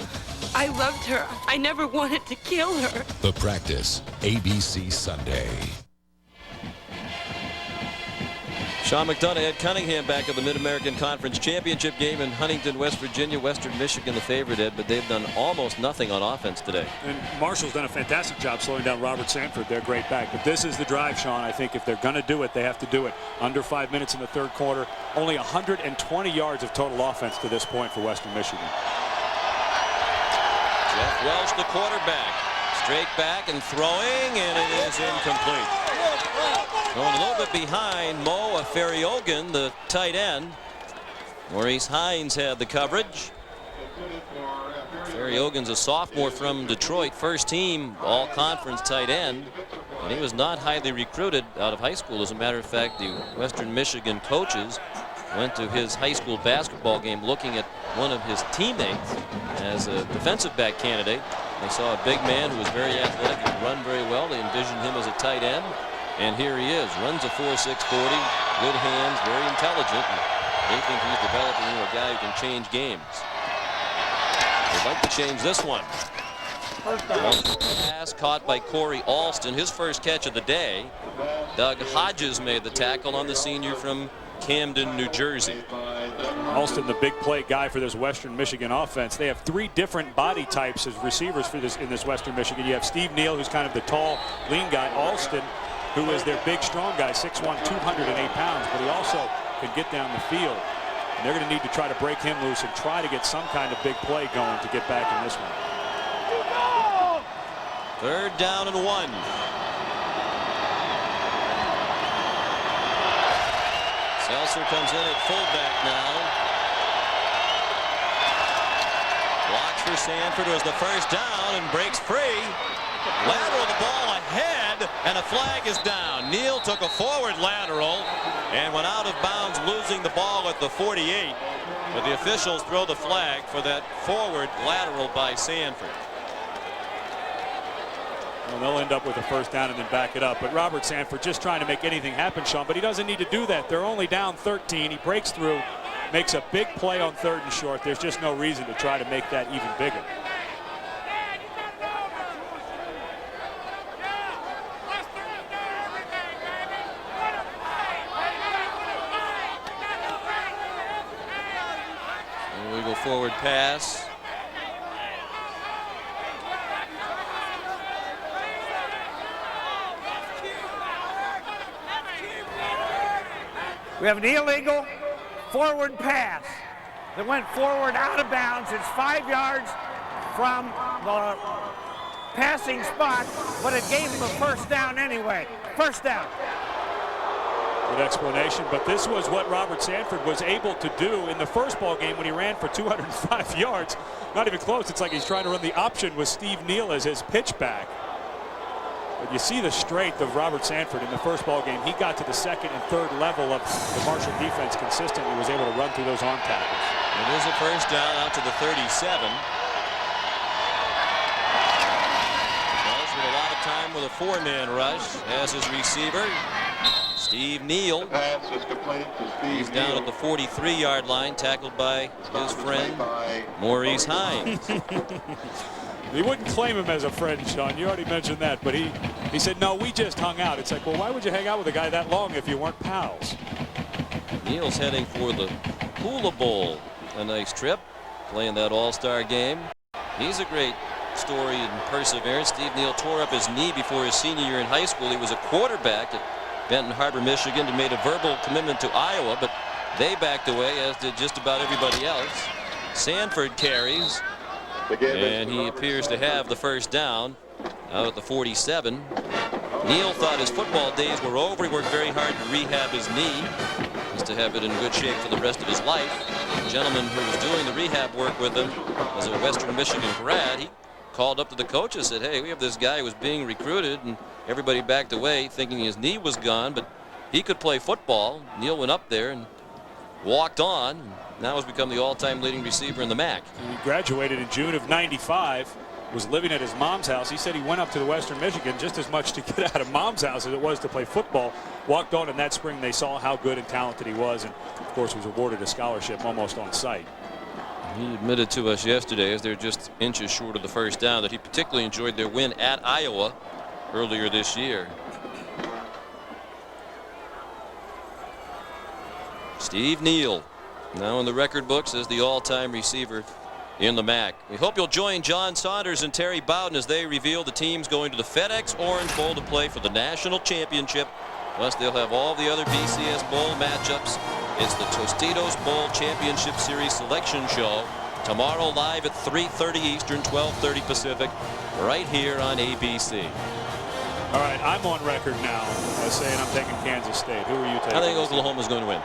I loved her. I never wanted to kill her. The Practice, ABC Sunday. Sean McDonough had Cunningham back at the Mid-American Conference Championship game in Huntington, West Virginia. Western Michigan the favorite, Ed, but they've done almost nothing on offense today. And Marshall's done a fantastic job slowing down Robert Sanford, their great back. But this is the drive, Sean. I think if they're going to do it, they have to do it. Under 5 minutes in the 3rd quarter. Only 120 yards of total offense to this point for Western Michigan. Jeff Welch, the quarterback. Straight back and throwing, and it is incomplete. Going a little bit behind Mo Aferiogun, the tight end. Maurice Hines had the coverage. Aferiogun's a sophomore from Detroit, 1st team all-conference tight end. And he was not highly recruited out of high school. As a matter of fact, the Western Michigan coaches went to his high school basketball game looking at one of his teammates as a defensive back candidate. They saw a big man who was very athletic and run very well. They envisioned him as a tight end. And here he is, runs a 4.6 40, good hands, very intelligent. And they think he's developing into a guy who can change games. They'd like to change this one. Pass caught by Corey Alston, his first catch of the day. Doug Hodges made the tackle on the senior from Camden, New Jersey. Alston, the big play guy for this Western Michigan offense. They have 3 different body types as receivers for this in this Western Michigan. You have Steve Neal, who's kind of the tall, lean guy. Alston, who is their big, strong guy, 6'1", 208 pounds, but he also can get down the field. And they're going to need to try to break him loose and try to get some kind of big play going to get back in this one. 3rd down and 1. Seltzer comes in at fullback now. Watch for Sanford, was the first down and breaks free. Lateral the ball ahead, and a flag is down. Neal took a forward lateral and went out of bounds, losing the ball at the 48. But the officials throw the flag for that forward lateral by Sanford. Well, they'll end up with a first down and then back it up. But Robert Sanford just trying to make anything happen, Sean, but he doesn't need to do that. They're only down 13. He breaks through, makes a big play on 3rd and short. There's just no reason to try to make that even bigger. Illegal forward pass. We have an illegal forward pass that went forward out of bounds. It's 5 yards from the passing spot, but it gave him a first down anyway. First down. Good explanation, but this was what Robert Sanford was able to do in the first ball game when he ran for 205 yards. Not even close. It's like he's trying to run the option with Steve Neal as his pitch back. But you see the strength of Robert Sanford in the first ball game. He got to the 2nd and 3rd level of the Marshall defense consistently, was able to run through those arm tackles. It is a first down out to the 37. Does with a lot of time with a 4-man rush as his receiver, Steve Neal. He's down at the 43-yard line, tackled by his friend Maurice Hines. He wouldn't claim him as a friend, Sean. You already mentioned that, but he said, no, we just hung out. It's like, well, why would you hang out with a guy that long if you weren't pals? Neal's heading for the Hula Bowl. A nice trip, playing that all-star game. He's a great story in perseverance. Steve Neal tore up his knee before his senior year in high school. He was a quarterback at Benton Harbor, Michigan, and made a verbal commitment to Iowa, but they backed away, as did just about everybody else. Sanford carries, and he appears to have the first down out at the 47. Neal thought his football days were over. He worked very hard to rehab his knee, just to have it in good shape for the rest of his life. The gentleman who was doing the rehab work with him was a Western Michigan grad. He called up to the coach and said, hey, we have this guy who was being recruited, and everybody backed away thinking his knee was gone, but he could play football. Neal went up there and walked on, and now has become the all-time leading receiver in the MAC. He graduated in June of '95, was living at his mom's house. He said he went up to the Western Michigan just as much to get out of mom's house as it was to play football. Walked on, and that spring they saw how good and talented he was, and of course was awarded a scholarship almost on sight. He admitted to us yesterday, as they're just inches short of the first down, that he particularly enjoyed their win at Iowa earlier this year. Steve Neal, now in the record books as the all-time receiver in the MAC. We hope you'll join John Saunders and Terry Bowden as they reveal the teams going to the FedEx Orange Bowl to play for the national championship. Plus, they'll have all the other BCS Bowl matchups. It's the Tostitos Bowl Championship Series selection show tomorrow, live at 3:30 Eastern, 12:30 Pacific, right here on ABC. All right, I'm on record now as saying I'm taking Kansas State. Who are you taking? I think Oklahoma's going to win.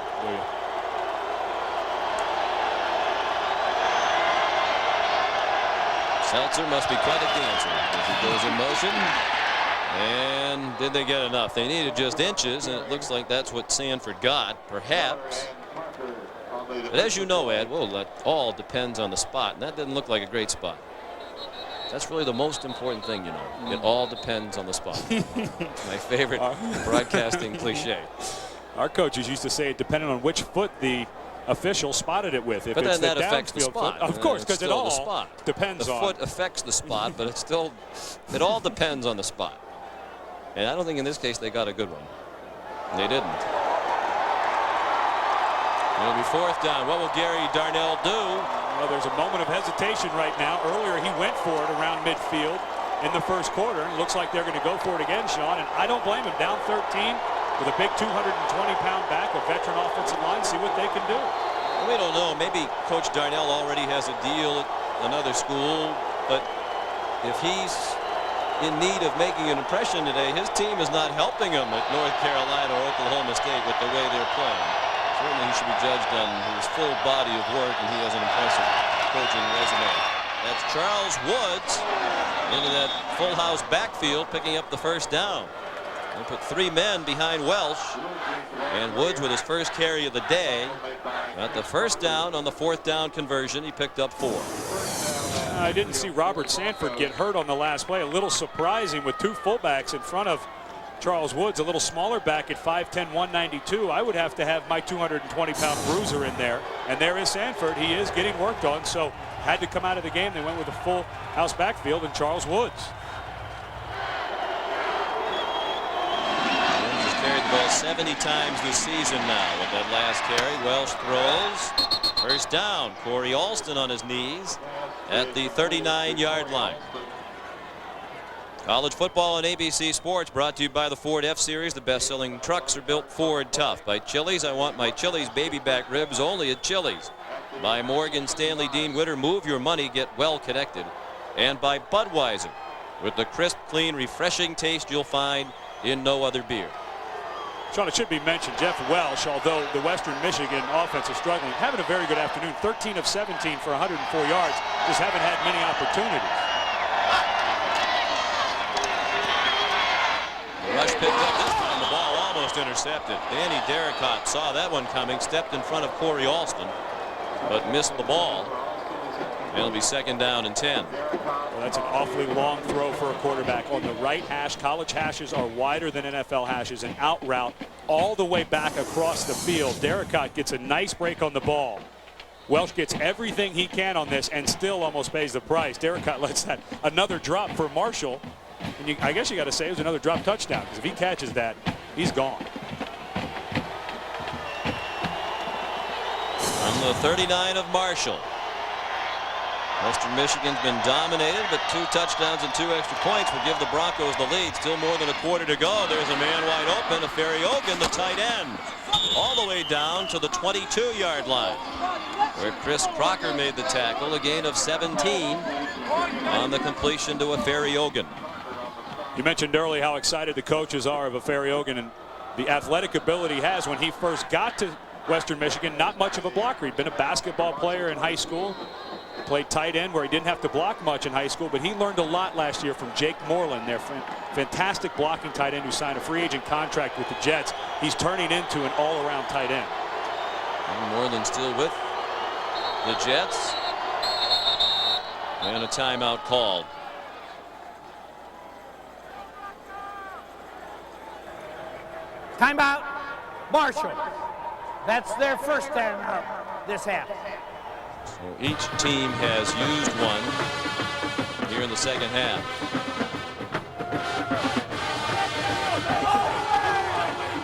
Seltzer must be quite a dancer as he goes in motion. And did they get enough? They needed just inches, and it looks like that's what Sanford got, perhaps. But as you know, Ed, well, that all depends on the spot, and that didn't look like a great spot. That's really the most important thing, you know. It all depends on the spot. My favorite broadcasting cliche. Our coaches used to say it depended on which foot the official spotted it with. If but it's then that affects the spot. Foot, of course, because it all depends on. The foot affects the spot, but it's still, it all depends on the spot. And I don't think in this case they got a good one. They didn't. It'll be fourth down. What will Gary Darnell do? Well, there's a moment of hesitation right now. Earlier he went for it around midfield in the first quarter. It looks like they're going to go for it again, Sean, and I don't blame him. Down 13 with a big 220-pound back, a veteran offensive line. See what they can do. Well, we don't know. Maybe Coach Darnell already has a deal at another school, but if he's in need of making an impression today, his team is not helping him at North Carolina or Oklahoma State with the way they're playing. Certainly he should be judged on his full body of work, and he has an impressive coaching resume. That's Charles Woods into that full house backfield, picking up the first down. They put 3 men behind Welsh, and Woods with his first carry of the day got the first down on the 4th down conversion. He picked up 4. I didn't see Robert Sanford get hurt on the last play. A little surprising with 2 fullbacks in front of Charles Woods, a little smaller back at 5'10", 192. I would have to have my 220-pound bruiser in there. And there is Sanford. He is getting worked on, so had to come out of the game. They went with a full house backfield and Charles Woods. Woods has carried the ball 70 times this season now with that last carry. Welsh throws. First down. Corey Alston on his knees at the 39-yard line. College football on ABC Sports brought to you by the Ford F-Series. The best-selling trucks are built Ford tough. By Chili's, I want my Chili's baby back ribs only at Chili's. By Morgan Stanley Dean Witter, move your money, get well connected. And by Budweiser, with the crisp, clean, refreshing taste you'll find in no other beer. Sean, it should be mentioned, Jeff Welsh, although the Western Michigan offense is struggling, having a very good afternoon. 13 of 17 for 104 yards. Just haven't had many opportunities. The rush picked up this time. The ball almost intercepted. Danny Derricott saw that one coming, stepped in front of Corey Alston, but missed the ball. It'll be 2nd down and 10. Well, that's an awfully long throw for a quarterback on the right hash. College hashes are wider than NFL hashes. An out route all the way back across the field. Derricott gets a nice break on the ball. Welsh gets everything he can on this and still almost pays the price. Derricott lets that another drop for Marshall. And I guess you got to say it was another drop touchdown, because if he catches that, he's gone. On the 39 of Marshall. Western Michigan's been dominated, but 2 touchdowns and 2 extra points will give the Broncos the lead. Still more than a quarter to go. There's a man wide open, Ferry-Ogun, the tight end, all the way down to the 22-yard line, where Chris Crocker made the tackle. A gain of 17 on the completion to Ferry-Ogun. You mentioned earlier how excited the coaches are of Ferry-Ogun and the athletic ability he has. When he first got to Western Michigan, not much of a blocker. He'd been a basketball player in high school. Played tight end where he didn't have to block much in high school, but he learned a lot last year from Jake Moreland, their fantastic blocking tight end who signed a free agent contract with the Jets. He's turning into an all-around tight end. And Moreland still with the Jets. And a timeout called. Timeout, Marshall. That's their first timeout this half. So each team has used one here in the 2nd half.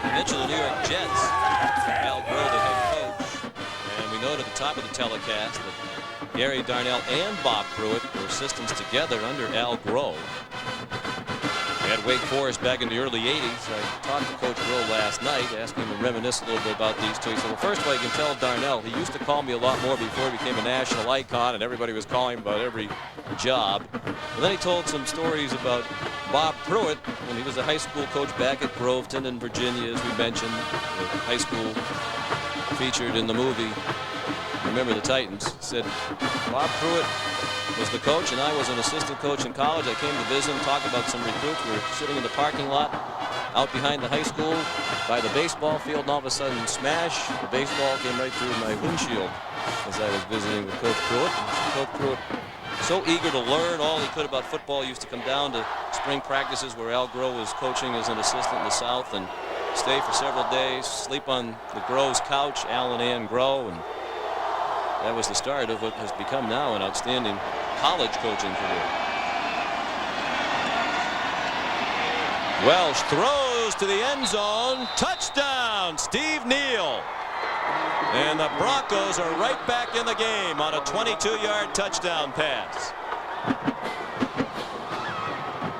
You mentioned the New York Jets. Al Groh, the head coach. And we noted at the top of the telecast that Gary Darnell and Bob Pruitt were assistants together under Al Groh at Wake Forest back in the early 80s. I talked to Coach Groh last night, asking him to reminisce a little bit about these two. He said, well, first of all, you can tell Darnell, he used to call me a lot more before he became a national icon, and everybody was calling him about every job. And then he told some stories about Bob Pruitt when he was a high school coach back at Groveton in Virginia, as we mentioned, the high school featured in the movie Remember the Titans. He said, Bob Pruitt was the coach, and I was an assistant coach in college. I came to visit him, talk about some recruits. We were sitting in the parking lot out behind the high school by the baseball field, and all of a sudden, smash, the baseball came right through my windshield as I was visiting with Coach Pruitt. And Coach Pruitt, so eager to learn all he could about football, used to come down to spring practices where Al Groh was coaching as an assistant in the South and stay for several days, sleep on the Groh's couch, Al and Ann Groh, and that was the start of what has become now an outstanding college coaching career. Welsh throws to the end zone. Touchdown, Steve Neal. And the Broncos are right back in the game on a 22-yard touchdown pass.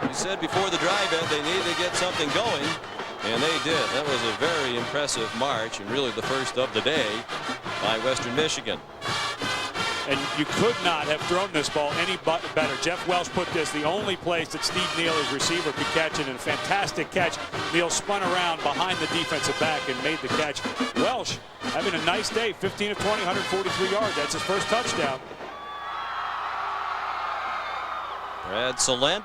We said before the drive end they needed to get something going, and they did. That was a very impressive march, and really the first of the day by Western Michigan. And you could not have thrown this ball any better. Jeff Welsh put this the only place that Steve Neal, his receiver, could catch it, and a fantastic catch. Neal spun around behind the defensive back and made the catch. Welsh having a nice day, 15 of 20, 143 yards. That's his first touchdown. Brad Salent,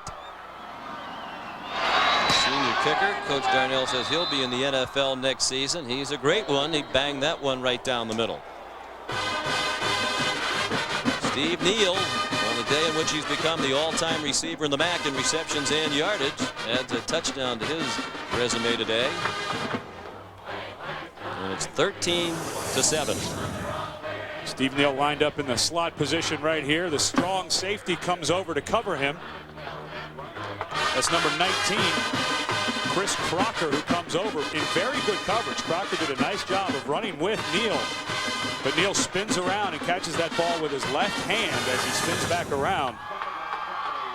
senior kicker. Coach Darnell says he'll be in the NFL next season. He's a great one. He banged that one right down the middle. Steve Neal, on the day in which he's become the all-time receiver in the MAC in receptions and yardage, adds a touchdown to his resume today. And it's 13-7. Steve Neal lined up in the slot position right here. The strong safety comes over to cover him. That's number 19, Chris Crocker, who comes over in very good coverage. Crocker did a nice job of running with Neal. But Neal spins around and catches that ball with his left hand as he spins back around.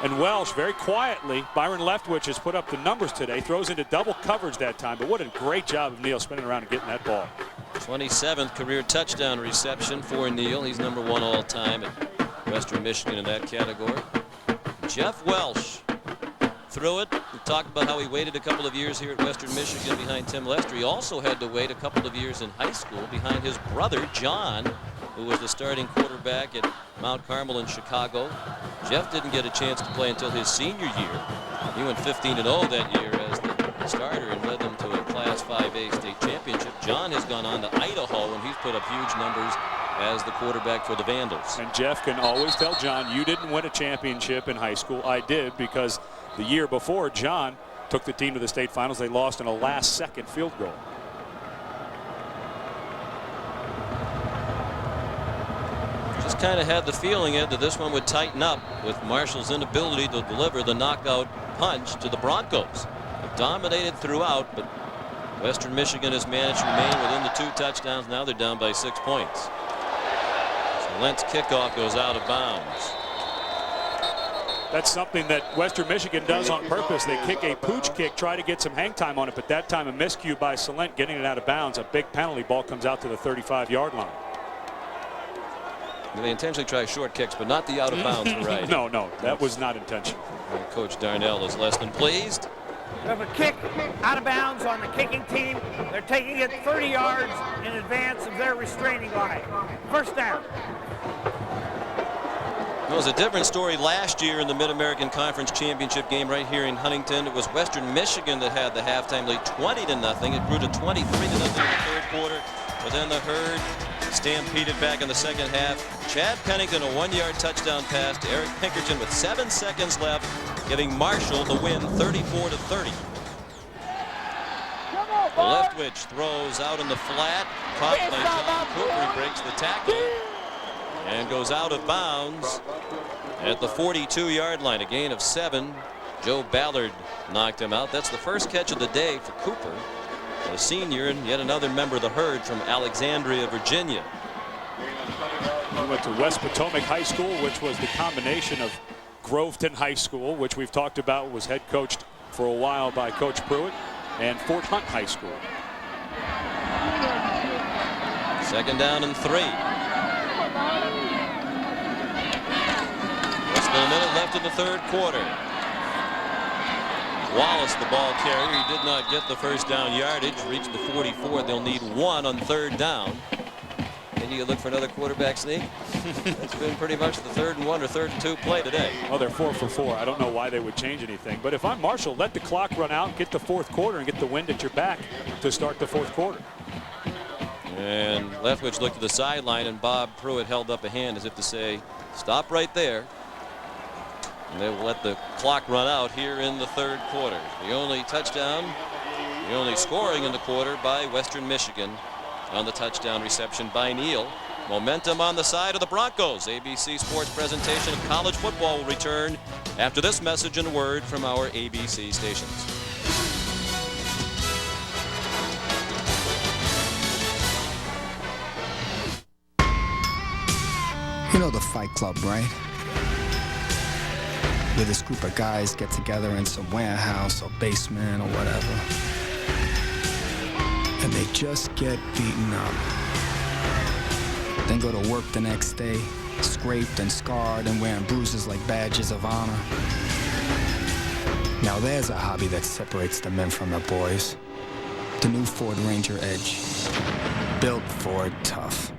And Welsh, very quietly, Byron Leftwich has put up the numbers today, throws into double coverage that time. But what a great job of Neal spinning around and getting that ball. 27th career touchdown reception for Neal. He's number 1 all time at Western Michigan in that category. Jeff Welsh threw it. We talked about how he waited a couple of years here at Western Michigan behind Tim Lester. He also had to wait a couple of years in high school behind his brother, John, who was the starting quarterback at Mount Carmel in Chicago. Jeff didn't get a chance to play until his senior year. He went 15-0 that year as the starter and led them to a Class 5A state championship. John has gone on to Idaho, and he's put up huge numbers as the quarterback for the Vandals. And Jeff can always tell John, you didn't win a championship in high school. I did, because the year before, John took the team to the state finals. They lost in a last-second field goal. Just kind of had the feeling, Ed, that this one would tighten up with Marshall's inability to deliver the knockout punch to the Broncos. They dominated throughout, but Western Michigan has managed to remain within the 2 touchdowns. Now they're down by 6 points. So Lent's kickoff goes out of bounds. That's something that Western Michigan does on purpose. They kick a pooch kick, try to get some hang time on it, but that time a miscue by Salent getting it out of bounds. A big penalty. Ball comes out to the 35-yard line. They intentionally try short kicks, but not the out-of-bounds variety. No, that was not intentional. And Coach Darnell is less than pleased. We have a kick out of bounds on the kicking team. They're taking it 30 yards in advance of their restraining line. First down. It was a different story last year in the Mid-American Conference Championship game right here in Huntington. It was Western Michigan that had the halftime lead 20-0. It grew to 23-0 in the 3rd quarter, but then the Herd stampeded back in the 2nd half. Chad Pennington, a 1-yard touchdown pass to Eric Pinkerton with 7 seconds left, giving Marshall the win 34-30. Leftwich throws out in the flat, caught by John Cooper. He breaks the tackle and goes out of bounds at the 42-yard line. A gain of 7. Joe Ballard knocked him out. That's the first catch of the day for Cooper, a senior, and yet another member of the Herd from Alexandria, Virginia. He went to West Potomac High School, which was the combination of Groveton High School, which we've talked about was head coached for a while by Coach Pruitt, and Fort Hunt High School. 2nd down and 3. Less than a minute left in the 3rd quarter. Wallace, the ball carrier, he did not get the first down yardage, reached the 44. They'll need 1 on 3rd down. And you look for another quarterback sneak. It's been pretty much the 3rd and 1 or 3rd and 2 play today. Well, they're 4 for 4. I don't know why they would change anything. But if I'm Marshall, let the clock run out, get the 4th quarter, and get the wind at your back to start the 4th quarter. And Leftwich looked to the sideline, and Bob Pruitt held up a hand as if to say, stop right there. And they will let the clock run out here in the 3rd quarter. The only touchdown, the only scoring in the quarter by Western Michigan on the touchdown reception by Neal. Momentum on the side of the Broncos. ABC Sports presentation of college football will return after this message and word from our ABC stations. You know the Fight Club, right? Where this group of guys get together in some warehouse or basement or whatever, and they just get beaten up. Then go to work the next day scraped and scarred and wearing bruises like badges of honor. Now there's a hobby that separates the men from the boys. The new Ford Ranger Edge. Built Ford tough.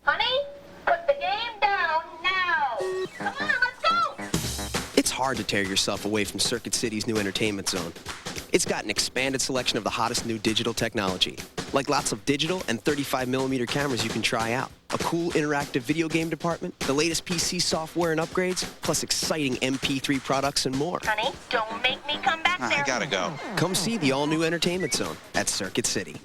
Honey, put the game down now. Come on, let's go. It's hard to tear yourself away from Circuit City's new entertainment zone. It's got an expanded selection of the hottest new digital technology, like lots of digital and 35mm cameras you can try out, a cool interactive video game department, the latest PC software and upgrades, plus exciting MP3 products and more. Honey, don't make me come back there. I gotta go. Come see the all-new entertainment zone at Circuit City.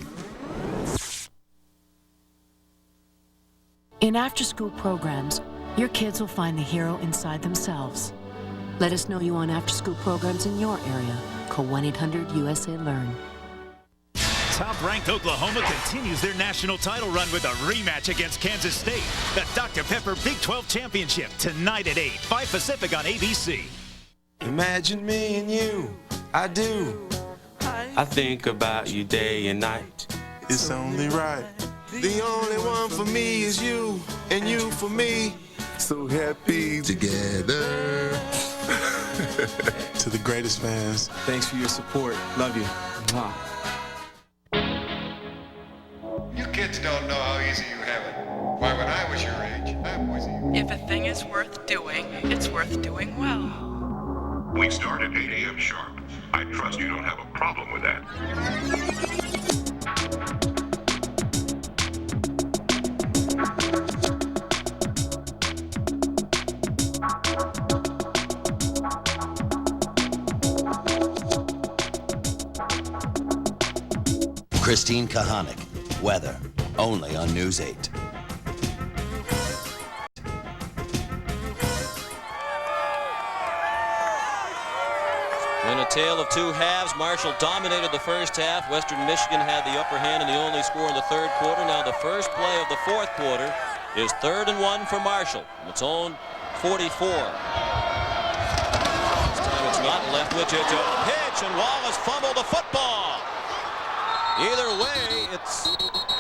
In after-school programs, your kids will find the hero inside themselves. Let us know you on after-school programs in your area. Call 1-800-USA-LEARN. Top-ranked Oklahoma continues their national title run with a rematch against Kansas State. The Dr. Pepper Big 12 Championship tonight at 8, 5 Pacific on ABC. Imagine me and you, I do. I think about you day and night. It's only right. The only one for me is you, and you for me. So happy together. To the greatest fans, thanks for your support. Love you. Mwah. You kids don't know how easy you have it. Why, when I was your age, I wasn't. If a thing is worth doing, it's worth doing well. We start at 8 a.m. sharp. I trust you don't have a problem with that. Christine Kahanik, weather, only on News 8. In a tale of two halves, Marshall dominated the first half. Western Michigan had the upper hand and the only score in the third quarter. Now the first play of the fourth quarter is 3rd and 1 for Marshall. Its own 44. This time it's not Leftwich. It's a pitch, and Wallace fumbled the football. Either way, it's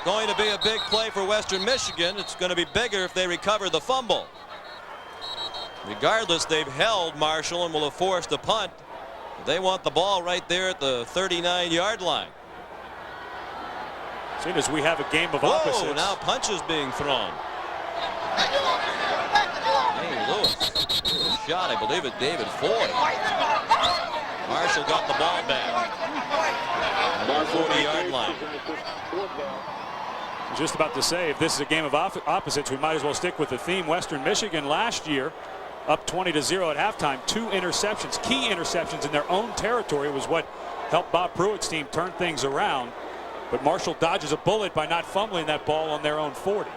going to be a big play for Western Michigan. It's going to be bigger if they recover the fumble. Regardless, they've held Marshall and will have forced a punt. They want the ball right there at the 39-yard line. As soon as we have a game of opposites. Now punches being thrown. Hey, Lewis. Shot, I believe, at David Foy. Marshall got the ball back. 40-yard line. I was just about to say, if this is a game of opposites, we might as well stick with the theme. Western Michigan last year up 20-0 at halftime. 2 interceptions, key interceptions in their own territory was what helped Bob Pruitt's team turn things around. But Marshall dodges a bullet by not fumbling that ball on their own 40.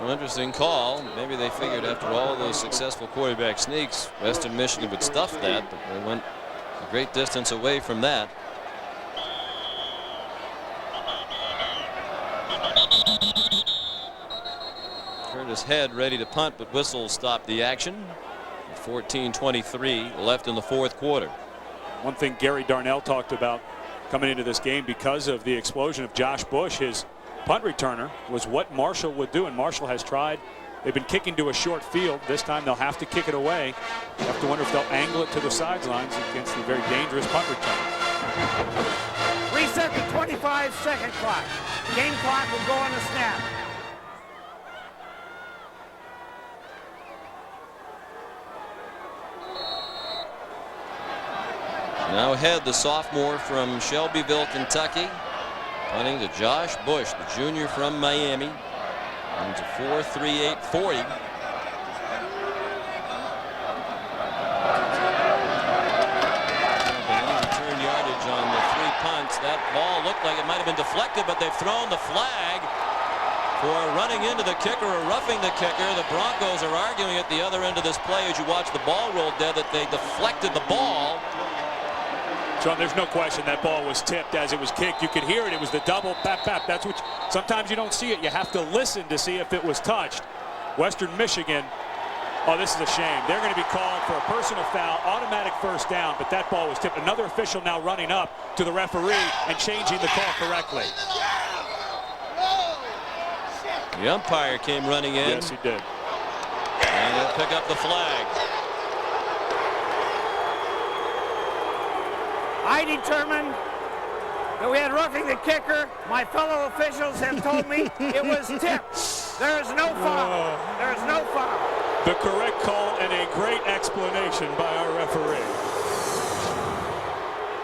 Well, interesting call. Maybe they figured after all those successful quarterback sneaks, Western Michigan would stuff that, but they went a great distance away from that. Curtis Head ready to punt, but whistle stopped the action. 14:23 left in the fourth quarter. One thing Gary Darnell talked about coming into this game, because of the explosion of Josh Bush, his punt returner, was what Marshall would do, and Marshall has tried. They've been kicking to a short field. This time they'll have to kick it away. You have to wonder if they'll angle it to the sidelines against the very dangerous punt returner. Reset the 25-second clock. Game clock will go on the snap. Now Head, the sophomore from Shelbyville, Kentucky, punting to Josh Bush, the junior from Miami, into 4.38.40. Return yardage on the 3 punts. That ball looked like it might have been deflected, but they've thrown the flag for running into the kicker or roughing the kicker. The Broncos are arguing at the other end of this play as you watch the ball roll dead that they deflected the ball. John, there's no question that ball was tipped as it was kicked. You could hear it. It was the double pap pap. That's what sometimes you don't see it. You have to listen to see if it was touched. Western Michigan. Oh, this is a shame. They're going to be called for a personal foul, automatic first down, but that ball was tipped. Another official now running up to the referee and changing the call correctly. The umpire came running in. Yes, he did. And he'll pick up the flag. I determined that we had roughing the kicker. My fellow officials have told me it was tipped. There is no foul. There is no foul. The correct call and a great explanation by our referee.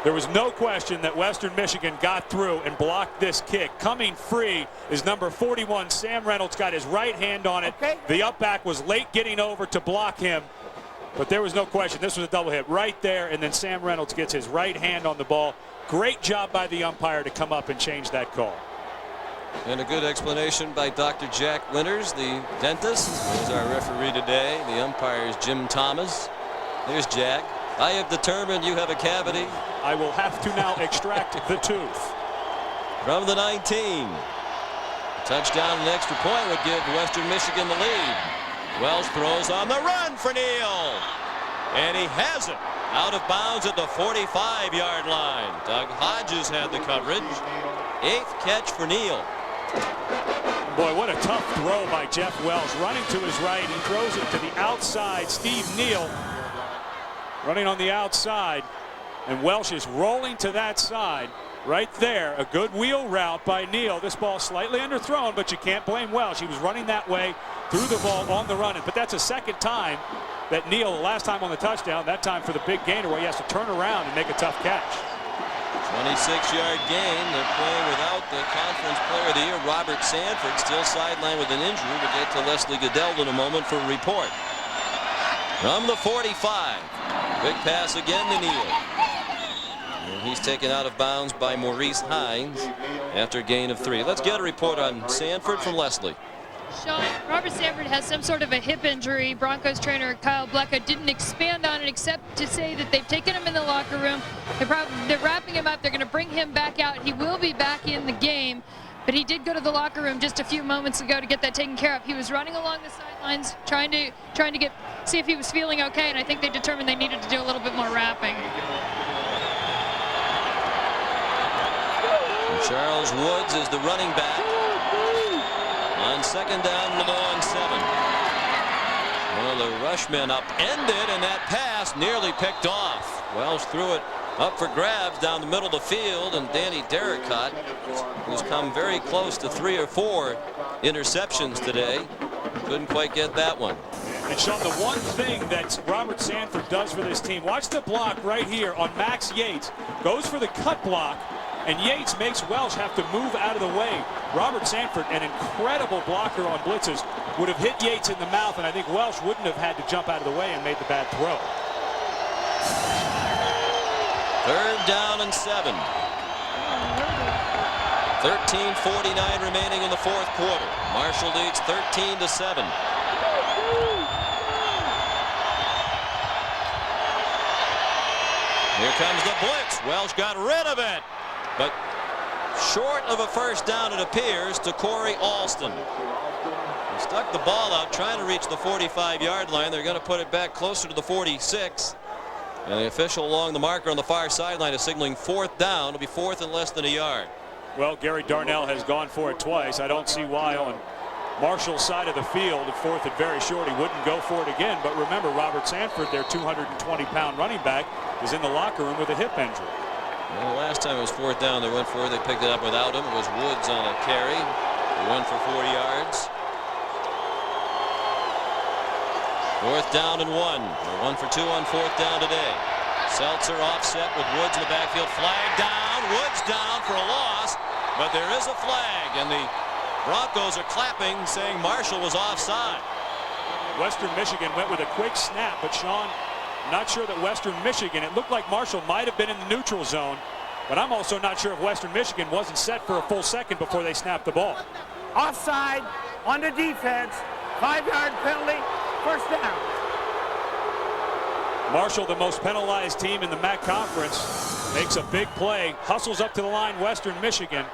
There was no question that Western Michigan got through and blocked this kick. Coming free is number 41, Sam Reynolds, got his right hand on it. Okay. The up back was late getting over to block him, but there was no question. This was a double hit right there, and then Sam Reynolds gets his right hand on the ball. Great job by the umpire to come up and change that call. And a good explanation by Dr. Jack Winters, the dentist, who's our referee today. The umpire is Jim Thomas. Here's Jack. I have determined you have a cavity. I will have to now extract the tooth. From the 19. Touchdown and extra point would give Western Michigan the lead. Wells throws on the run for Neal. And he has it. Out of bounds at the 45-yard line. Doug Hodges had the coverage. 8th catch for Neal. Boy, what a tough throw by Jeff Wells. Running to his right, he throws it to the outside. Steve Neal running on the outside, and Welsh is rolling to that side. Right there, a good wheel route by Neal. This ball slightly underthrown, but you can't blame Welsh. He was running that way, threw the ball on the run. But that's a second time that Neal, the last time on the touchdown, that time for the big gainer where he has to turn around and make a tough catch. 26-yard gain. They're playing without the conference player of the year, Robert Sanford, still sidelined with an injury. We'll get to Leslie Goodell in a moment for a report. From the 45, big pass again to Neal. And he's taken out of bounds by Maurice Hines after a gain of 3. Let's get a report on Sanford from Leslie. Sean, Robert Sanford has some sort of a hip injury. Broncos trainer Kyle Blecka didn't expand on it except to say that they've taken him in the locker room. They're wrapping him up. They're going to bring him back out. He will be back in the game. But he did go to the locker room just a few moments ago to get that taken care of. He was running along the sidelines trying to see if he was feeling okay, and I think they determined they needed to do a little bit more wrapping. Charles Woods is the running back. On second down, Le Mans 7. One of the rushmen upended, and that pass nearly picked off. Welsh threw it up for grabs down the middle of the field, and Danny Derricott, who's come very close to 3 or 4 interceptions today, couldn't quite get that one. And Sean, the one thing that Robert Sanford does for this team, watch the block right here on Max Yates. Goes for the cut block, and Yates makes Welsh have to move out of the way. Robert Sanford, an incredible blocker on blitzes, would have hit Yates in the mouth, and I think Welsh wouldn't have had to jump out of the way and made the bad throw. 3rd down and 7. 13:49 remaining in the 4th quarter. Marshall leads 13-7. Here comes the blitz. Welsh got rid of it, but short of a first down, it appears, to Corey Alston. He stuck the ball out trying to reach the 45-yard line. They're going to put it back closer to the 46. And the official along the marker on the far sideline is signaling 4th down. It'll be 4th and less than a yard. Well, Gary Darnell has gone for it twice. I don't see why on Marshall's side of the field, at 4th and very short, he wouldn't go for it again. But remember, Robert Sanford, their 220-pound running back, is in the locker room with a hip injury. Well, the last time it was 4th down, they went for it. They picked it up without him. It was Woods on a carry. They went for 4 yards. 4th down and 1. They're 1 for 2 on 4th down today. Seltzer offset with Woods in the backfield. Flag down. Woods down for a loss. But there is a flag, and the Broncos are clapping, saying Marshall was offside. Western Michigan went with a quick snap, but Sean, not sure that Western Michigan, it looked like Marshall might have been in the neutral zone, but I'm also not sure if Western Michigan wasn't set for a full second before they snapped the ball. Offside on the defense, 5-yard penalty, first down. Marshall, the most penalized team in the MAC conference, makes a big play, hustles up to the line, Western Michigan.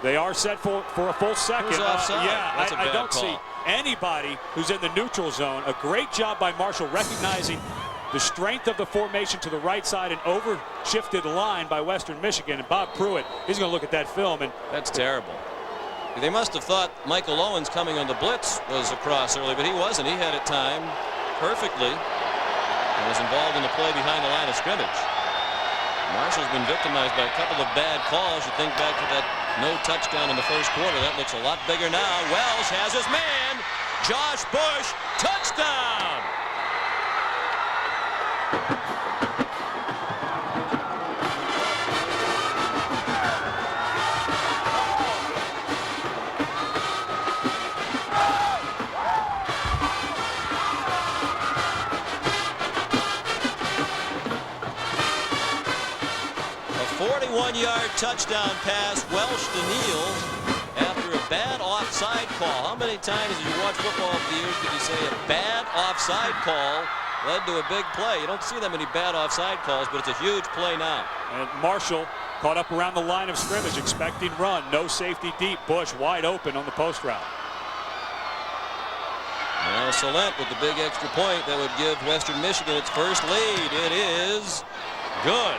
They are set for a full second. Who's offside? I don't see anybody who's in the neutral zone. A great job by Marshall recognizing the strength of the formation to the right side and over-shifted line by Western Michigan. And Bob Pruitt, he's going to look at that film. And that's terrible. They must have thought Michael Owens coming on the blitz was across early, but he wasn't. He had it timed perfectly and was involved in the play behind the line of scrimmage. Marshall's been victimized by a couple of bad calls. You think back to that no touchdown in the first quarter. That looks a lot bigger now. Welsh has his man. Josh Bush, touchdown! A 41-yard touchdown pass, Welsh to Neal after a bad offside call. How many times as you watch football for years did you say a bad offside call led to a big play? You don't see that many bad offside calls, but it's a huge play now. And Marshall caught up around the line of scrimmage, expecting run. No safety deep. Bush wide open on the post route. Now Salent with the big extra point that would give Western Michigan its first lead. It is good.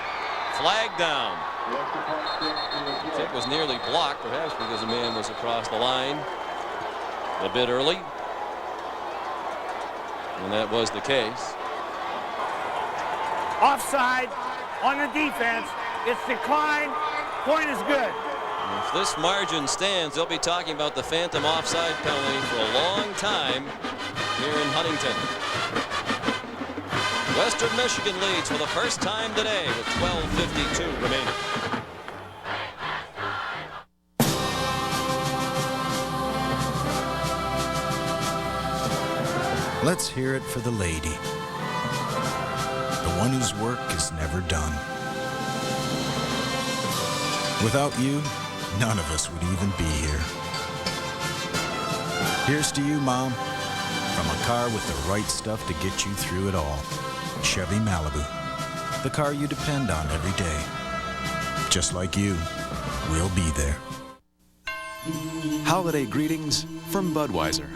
Flag down. The kick was nearly blocked, perhaps because the man was across the line a bit early. And that was the case. Offside on the defense. It's declined. Point is good. If this margin stands, they'll be talking about the phantom offside penalty for a long time here in Huntington. Western Michigan leads for the first time today with 12:52 remaining. Let's hear it for the lady. The one whose work is never done. Without you, none of us would even be here. Here's to you, Mom, from a car with the right stuff to get you through it all. Chevy Malibu, the car you depend on every day. Just like you, we'll be there. Holiday greetings from Budweiser.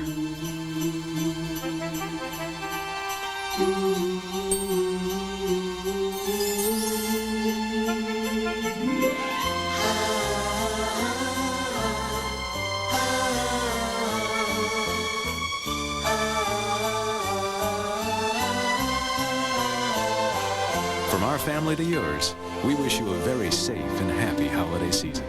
From our family to yours, we wish you a very safe and happy holiday season.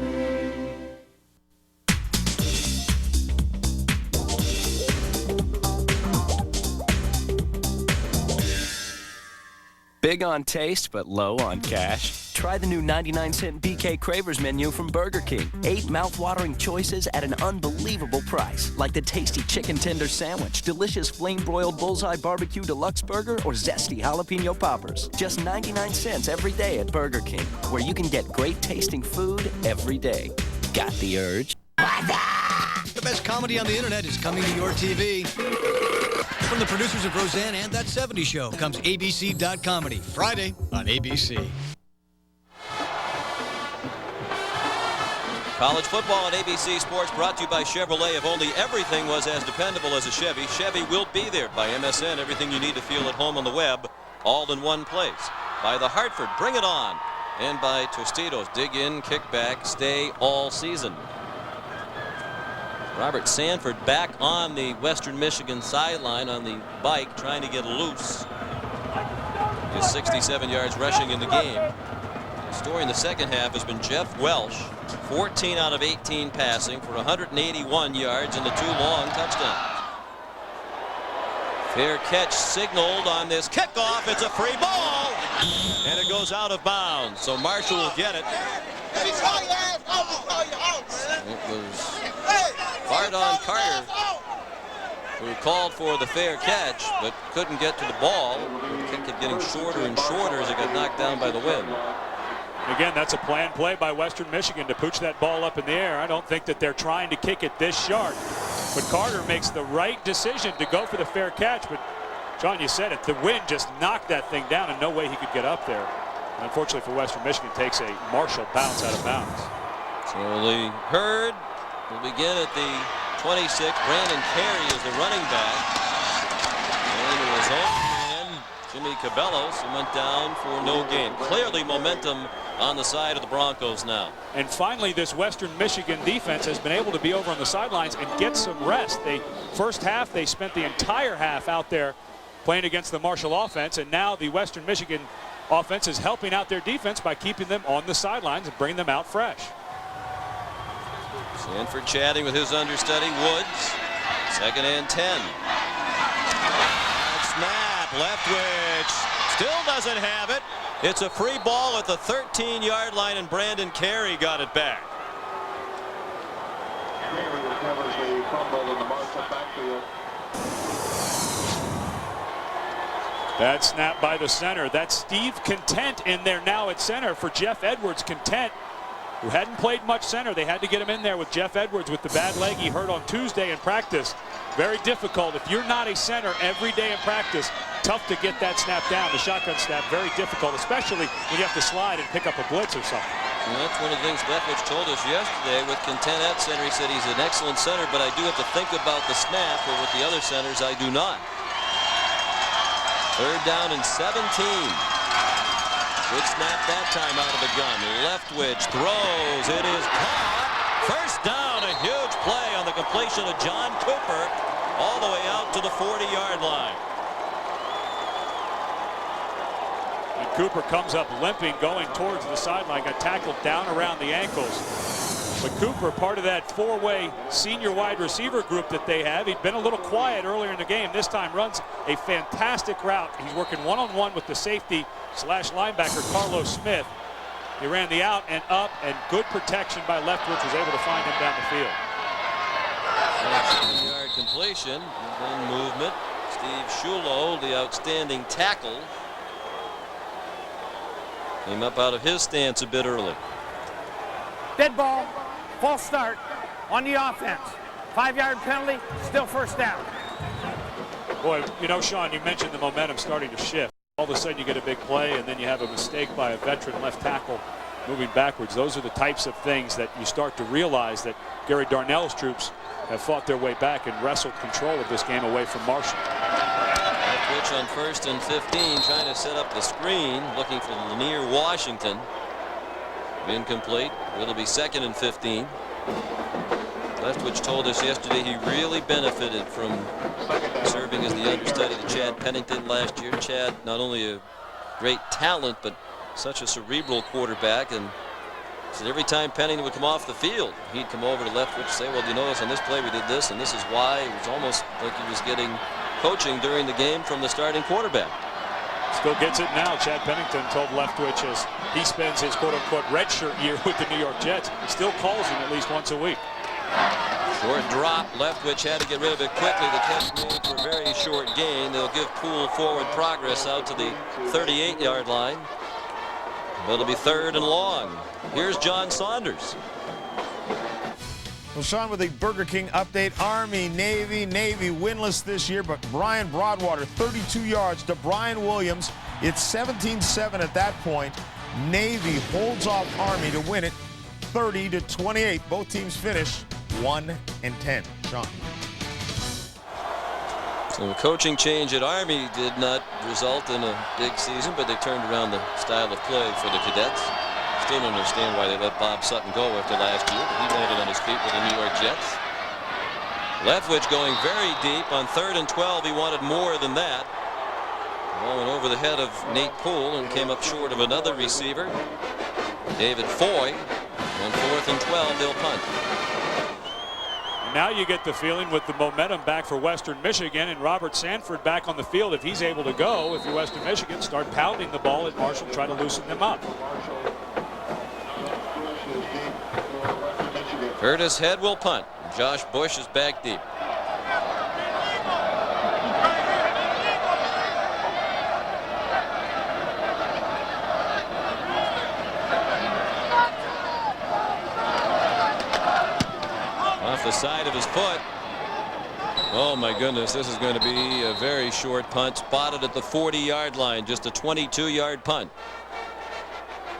Big on taste, but low on cash? Try the new 99-cent BK Cravers menu from Burger King. 8 mouth-watering choices at an unbelievable price, like the tasty chicken tender sandwich, delicious flame-broiled bullseye barbecue deluxe burger, or zesty jalapeno poppers. Just 99 cents every day at Burger King, where you can get great-tasting food every day. Got the urge? The best comedy on the internet is coming to your TV. From the producers of Roseanne and That 70s Show comes ABC.Comedy, Friday on ABC. College football on ABC Sports brought to you by Chevrolet. If only everything was as dependable as a Chevy, Chevy will be there. By MSN, everything you need to feel at home on the web, all in one place. By the Hartford, bring it on. And by Tostitos, dig in, kick back, stay all season. Robert Sanford back on the Western Michigan sideline on the bike, trying to get loose. Just 67 yards rushing in the game. The story in the second half has been Jeff Welsh, 14 out of 18 passing for 181 yards and the 2 long touchdowns. Fair catch signaled on this kickoff. It's a free ball, and it goes out of bounds. So Marshall will get it. It was Bardon Carter who called for the fair catch, but couldn't get to the ball. The kick kept getting shorter and shorter as it got knocked down by the wind. Again, that's a planned play by Western Michigan to pooch that ball up in the air. I don't think that they're trying to kick it this sharp. But Carter makes the right decision to go for the fair catch. But, John, you said it. The wind just knocked that thing down, and no way he could get up there. And unfortunately for Western Michigan, takes a Marshall bounce out of bounds. So the herd will begin at the 26. Brandon Carey is the running back. And it was old man Jimmy Cabellos, who went down for no gain. Clearly momentum on the side of the Broncos now. And finally, this Western Michigan defense has been able to be over on the sidelines and get some rest. First half, they spent the entire half out there playing against the Marshall offense, and now the Western Michigan offense is helping out their defense by keeping them on the sidelines and bringing them out fresh. Sanford chatting with his understudy, Woods. 2nd and 10. Snap, Leftwich still doesn't have it. It's a free ball at the 13-yard line, and Brandon Carey got it back. Bad snap by the center. That's Steve Content in there now at center for Jeff Edwards. Content, who hadn't played much center. They had to get him in there with Jeff Edwards with the bad leg he hurt on Tuesday in practice. Very difficult. If you're not a center every day in practice, tough to get that snap down. The shotgun snap, very difficult, especially when you have to slide and pick up a blitz or something. And that's one of the things Leftwich told us yesterday with Content at center. He said he's an excellent center, but I do have to think about the snap, or with the other centers, I do not. 3rd down and 17. Good snap that time out of the gun. Leftwich throws. It is caught. First down, a huge play on the completion of John Cooper all the way out to the 40-yard line. And Cooper comes up limping, going towards the sideline, got tackled down around the ankles. But Cooper, part of that 4-way senior wide receiver group that they have, he'd been a little quiet earlier in the game. This time runs a fantastic route. He's working one-on-one with the safety / linebacker Carlos Smith. He ran the out and up, and good protection by Leftwich was able to find him down the field. 7-yard completion, and then movement. Steve Shulo, the outstanding tackle, came up out of his stance a bit early. Dead ball, false start on the offense. 5-yard penalty, still first down. Boy, you know, Sean, you mentioned the momentum starting to shift. All of a sudden you get a big play, and then you have a mistake by a veteran left tackle moving backwards. Those are the types of things that you start to realize that Gary Darnell's troops have fought their way back and wrestled control of this game away from Marshall. Leftwich on 1st and 15, trying to set up the screen, looking for Lanier Washington. Incomplete. It'll be 2nd and 15. Leftwich told us yesterday he really benefited from serving as the understudy to Chad Pennington last year. Chad, not only a great talent, but such a cerebral quarterback, and said every time Pennington would come off the field, he'd come over to Leftwich and say, well, do you notice on this play we did this, and this is why. It was almost like he was getting coaching during the game from the starting quarterback. Still gets it now. Chad Pennington told Leftwich as he spends his quote-unquote redshirt year with the New York Jets, he still calls him at least once a week. Short drop. Leftwich had to get rid of it quickly. The catch made for a very short gain. They'll give Poole forward progress out to the 38-yard line. But it'll be 3rd and long. Here's John Saunders. Well, Sean, with a Burger King update, Army, Navy winless this year, but Brian Broadwater, 32 yards to Brian Williams. It's 17-7 at that point. Navy holds off Army to win it 30-28. Both teams finish 1-10. Sean. So the coaching change at Army did not result in a big season, but they turned around the style of play for the Cadets. Still don't understand why they let Bob Sutton go after last year, but he landed on his feet with the New York Jets. Leftwich going very deep on 3rd and 12. He wanted more than that. Ball went over the head of Nate Poole and came up short of another receiver, David Foy. On 4th and 12, they'll punt. Now you get the feeling with the momentum back for Western Michigan and Robert Sanford back on the field, if he's able to go, if you're Western Michigan, start pounding the ball at Marshall, try to loosen them up. Curtis Head will punt. Josh Bush is back deep. Off the side of his foot. Oh my goodness, this is going to be a very short punt, spotted at the 40-yard line, just a 22-yard punt.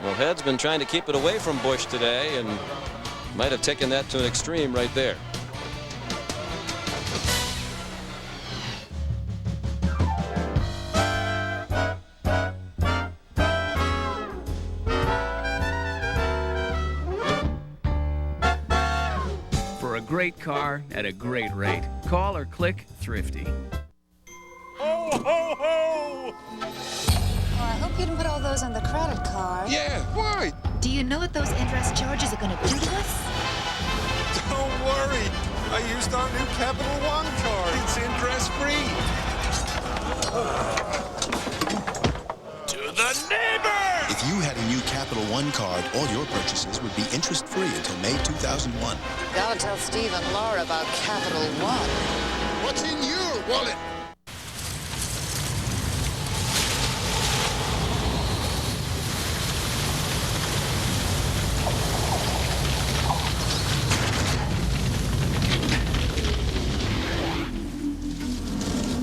Well, Head's been trying to keep it away from Bush today and might have taken that to an extreme right there. great car at a great rate. Call or click Thrifty. Ho, ho, ho! Oh, I hope you didn't put all those on the credit card. Yeah, why? Do you know what those interest charges are going to do to us? Don't worry. I used our new Capital One card. It's interest-free. To the neighbor! If you had a new Capital One card, all your purchases would be interest-free until May 2001. Gotta tell Steve and Laura about Capital One. What's in your wallet?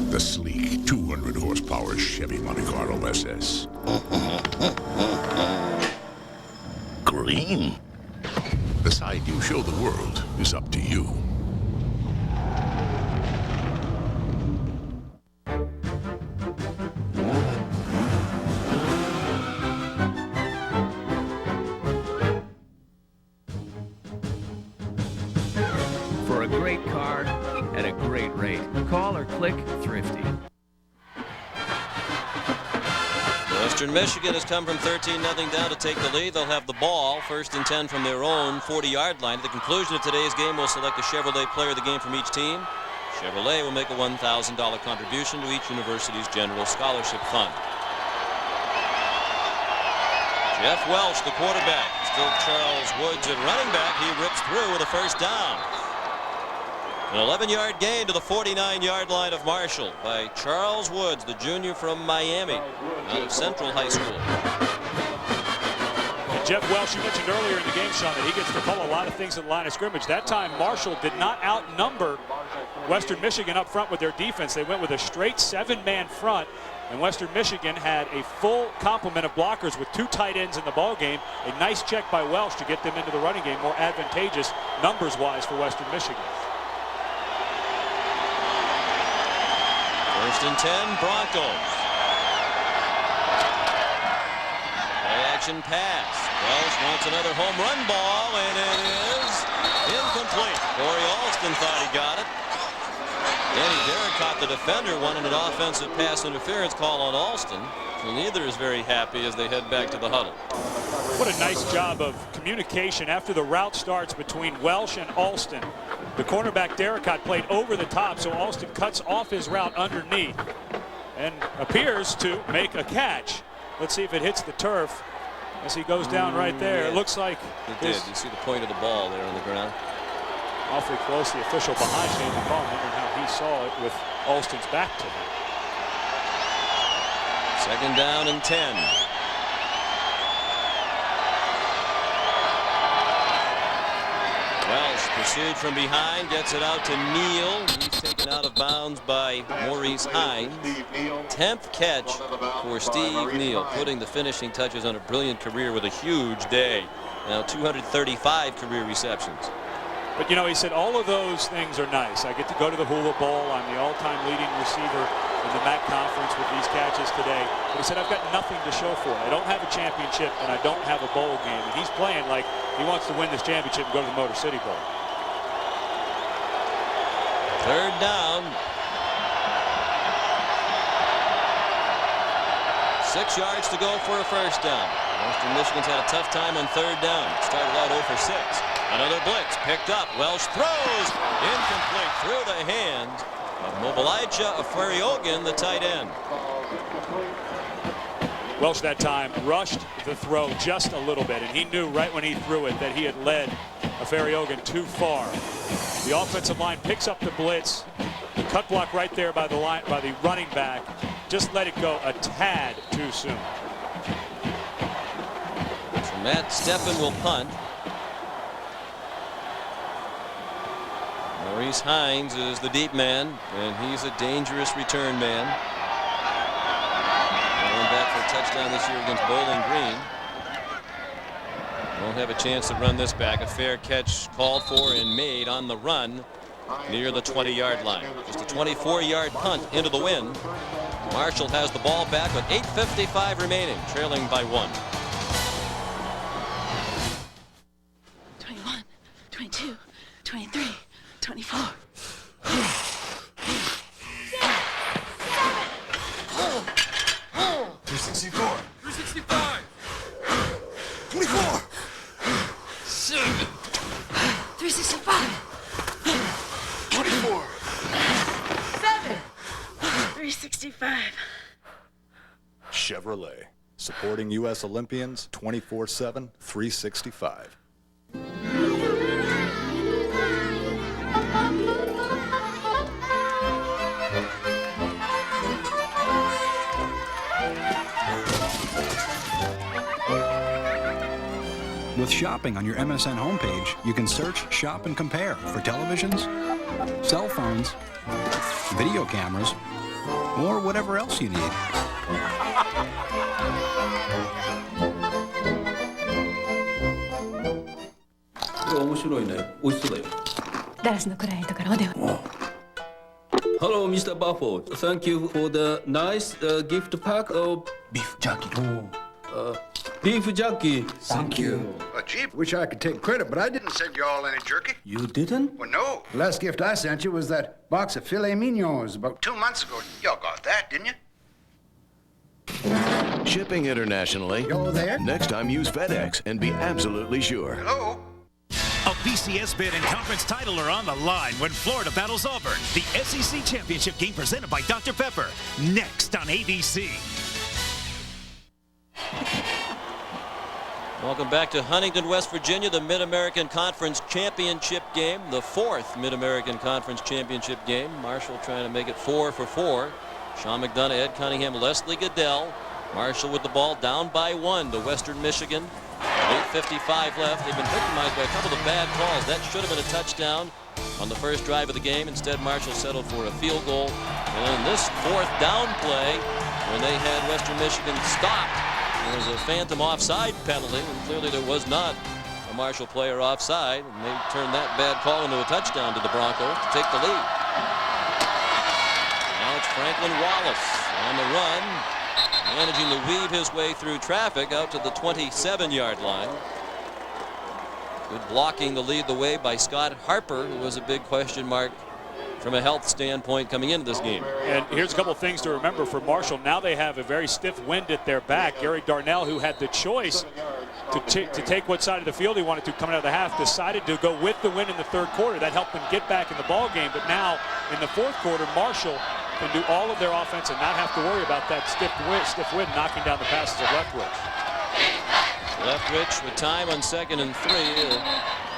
The sleek 200 horsepower Chevy Monte Carlo SS. Green? The side you show the world is up to you. For a great car at a great rate. Call or click Thrifty. Western Michigan has come from 13-0 down to take the lead. They'll have the ball, 1st and 10 from their own 40-yard line. At the conclusion of today's game, we'll select a Chevrolet player of the game from each team. Chevrolet will make a $1,000 contribution to each university's general scholarship fund. Jeff Welch, the quarterback. Still Charles Woods at running back. He rips through with a first down. An 11-yard gain to the 49-yard line of Marshall by Charles Woods, the junior from Miami, out of Central High School. And Jeff Welch, you mentioned earlier in the game, Sean, that he gets to pull a lot of things at the line of scrimmage. That time, Marshall did not outnumber Western Michigan up front with their defense. They went with a straight 7-man front, and Western Michigan had a full complement of blockers with 2 tight ends in the ball game. A nice check by Welch to get them into the running game, more advantageous numbers-wise for Western Michigan. 1st and 10, Broncos. Play-action pass. Welch wants another home run ball, and it is incomplete. Corey Alston thought he got it. Danny Derrick caught the defender, wanted an offensive pass interference call on Alston. So neither is very happy as they head back to the huddle. What a nice job of communication after the route starts between Welch and Alston. The cornerback Derrick played over the top, so Alston cuts off his route underneath and appears to make a catch. Let's see if it hits the turf as he goes down right there. Yeah. It looks like it did. You see the point of the ball there on the ground. Awfully close. The official behind made the call, wondering how he saw it with Alston's back to him. 2nd down and 10. Welch pursued from behind, gets it out to Neal. He's taken out of bounds by Maurice Hines. 10th catch for Steve Neal, putting the finishing touches on a brilliant career with a huge day. Now 235 career receptions. But, you know, he said all of those things are nice. I get to go to the Hula Bowl. I'm the all-time leading receiver in the MAC conference with these catches today. But he said, I've got nothing to show for it. I don't have a championship, and I don't have a bowl game. And he's playing like he wants to win this championship and go to the Motor City Bowl. 3rd down. 6 yards to go for a first down. Western Michigan's had a tough time on 3rd down. Started out 0 for 6. Another blitz picked up. Welch throws. Incomplete through the hands of Mobilija Aferiogun, the tight end. Welch that time rushed the throw just a little bit, and he knew right when he threw it that he had led Aferiogun too far. The offensive line picks up the blitz. The cut block right there by the running back. Just let it go a tad too soon. So Matt Steffen will punt. Maurice Hines is the deep man, and he's a dangerous return man. Going back for a touchdown this year against Bowling Green. Won't have a chance to run this back. A fair catch called for and made on the run near the 20-yard line. Just a 24-yard punt into the wind. Marshall has the ball back with 8:55 remaining, trailing by 1. 21, 22, 23, 24. 364. 365. 24. 7. 365. 24. 7. 365. Chevrolet, supporting U.S. Olympians 24/7, 365. With shopping on your MSN homepage, you can search, shop, and compare for televisions, cell phones, video cameras, or whatever else you need. Hello, Mr. Buffo. Thank you for the nice gift pack of beef jerky. Beef jerky. Thank you. Gee, wish I could take credit, but I didn't send you all any jerky. You didn't? Well, no. The last gift I sent you was that box of filet mignons about 2 months ago. Y'all got that, didn't you? Shipping internationally. Y'all there? Next time use FedEx and be absolutely sure. Hello? A BCS bid and conference title are on the line when Florida battles Auburn. The SEC Championship game presented by Dr. Pepper. Next on ABC. Welcome back to Huntington, West Virginia, the Mid-American Conference Championship game, the 4th Mid-American Conference Championship game. Marshall trying to make it 4 for 4. Sean McDonough, Ed Cunningham, Leslie Goodell. Marshall with the ball down by 1 to Western Michigan. 8:55 left. They've been victimized by a couple of bad calls. That should have been a touchdown on the first drive of the game. Instead, Marshall settled for a field goal. And in this 4th down play, when they had Western Michigan stopped, there was a phantom offside penalty, and clearly there was not a Marshall player offside, and they turned that bad call into a touchdown to the Broncos to take the lead. Now it's Franklin Wallace on the run, managing to weave his way through traffic out to the 27-yard line. Good blocking to lead the way by Scott Harper, who was a big question mark from a health standpoint coming into this game. And here's a couple of things to remember for Marshall. Now they have a very stiff wind at their back. Gary Darnell, who had the choice to take what side of the field he wanted to coming out of the half, decided to go with the wind in the 3rd quarter. That helped them get back in the ball game. But now in the 4th quarter, Marshall can do all of their offense and not have to worry about that stiff wind knocking down the passes of Leftwich. Leftwich with time on 2nd and 3.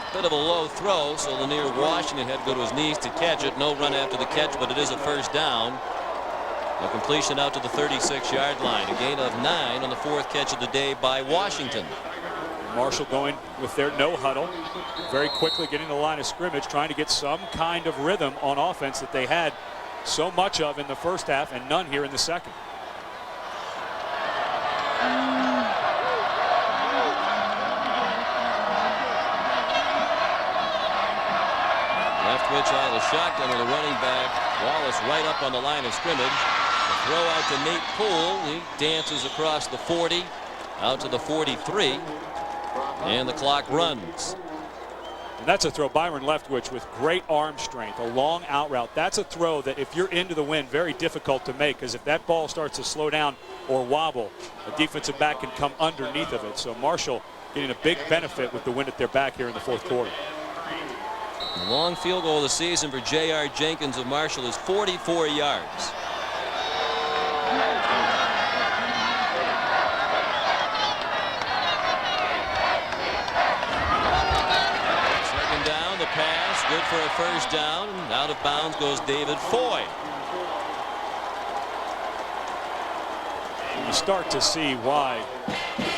A bit of a low throw, so Lanier Washington had to go to his knees to catch it. No run after the catch, but it is a first down. A completion out to the 36-yard line. A gain of 9 on the 4th catch of the day by Washington. Marshall going with their no huddle, very quickly getting the line of scrimmage, trying to get some kind of rhythm on offense that they had so much of in the first half and none here in the second. Leftwich out of the shotgun with a running back. Wallace right up on the line of scrimmage. The throw out to Nate Poole. He dances across the 40 out to the 43. And the clock runs. And that's a throw. Byron Leftwich with great arm strength, a long out route. That's a throw that if you're into the wind, very difficult to make, because if that ball starts to slow down or wobble, a defensive back can come underneath of it. So Marshall getting a big benefit with the wind at their back here in the 4th quarter. The long field goal of the season for J.R. Jenkins of Marshall is 44 yards. Second down, the pass, good for a first down. Out of bounds goes David Foy. You start to see why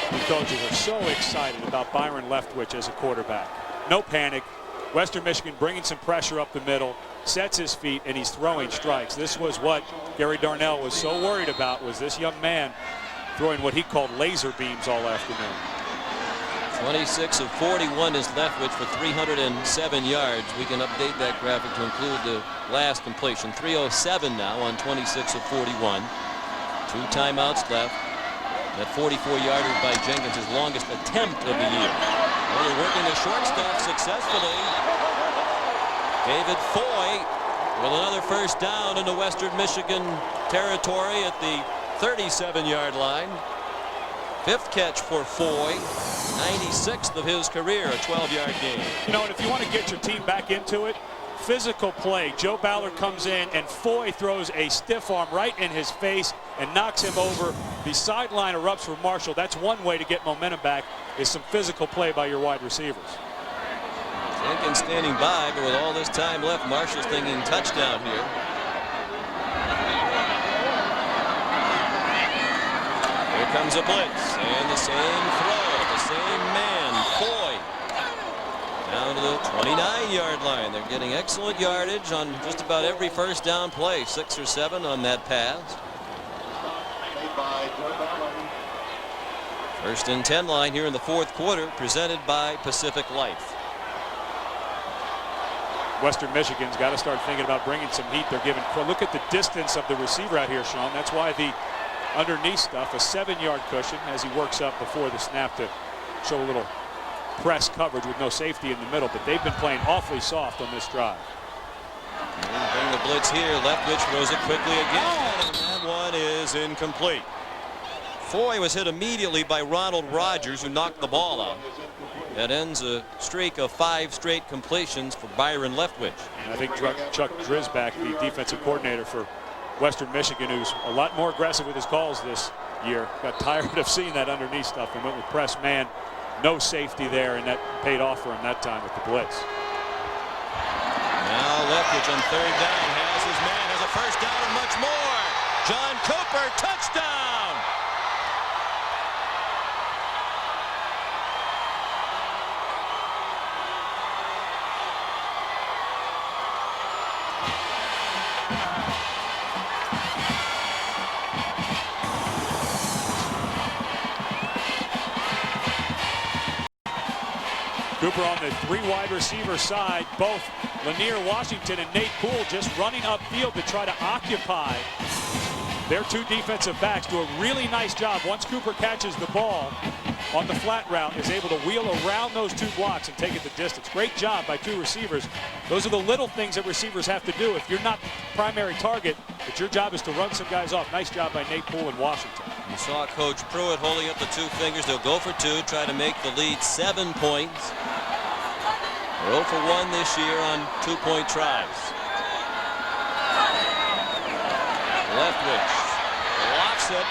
the coaches are so excited about Byron Leftwich as a quarterback. No panic. Western Michigan bringing some pressure up the middle, sets his feet, and he's throwing strikes. This was what Gary Darnell was so worried about, was this young man throwing what he called laser beams all afternoon. 26 of 41 is Leftwich for 307 yards. We can update that graphic to include the last completion. 307 now on 26 of 41. 2 timeouts left. That 44-yarder by Jenkins, his longest attempt of the year. Well, they're working the short stuff successfully. David Foy with another first down into Western Michigan territory at the 37-yard line. 5th catch for Foy, 96th of his career, a 12-yard gain. You know, and if you want to get your team back into it, physical play. Joe Ballard comes in and Foy throws a stiff arm right in his face and knocks him over. The sideline erupts for Marshall. That's one way to get momentum back, is some physical play by your wide receivers. Jenkins standing by, but with all this time left, Marshall's thinking touchdown here. Here comes a blitz, and the same throw, the same man, Foy, down to the 29-yard line. They're getting excellent yardage on just about every first down play, 6 or 7 on that pass. 1st and 10 line here in the 4th quarter, presented by Pacific Life. Western Michigan's got to start thinking about bringing some heat. They're giving. Look at the distance of the receiver out here, Sean. That's why the underneath stuff, a 7-yard cushion as he works up before the snap to show a little press coverage with no safety in the middle. But they've been playing awfully soft on this drive. And bring the blitz here. Leftwich throws it quickly again, and that one is incomplete. Foy was hit immediately by Ronald Rogers, who knocked the ball out. That ends a streak of 5 straight completions for Byron Leftwich. And I think Chuck Drisback, the defensive coordinator for Western Michigan, who's a lot more aggressive with his calls this year, got tired of seeing that underneath stuff and went with press man. No safety there, and that paid off for him that time with the blitz. Now Leftwich on 3rd down has his man, has a first down and much more. John Cooper, touchdown! Cooper on the 3 wide receiver side, both Lanier Washington and Nate Poole just running upfield to try to occupy their 2 defensive backs. Do a really nice job. Once Cooper catches the ball on the flat route, is able to wheel around those 2 blocks and take it the distance. Great job by 2 receivers. Those are the little things that receivers have to do. If you're not the primary target, but your job is to run some guys off. Nice job by Nate Poole and Washington. You saw Coach Pruitt holding up the 2 fingers. They'll go for 2, try to make the lead 7 points. They're 0 for 1 this year on 2-point tries. Leftwich locks it,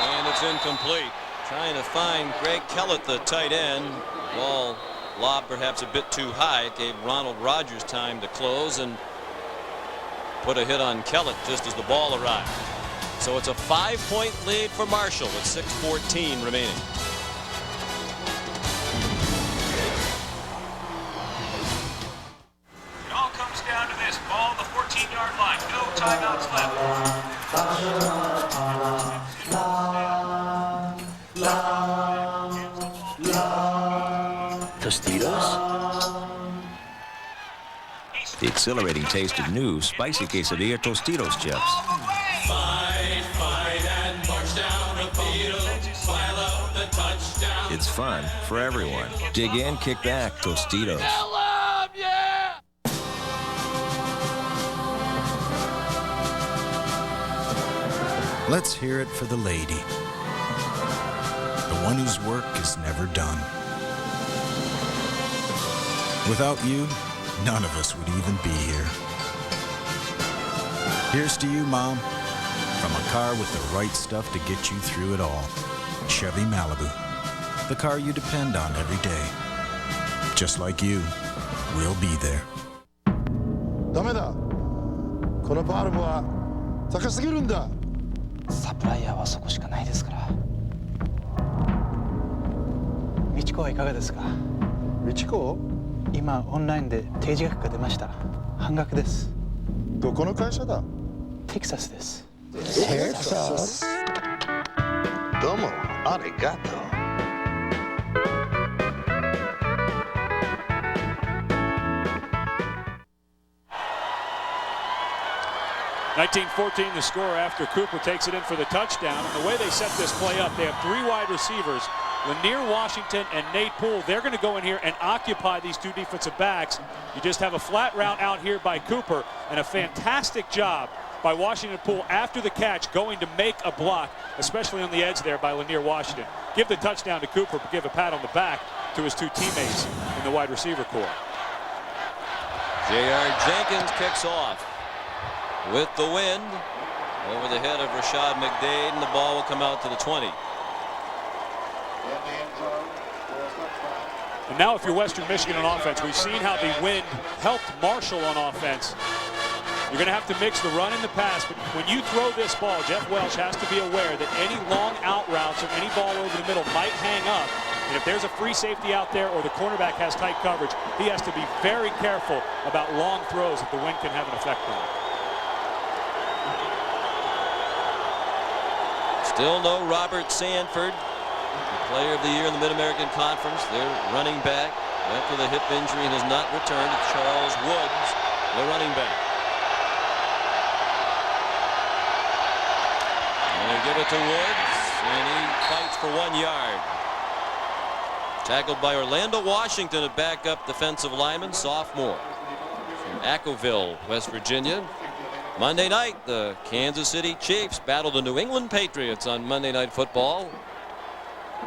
and it's incomplete. Trying to find Greg Kellett, the tight end. Ball lobbed perhaps a bit too high. It gave Ronald Rogers time to close and put a hit on Kellett just as the ball arrived. So it's a 5-point lead for Marshall with 6:14 remaining. It all comes down to this. Ball on the 14-yard line. No timeouts left. Tostitos? The exhilarating taste of new spicy quesadilla Tostitos chips. Fight, and march down the field. Smile out the touchdown. It's fun for everyone. Dig in, kick back, Tostitos. Let's hear it for the lady. The one whose work is never done. Without you, none of us would even be here. Here's to you, Mom, from a car with the right stuff to get you through it all. Chevy Malibu, the car you depend on every day. Just like you, we'll be there. ダメだ。このバルブは高すぎるんだ。サプライヤーはそこしかないですから。美智子はいかがですか。美智子？今オンラインで定時額が出ました。半額です。どこの会社だ？テキサスです。テキサス。どうもありがとう。19-14 the score after Cooper takes it in for the touchdown. And the way they set this play up, they have 3 wide receivers Lanier Washington and Nate Poole, they're going to go in here and occupy these two defensive backs. You just have a flat route out here by Cooper, and a fantastic job by Washington Poole after the catch going to make a block, especially on the edge there by Lanier Washington. Give the touchdown to Cooper, but give a pat on the back to his two teammates in the wide receiver corps. J.R. Jenkins kicks off with the wind over the head of Rashad McDade, and the ball will come out to the 20. And now if you're Western Michigan on offense, we've seen how the wind helped Marshall on offense. You're going to have to mix the run and the pass, but when you throw this ball, Jeff Welch has to be aware that any long out routes or any ball over the middle might hang up. And if there's a free safety out there or the cornerback has tight coverage, he has to be very careful about long throws that the wind can have an effect on. Still no Robert Sanford, the player of the year in the Mid-American Conference. Their running back went with a hip injury and has not returned. It's Charles Woods, the running back. And they give it to Woods, and he fights for 1 yard. Tackled by Orlando Washington, a backup defensive lineman, sophomore from Acoville, West Virginia. Monday night, the Kansas City Chiefs battled the New England Patriots on Monday Night Football.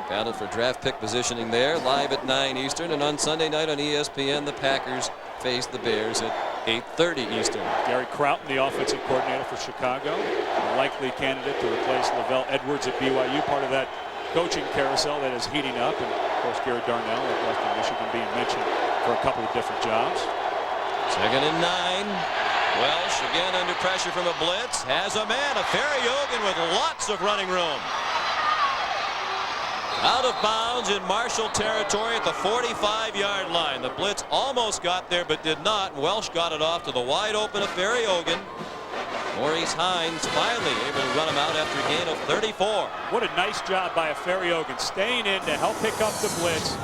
Battle for draft pick positioning there, live at 9 Eastern. And on Sunday night on ESPN, the Packers faced the Bears at 8:30 Eastern. Gary Crowton, the offensive coordinator for Chicago, a likely candidate to replace Lavelle Edwards at BYU, part of that coaching carousel that is heating up. And of course, Garrett Darnell at Western Michigan being mentioned for a couple of different jobs. 2nd and 9. Welsh again under pressure from a blitz. Has a man, a Ferry-Ogun with lots of running room. Out of bounds in Marshall territory at the 45-yard line. The blitz almost got there but did not. Welsh got it off to the wide open of Ferry-Ogun. Maurice Hines finally able to run him out after a gain of 34. What a nice job by a Ferry-Ogun staying in to help pick up the blitz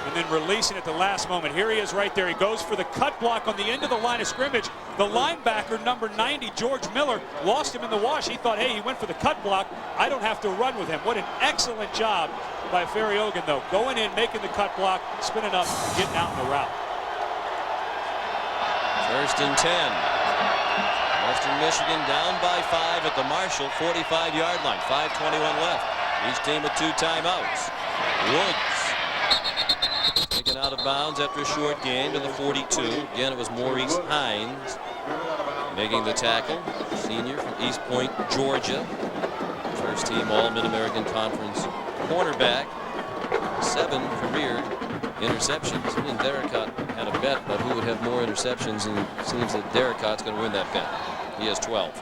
and then releasing at the last moment. Here he is right there. He goes for the cut block on the end of the line of scrimmage. The linebacker, number 90, George Miller, lost him in the wash. He thought, hey, he went for the cut block. I don't have to run with him. What an excellent job by Ferry-Ogun, though. Going in, making the cut block, spinning up, and getting out in the route. 1st and 10. Western Michigan down by 5 at the Marshall 45-yard line. 5:21 left. Each team with 2 timeouts. Woods taken out of bounds after a short gain to the 42. Again, it was Maurice Hines making the tackle. Senior from East Point, Georgia. First team All Mid-American Conference cornerback. 7 career interceptions. He and Derricott had a bet about who would have more interceptions, and it seems that Derricott's going to win that bet. He has 12.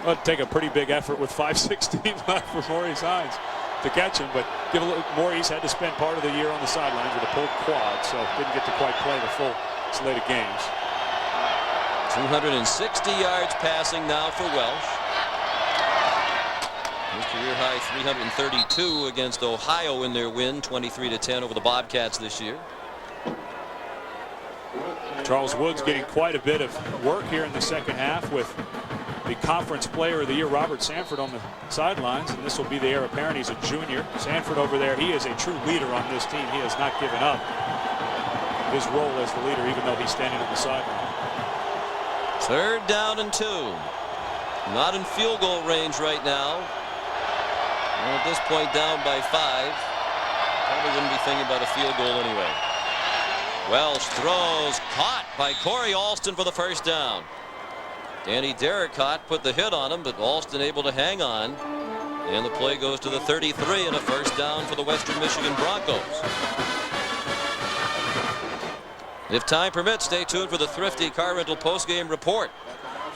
Well, it'd take a pretty big effort with 5:16 left for Maurice Hines to catch him, but Maurice had to spend part of the year on the sidelines with a pulled quad, so didn't get to quite play the full slate of games. 260 yards passing now for Welsh. His career high 332 against Ohio in their win 23-10 over the Bobcats this year. Charles Woods getting quite a bit of work here in the second half with the Conference Player of the Year, Robert Sanford, on the sidelines, and this will be the heir apparent. He's a junior. Sanford over there, he is a true leader on this team. He has not given up his role as the leader, even though he's standing on the sideline. 3rd down and 2. Not in field goal range right now. And at this point down by 5. Probably wouldn't be thinking about a field goal anyway. Welsh throws, caught by Corey Alston for the first down. Danny Derricott put the hit on him, but Alston able to hang on. And the play goes to the 33 and a first down for the Western Michigan Broncos. If time permits, stay tuned for the Thrifty Car Rental postgame report,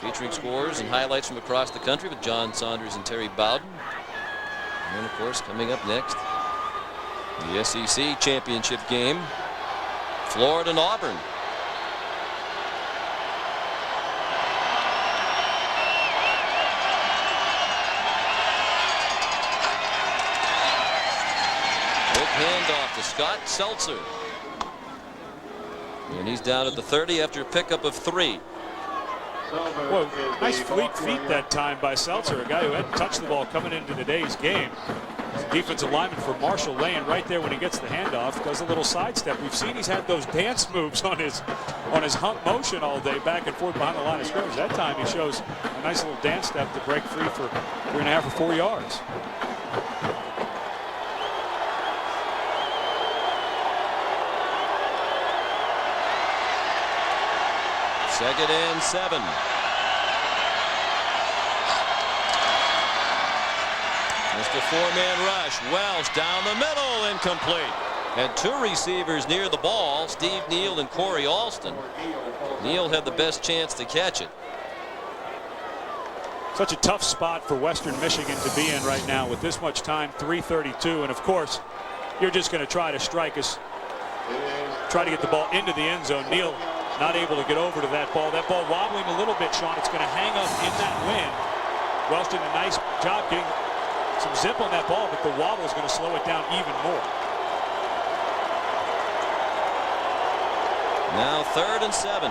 featuring scores and highlights from across the country with John Saunders and Terry Bowden. And of course, coming up next, the SEC championship game, Florida and Auburn. Quick handoff to Scott Seltzer. And he's down at the 30 after a pickup of 3. Well, nice fleet feet that time by Seltzer, a guy who hadn't touched the ball coming into today's game. Defensive lineman for Marshall laying right there when he gets the handoff, does a little sidestep. We've seen he's had those dance moves on his hump motion all day, back and forth behind the line of scrimmage. That time he shows a nice little dance step to break free for 3.5 or 4 yards. Second and 7. Just a 4-man rush. Welsh down the middle, incomplete. Had 2 receivers near the ball, Steve Neal and Corey Alston. Neal had the best chance to catch it. Such a tough spot for Western Michigan to be in right now with this much time, 3:32. And of course, you're just going to try to strike us, try to get the ball into the end zone. Neal not able to get over to that ball. That ball wobbling a little bit, Sean. It's going to hang up in that wind. Welsh did a nice job getting some zip on that ball, but the wobble is going to slow it down even more. Now 3rd and 7.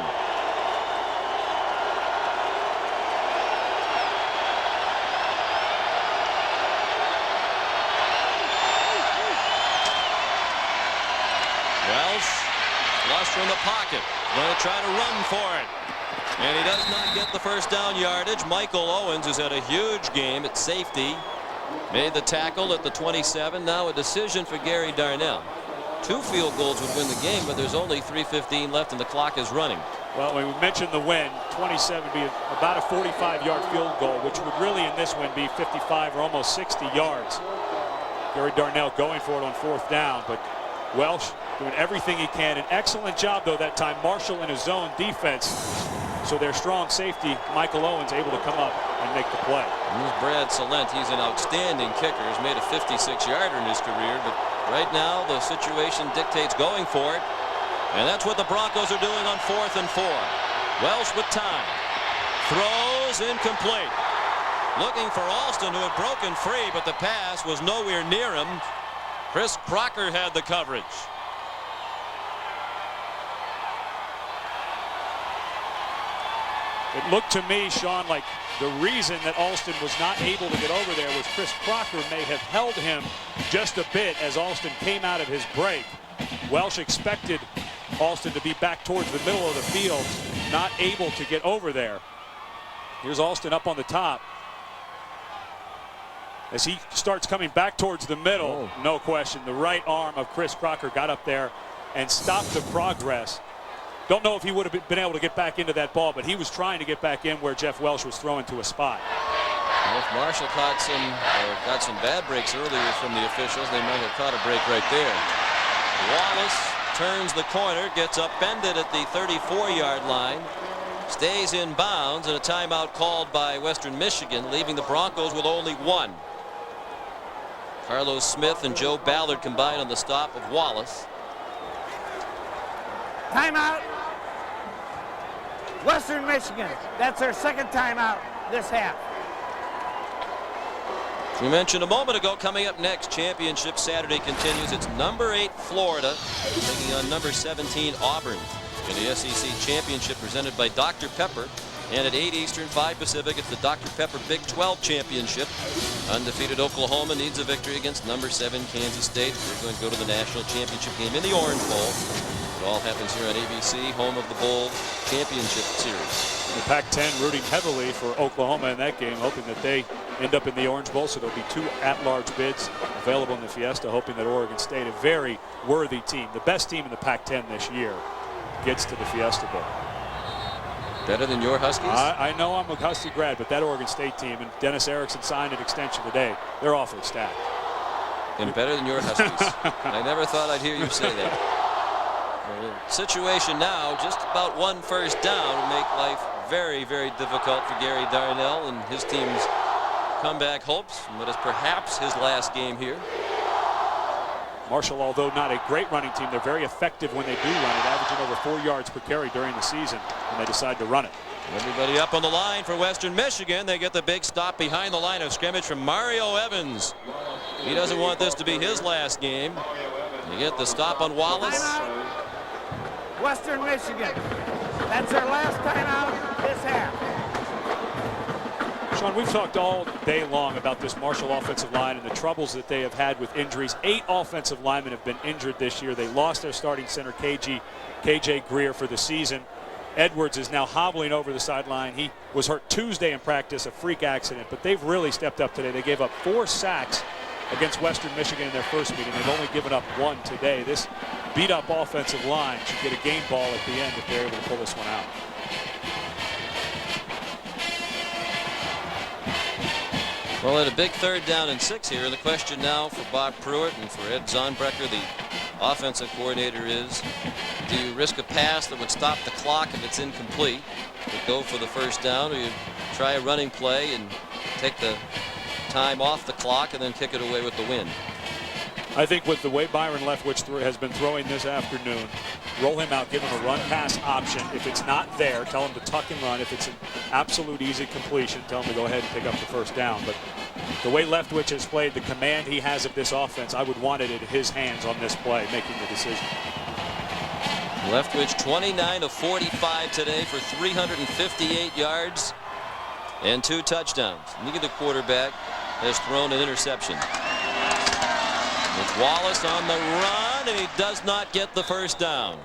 Welsh flush from the pocket. Going to try to run for it. And he does not get the first down yardage. Michael Owens, who's had a huge game at safety, made the tackle at the 27. Now a decision for Gary Darnell. 2 field goals would win the game, but there's only 3:15 left and the clock is running. Well, when we mentioned the win, 27 would be about a 45-yard field goal, which would really in this win be 55 or almost 60 yards. Gary Darnell going for it on 4th down, but Welsh doing everything he can. An excellent job, though, that time. Marshall in his zone defense. So their strong safety, Michael Owens, able to come up and make the play. Here's Brad Salent. He's an outstanding kicker. He's made a 56-yarder in his career, but right now the situation dictates going for it. And that's what the Broncos are doing on 4th and 4. Welsh with time. Throws incomplete. Looking for Alston, who had broken free, but the pass was nowhere near him. Chris Crocker had the coverage. It looked to me, Sean, like the reason that Alston was not able to get over there was Chris Crocker may have held him just a bit as Alston came out of his break. Welsh expected Alston to be back towards the middle of the field, not able to get over there. Here's Alston up on the top. As he starts coming back towards the middle, no question, the right arm of Chris Crocker got up there and stopped the progress. Don't know if he would have been able to get back into that ball, but he was trying to get back in where Jeff Welsh was throwing to a spot. Well, if Marshall got some bad breaks earlier from the officials, they might have caught a break right there. Wallace turns the corner, gets upended at the 34-yard line, stays in bounds, and a timeout called by Western Michigan, leaving the Broncos with only 1. Carlos Smith and Joe Ballard combined on the stop of Wallace. Timeout. Western Michigan. That's their 2nd timeout this half. We mentioned a moment ago, coming up next, Championship Saturday continues. It's number 8 Florida taking on number 17 Auburn in the SEC Championship presented by Dr. Pepper. And at 8 Eastern, 5 Pacific, it's the Dr. Pepper Big 12 Championship. Undefeated Oklahoma needs a victory against number 7 Kansas State. We're going to go to the national championship game in the Orange Bowl. It all happens here on ABC, home of the Bowl Championship Series. The Pac-10 rooting heavily for Oklahoma in that game, hoping that they end up in the Orange Bowl. So there'll be 2 at-large bids available in the Fiesta, hoping that Oregon State, a very worthy team, the best team in the Pac-10 this year, gets to the Fiesta Bowl. Better than your Huskies? I know I'm a Husky grad, but that Oregon State team, and Dennis Erickson signed an extension today, they're awfully stacked. And better than your Huskies. I never thought I'd hear you say that. Well, the situation now, just about 1 first down, will make life very, very difficult for Gary Darnell and his team's comeback hopes in what is perhaps his last game here. Marshall, although not a great running team, they're very effective when they do run it, averaging over 4 yards per carry during the season when they decide to run it. Everybody up on the line for Western Michigan. They get the big stop behind the line of scrimmage from Mario Evans. He doesn't want this to be his last game. You get the stop on Wallace. Timeout. Western Michigan. That's their last timeout this half. Sean, we've talked all day long about this Marshall offensive line and the troubles that they have had with injuries. 8 offensive linemen have been injured this year. They lost their starting center, KJ Greer, for the season. Edwards is now hobbling over the sideline. He was hurt Tuesday in practice, a freak accident, but they've really stepped up today. They gave up 4 sacks against Western Michigan in their first meeting. They've only given up 1 today. This beat-up offensive line should get a game ball at the end if they're able to pull this one out. Well, at a big 3rd down and 6 here, the question now for Bob Pruitt and for Ed Zonbrecker, the offensive coordinator, is do you risk a pass that would stop the clock if it's incomplete, but go for the first down, or you try a running play and take the time off the clock and then kick it away with the win? I think with the way Byron Leftwich has been throwing this afternoon, roll him out, give him a run-pass option. If it's not there, tell him to tuck and run. If it's an absolute easy completion, tell him to go ahead and pick up the first down. But the way Leftwich has played, the command he has of this offense, I would want it in his hands on this play, making the decision. Leftwich 29 of 45 today for 358 yards and 2 touchdowns. Neither quarterback has thrown an interception. It's Wallace on the run, and he does not get the first down.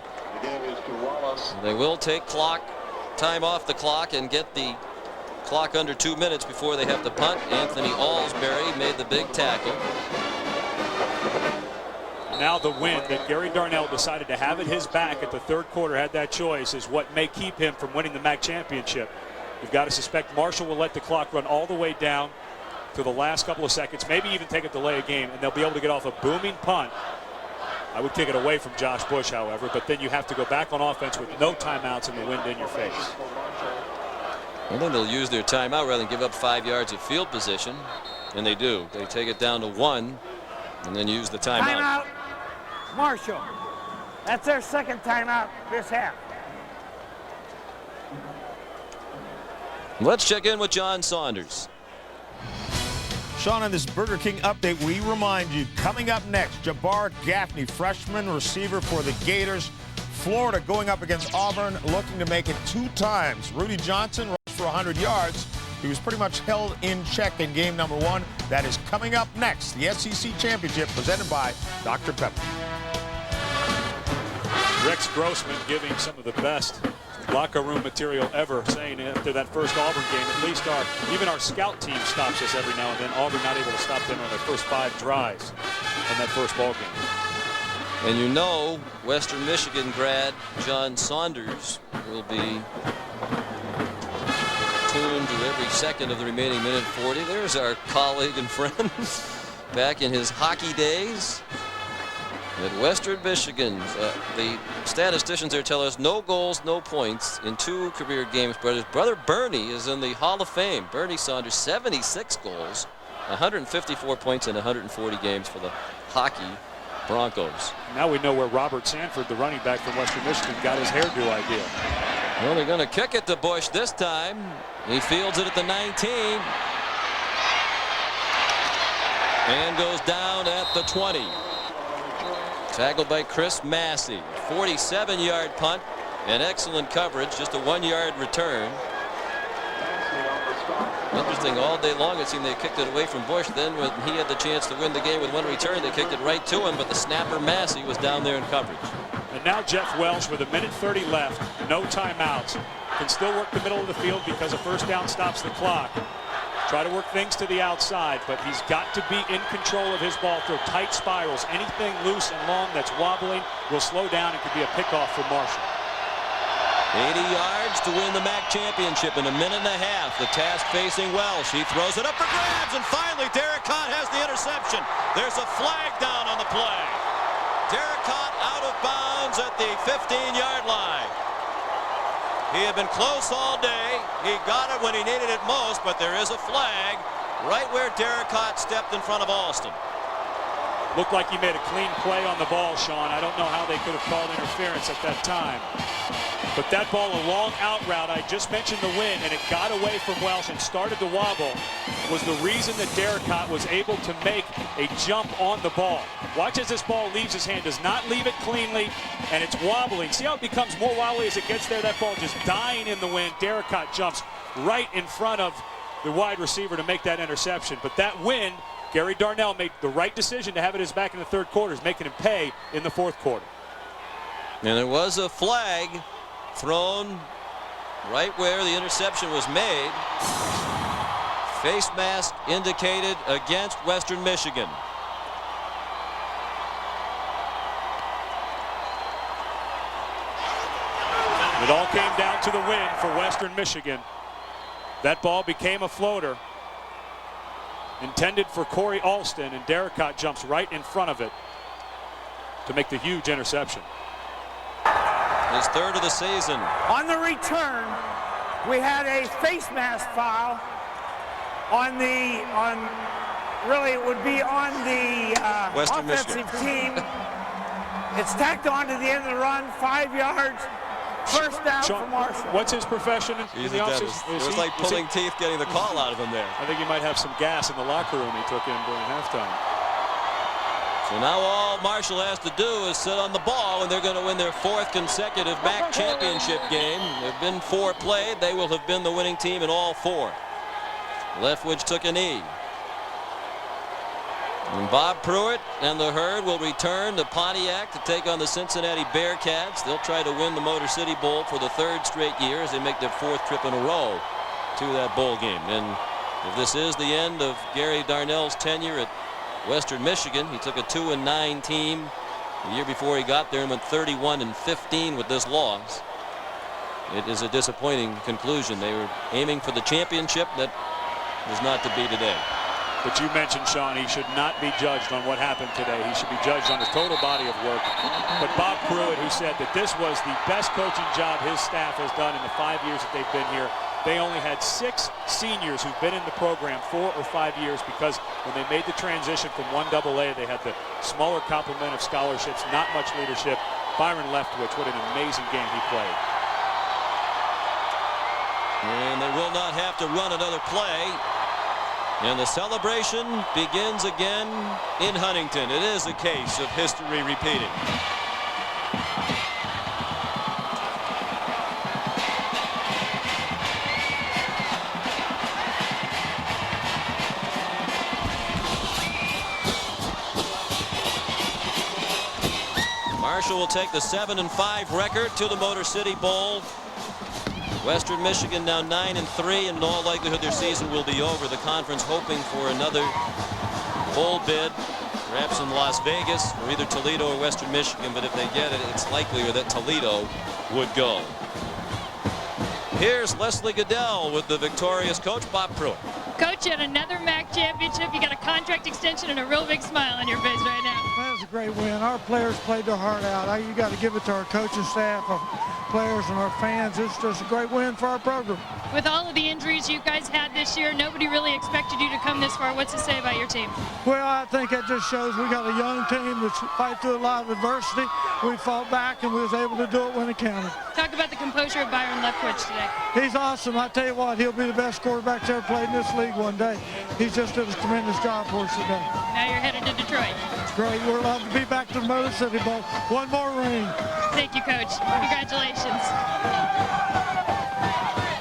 They will take time off the clock and get the clock under 2 minutes before they have to punt. Anthony Alsbury made the big tackle. Now the win that Gary Darnell decided to have at his back at the 3rd quarter, had that choice, is what may keep him from winning the MAC championship. You've got to suspect Marshall will let the clock run all the way down to the last couple of seconds, maybe even take a delay of game, and they'll be able to get off a booming punt. I would kick it away from Josh Bush, however, but then you have to go back on offense with no timeouts and the wind in your face. I think they'll use their timeout rather than give up 5 yards of field position, and they do. They take it down to 1 and then use the timeout. Timeout, Marshall. That's their 2nd timeout this half. Let's check in with John Saunders. Sean, on this Burger King update, we remind you, coming up next, Jabbar Gaffney, freshman receiver for the Gators. Florida going up against Auburn, looking to make it 2 times. Rudy Johnson rushed for 100 yards. He was pretty much held in check in game number 1. That is coming up next. The SEC Championship presented by Dr. Pepper. Rex Grossman giving some of the best locker room material ever, saying after that first Auburn game, at least even our scout team stops us every now and then. Auburn not able to stop them on their first 5 drives in that first ball game. And you know, Western Michigan grad John Saunders will be tuned to every second of the remaining minute 40. There's our colleague and friend back in his hockey days at Western Michigan. The statisticians there tell us no goals, no points in 2 career games. But his brother Bernie is in the Hall of Fame. Bernie Saunders, 76 goals, 154 points in 140 games for the hockey Broncos. Now we know where Robert Sanford, the running back from Western Michigan, got his hairdo idea. Well, they're going to kick it to Bush this time. He fields it at the 19 and goes down at the 20. Tackled by Chris Massey. 47-yard punt and excellent coverage. Just a 1-yard return. Interesting, all day long it seemed they kicked it away from Bush. Then when he had the chance to win the game with 1 return, they kicked it right to him, but the snapper Massey was down there in coverage. And now Jeff Welsh with 1:30 left, no timeouts, can still work the middle of the field because a first down stops the clock. Try to work things to the outside, but he's got to be in control of his ball through tight spirals. Anything loose and long that's wobbling will slow down and could be a pickoff for Marshall. 80 yards to win the MAC championship in 1.5 minutes. The task facing Welsh. He throws it up for grabs, and finally Derek Cott has the interception. There's a flag down on the play. Derek Cott out of bounds at the 15-yard line. He had been close all day. He got it when he needed it most, but there is a flag right where Derek Cott stepped in front of Alston. Looked like he made a clean play on the ball, Sean. I don't know how they could have called interference at that time. But that ball, a long out route, I just mentioned the wind, and it got away from Welsh and started to wobble, was the reason that Derek Cott was able to make a jump on the ball. Watch as this ball leaves his hand, does not leave it cleanly, and it's wobbling. See how it becomes more wobbly as it gets there? That ball just dying in the wind. Derek Cott jumps right in front of the wide receiver to make that interception. But that win, Gary Darnell made the right decision to have it his back in the third quarter, is making him pay in the fourth quarter. And there was a flag thrown right where the interception was made. Face mask indicated against Western Michigan. It all came down to the win for Western Michigan. That ball became a floater intended for Corey Alston, and Derricott jumps right in front of it to make the huge interception. His third of the season. On the return, we had a face mask foul really it would be on the offensive team. It's tacked on to the end of the run, 5 yards. First down for Marshall. What's his profession He's in the a offseason? dentist. It was like pulling teeth getting the call out of him there. I think he might have some gas in the locker room he took in during halftime. So now all Marshall has to do is sit on the ball, and they're going to win their fourth consecutive MAC championship game. There have been 4 played. They will have been the winning team in all 4. Leftwich took a knee. And Bob Pruitt and the Herd will return to Pontiac to take on the Cincinnati Bearcats. They'll try to win the Motor City Bowl for the 3rd straight year as they make their 4th trip in a row to that bowl game. And if this is the end of Gary Darnell's tenure at Western Michigan, he took a 2-9 team the year before he got there and went 31-15 with this loss. It is a disappointing conclusion. They were aiming for the championship. That was not to be today. But you mentioned, Sean, he should not be judged on what happened today. He should be judged on his total body of work. But Bob Pruitt, who said that this was the best coaching job his staff has done in the 5 years that they've been here. They only had 6 seniors who've been in the program 4 or 5 years, because when they made the transition from 1AA, they had the smaller complement of scholarships, not much leadership. Byron Leftwich, what an amazing game he played. And they will not have to run another play. And the celebration begins again in Huntington. It is a case of history repeating. Marshall will take the 7-5 record to the Motor City Bowl. Western Michigan now 9-3, and in all likelihood their season will be over. The conference hoping for another bowl bid, perhaps in Las Vegas, or either Toledo or Western Michigan. But if they get it, it's likelier that Toledo would go. Here's Leslie Goodell with the victorious coach, Bob Pruitt. Coach, you had another MAC championship. You got a contract extension and a real big smile on your face right now. That was a great win. Our players played their heart out. You got to give it to our coaching staff, our players, and our fans. It's just a great win for our program. With all of the injuries you guys had this year, nobody really expected you to come this far. What's to say about your team? Well, I think that just shows we got a young team that's fight through a lot of adversity. We fought back, and we was able to do it when it counted. Talk about the composure of Byron Leftwich today. He's awesome. I tell you what, he'll be the best quarterback that's ever played in this league one day. He's just did a tremendous job for us today. Now you're headed to Detroit. Great. We're allowed to be back to the Motor City Bowl. One more ring. Thank you, Coach. Congratulations.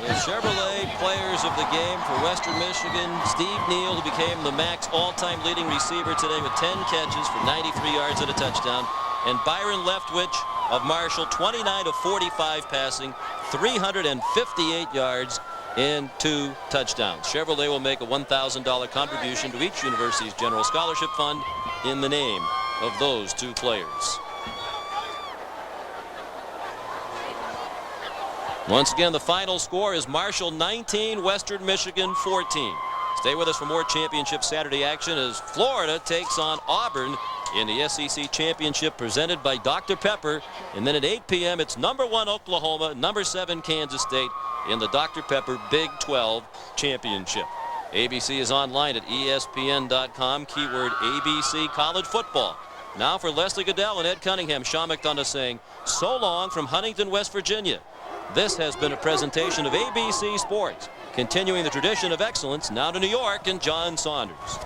The Chevrolet players of the game for Western Michigan: Steve Neal, who became the MAC's all-time leading receiver today with 10 catches for 93 yards and a touchdown, and Byron Leftwich of Marshall, 29 of 45 passing, 358 yards and 2 touchdowns. Chevrolet will make a $1,000 contribution to each university's general scholarship fund in the name of those 2 players. Once again, the final score is Marshall 19, Western Michigan 14. Stay with us for more championship Saturday action as Florida takes on Auburn in the SEC Championship presented by Dr. Pepper. And then at 8 p.m. it's number 1 Oklahoma, number 7 Kansas State in the Dr. Pepper Big 12 Championship. ABC is online at ESPN.com, keyword ABC College Football. Now for Leslie Goodell and Ed Cunningham, Sean McDonough saying so long from Huntington, West Virginia. This has been a presentation of ABC Sports, continuing the tradition of excellence. Now to New York and John Saunders.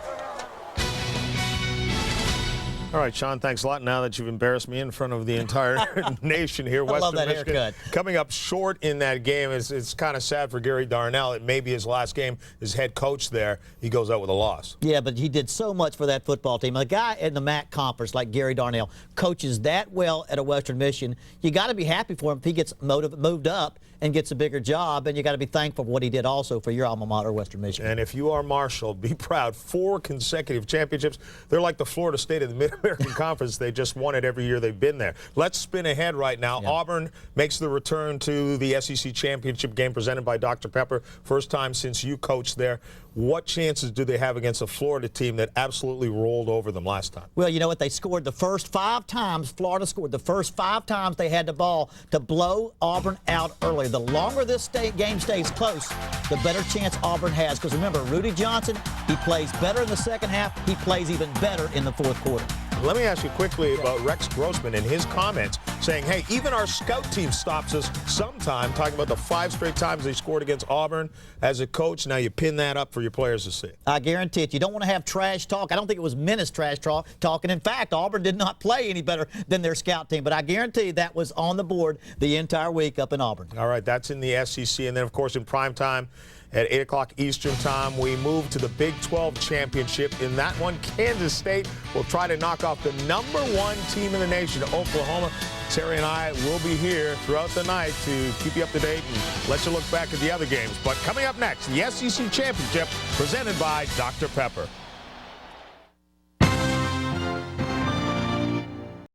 All right, Sean, thanks a lot. Now that you've embarrassed me in front of the entire nation here, I love that Michigan haircut. coming up short in that game. It's kind of sad for Gary Darnell. It may be his last game as head coach there. He goes out with a loss. Yeah, but he did so much for that football team. A guy in the MAC conference like Gary Darnell coaches that well at a Western Michigan. You got to be happy for him if he gets moved up and gets a bigger job, and you got to be thankful for what he did also for your alma mater, Western Michigan. And if you are Marshall, be proud. 4 consecutive championships. They're like the Florida State of the Mid-American Conference. They just won it every year they've been there. Let's spin ahead right now. Yeah. Auburn makes the return to the SEC championship game presented by Dr. Pepper. First time since you coached there. What chances do they have against a Florida team that absolutely rolled over them last time? Well, you know what? They scored the first 5 times. Florida scored the first 5 times they had the ball to blow Auburn out early. The longer this game stays close, the better chance Auburn has. Because remember, Rudy Johnson, he plays better in the second half. He plays even better in the fourth quarter. Let me ask you quickly about Rex Grossman and his comments saying, hey, even our scout team stops us sometime, talking about the 5 straight times they scored against Auburn as a coach. Now you pin that up for your players to see. I guarantee it. You don't want to have trash talk. I don't think it was Menace trash talk. And in fact, Auburn did not play any better than their scout team. But I guarantee that was on the board the entire week up in Auburn. All right, that's in the SEC. And then, of course, in prime time, at 8 o'clock Eastern time, we move to the Big 12 Championship. In that one, Kansas State will try to knock off the #1 team in the nation, Oklahoma. Terry and I will be here throughout the night to keep you up to date and let you look back at the other games. But coming up next, the SEC Championship presented by Dr. Pepper.